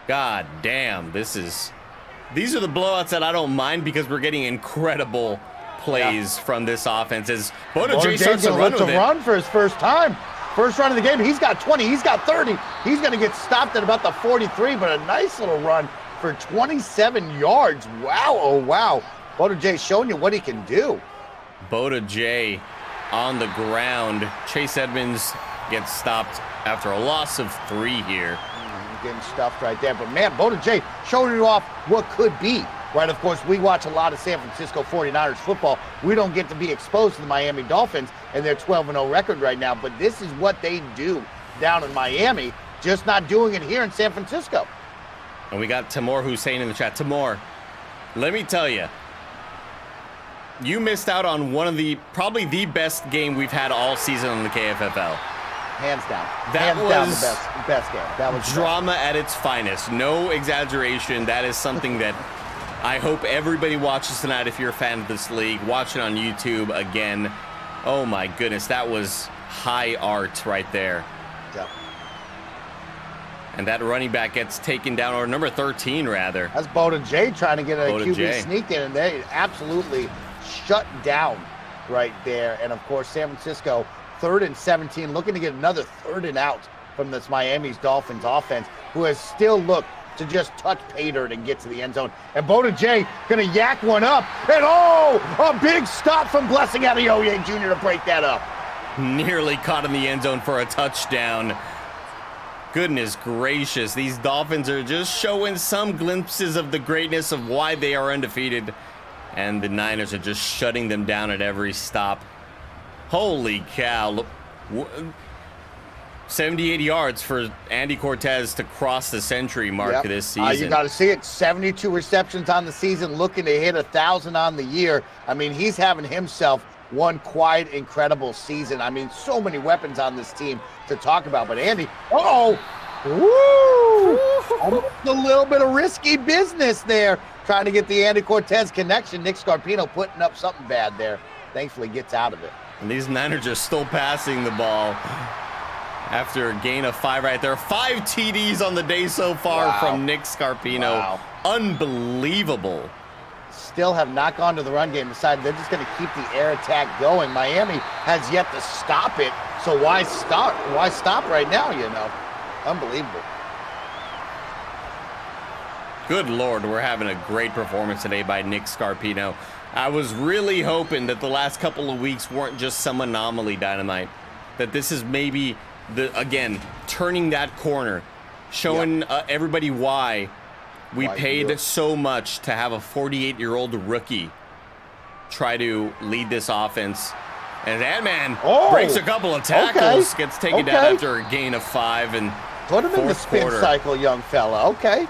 God damn. These are the blowouts that I don't mind because we're getting incredible plays from this offense as Boda J starts to run with it. Run for his first time. First run of the game. He's got 20. He's got 30. He's going to get stopped at about the 43, but a nice little run for 27 yards. Wow, oh wow. Boda J showing you what he can do. Boda J on the ground. Chase Edmonds gets stopped after a loss of 3 here. Getting stuffed right there. But man, Boda J showing you off what could be. Right, of course, we watch a lot of San Francisco 49ers football. We don't get to be exposed to the Miami Dolphins and their 12-0 record right now, but this is what they do down in Miami, just not doing it here in San Francisco. And we got Timur Hussein in the chat. Timur, let me tell you, you missed out on one of probably the best game we've had all season on the KFFL. Hands down. That Hands was down the best game. That was drama at its finest. No exaggeration. That is something that I hope everybody watches tonight. If you're a fan of this league, watch it on YouTube again. Oh my goodness, that was high art right there. Yep. And that running back gets taken down, or number 13 rather. That's Boda J trying to get a Boda QB J. sneak in, and they absolutely shut down right there. And of course, San Francisco 3rd and 17, looking to get another 3rd and out from this Miami's Dolphins offense, who has still looked to just touch pay dirt and get to the end zone. And Boda J gonna yak one up, and a big stop from Blessing Adeoye Jr. to break that up. Nearly caught in the end zone for a touchdown. Goodness gracious, these Dolphins are just showing some glimpses of the greatness of why they are undefeated, and the Niners are just shutting them down at every stop. Holy cow. 78 yards for Andy Cortez to cross the century mark this season. You got to see it. 72 receptions on the season, looking to hit 1,000 on the year. I mean, he's having himself one quiet, incredible season. I mean, so many weapons on this team to talk about. But Andy, woo! Almost a little bit of risky business there, trying to get the Andy Cortez connection. Nick Scarpino putting up something bad there. Thankfully gets out of it. And these Niners are still passing the ball after a gain of 5 right there. 5 TDs on the day so far from Nick Scarpino. Wow. Unbelievable. Still have not gone to the run game. Decided they're just going to keep the air attack going. Miami has yet to stop it. So why stop? Why stop right now, you know? Unbelievable. Good Lord, we're having a great performance today by Nick Scarpino. I was really hoping that the last couple of weeks weren't just some anomaly, Dynamite. That this is maybe, again, turning that corner. Showing everybody why we paid so much to have a 48-year-old rookie try to lead this offense. And that man breaks a couple of tackles, gets taken down after a gain of 5. And put him in the spin cycle, young fella. Okay.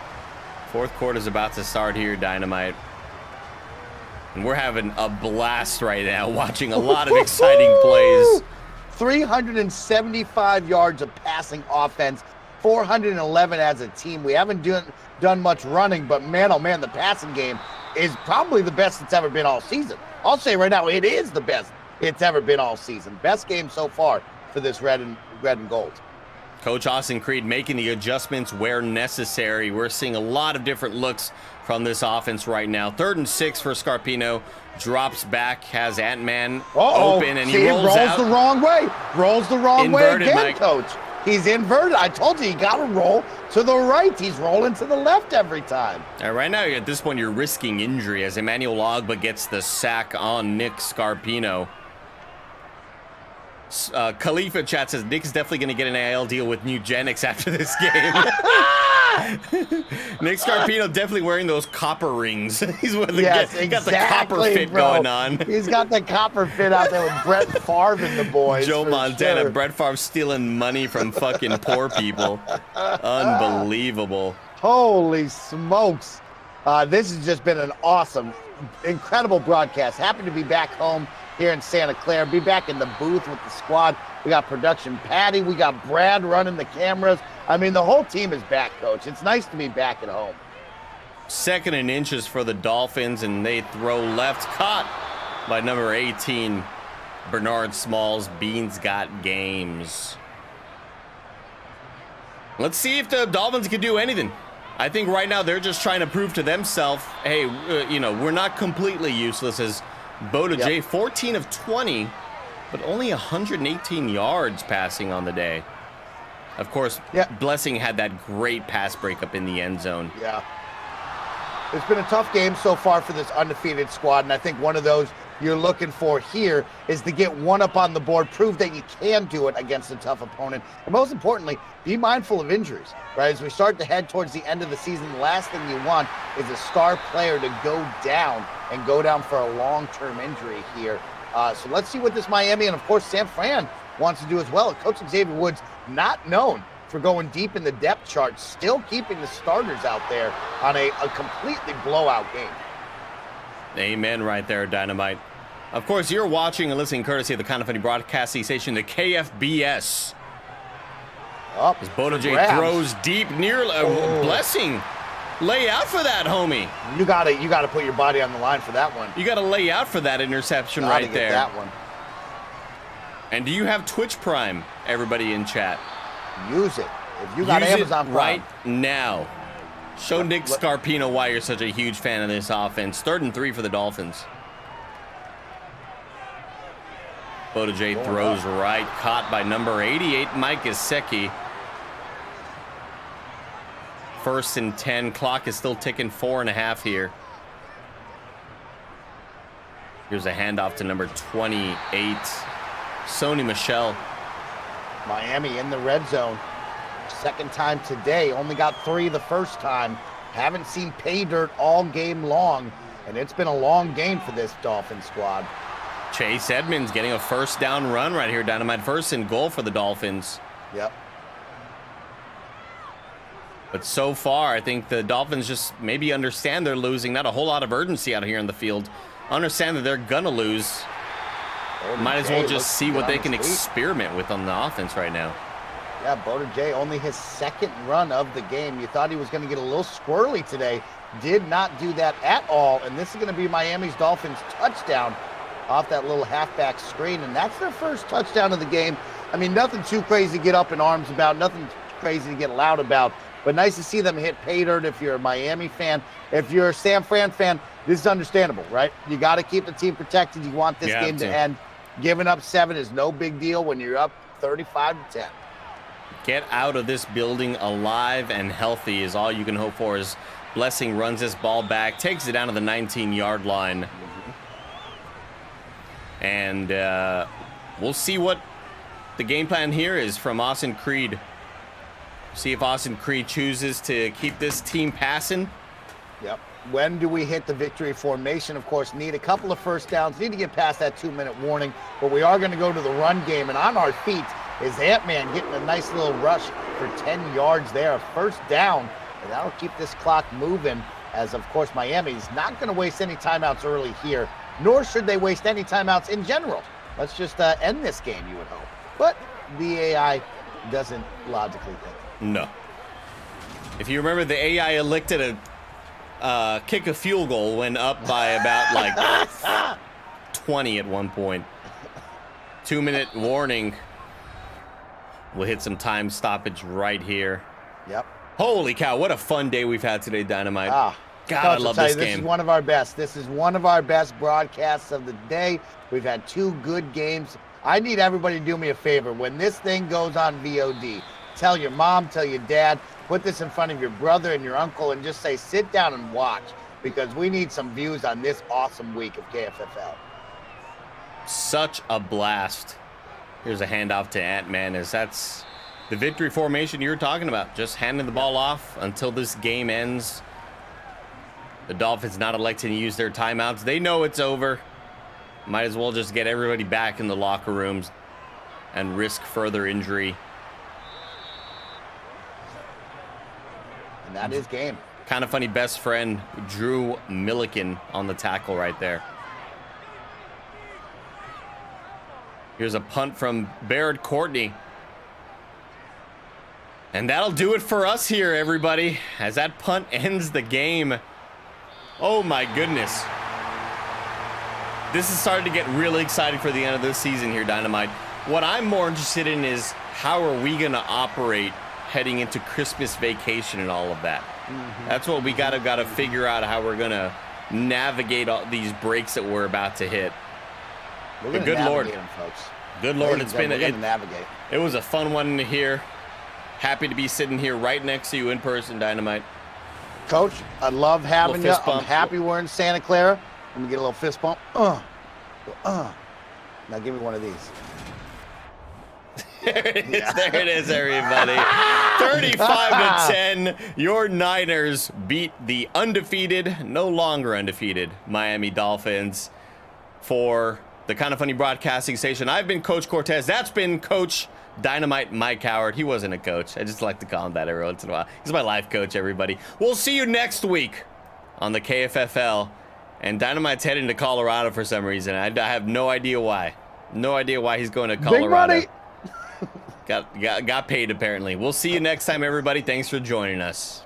Fourth quarter is about to start here, Dynamite. And we're having a blast right now, watching a lot of exciting plays. 375 yards of passing offense, 411 as a team. We haven't done much running, but man, oh man, the passing game is probably the best it's ever been all season. I'll say right now, it is the best it's ever been all season. Best game so far for this red and gold. Coach Austin Creed making the adjustments where necessary. We're seeing a lot of different looks from this offense right now. 3rd and 6 for Scarpino. Drops back, has Ant-Man open, and he rolls out. The wrong way. Rolls the wrong Inverted, way again, Mike. Coach. He's inverted. I told you, you got to roll to the right. He's rolling to the left every time. Right now, at this point, you're risking injury as Emmanuel Ogba gets the sack on Nick Scarpino. Khalifa chat says Nick's definitely going to get an AL deal with Nugenics after this game. Nick Scarpino definitely wearing those copper rings. He's got the copper fit going on. He's got the copper fit out there with Brett Favre and the boys. Joe Montana, sure. Brett Favre stealing money from fucking poor people. Unbelievable. Holy smokes. This has just been an awesome, incredible broadcast. Happy to be back home here in Santa Clara. Be back in the booth with the squad. We got production Patty. We got Brad running the cameras. I mean, the whole team is back, Coach. It's nice to be back at home. 2nd and inches for the Dolphins, and they throw left. Caught by number 18, Bernard Smalls. Beans got games. Let's see if the Dolphins can do anything. I think right now they're just trying to prove to themselves, hey, we're not completely useless, as Boda J, 14 of 20, but only 118 yards passing on the day. Of course, Blessing had that great pass breakup in the end zone. Yeah. It's been a tough game so far for this undefeated squad, and I think one of those you're looking for here is to get one up on the board, prove that you can do it against a tough opponent, and most importantly, be mindful of injuries, right? As we start to head towards the end of the season, the last thing you want is a star player to go down for a long-term injury here. So let's see what this Miami and, of course, San Fran wants to do as well. Coach Xavier Woods, not known for going deep in the depth chart, still keeping the starters out there on a completely blowout game. Amen right there, Dynamite. Of course, you're watching and listening courtesy of the KindaFunny broadcasting station, the KFBS. As Boda J throws deep near Blessing. Lay out for that, homie. You gotta put your body on the line for that one. You gotta lay out for that interception right there. That one. And do you have Twitch Prime, everybody in chat? Use it. If you got Amazon Prime right now. Show Nick Scarpino why you're such a huge fan of this offense. 3rd and 3 for the Dolphins. Boda J throws right, caught by number 88, Mike Gesicki. 1st and 10. Clock is still ticking, 4.5 here. Here's a handoff to number 28, Sony Michel. Miami in the red zone. 2nd time today. Only got 3 the first time. Haven't seen pay dirt all game long. And it's been a long game for this Dolphin squad. Chase Edmonds getting a 1st down run right here. Dynamite 1st and goal for the Dolphins. Yep. But so far, I think the Dolphins just maybe understand they're losing. Not a whole lot of urgency out here in the field. Understand that they're going to lose. Might as well just see what they can experiment with on the offense right now. Yeah, Boda J, only his second run of the game. You thought he was going to get a little squirrely today. Did not do that at all. And this is going to be Miami's Dolphins touchdown off that little halfback screen. And that's their first touchdown of the game. I mean, nothing too crazy to get up in arms about, nothing crazy to get loud about. But nice to see them hit pay dirt if you're a Miami fan. If you're a San Fran fan, this is understandable, right? You got to keep the team protected. You want this game to end. Giving up 7 is no big deal when you're up 35-10. Get out of this building alive and healthy is all you can hope for. As Blessing runs this ball back, takes it down to the 19-yard line. And we'll see what the game plan here is from Austin Creed. See if Austin Creed chooses to keep this team passing. Yep. When do we hit the victory formation? Of course, need a couple of first downs, need to get past that 2-minute warning, but we are going to go to the run game. And on our feet is Ant-Man getting a nice little rush for 10 yards there. A first down, and that'll keep this clock moving as, of course, Miami's not going to waste any timeouts early here, nor should they waste any timeouts in general. Let's just end this game, you would hope. But the AI doesn't logically think. No. If you remember, the AI elected a kick a field goal when up by about like 20 at one point. 2-minute warning. We'll hit some time stoppage right here. Yep. Holy cow, what a fun day we've had today, Dynamite. God, I love this game. This is one of our best. This is one of our best broadcasts of the day. We've had 2 good games. I need everybody to do me a favor. When this thing goes on VOD, tell your mom, tell your dad, put this in front of your brother and your uncle and just say, sit down and watch, because we need some views on this awesome week of KFFL. Such a blast. Here's a handoff to Ant-Man, as that's the victory formation you were talking about. Just handing the ball off until this game ends. The Dolphins not electing to use their timeouts. They know it's over. Might as well just get everybody back in the locker rooms and risk further injury. And that is game. KindaFunny best friend, Drew Milliken, on the tackle right there. Here's a punt from Barrett Courtney. And that'll do it for us here, everybody, as that punt ends the game. Oh my goodness. This is starting to get really exciting for the end of this season here, Dynamite. What I'm more interested in is how are we going to operate heading into Christmas vacation and all of that. That's what we gotta figure out, how we're going to navigate all these breaks that we're about to hit. We're gonna good Lord, them, folks. Good Lord, it's been navigate. It was a fun one to hear. Happy to be sitting here right next to you in person, Dynamite. Coach, I love having you. I'm happy we're in Santa Clara. Let me get a little fist bump. Now give me one of these. There it is, everybody. 35-10. Your Niners beat the undefeated, no longer undefeated, Miami Dolphins for the KindaFunny broadcasting station. I've been Coach Cortez. That's been Coach Dynamite Mike Howard. He wasn't a coach. I just like to call him that every once in a while. He's my life coach, everybody. We'll see you next week on the KFFL. And Dynamite's heading to Colorado for some reason. I have no idea why. No idea why he's going to Colorado. Big money. Got paid, apparently. We'll see you next time, everybody. Thanks for joining us.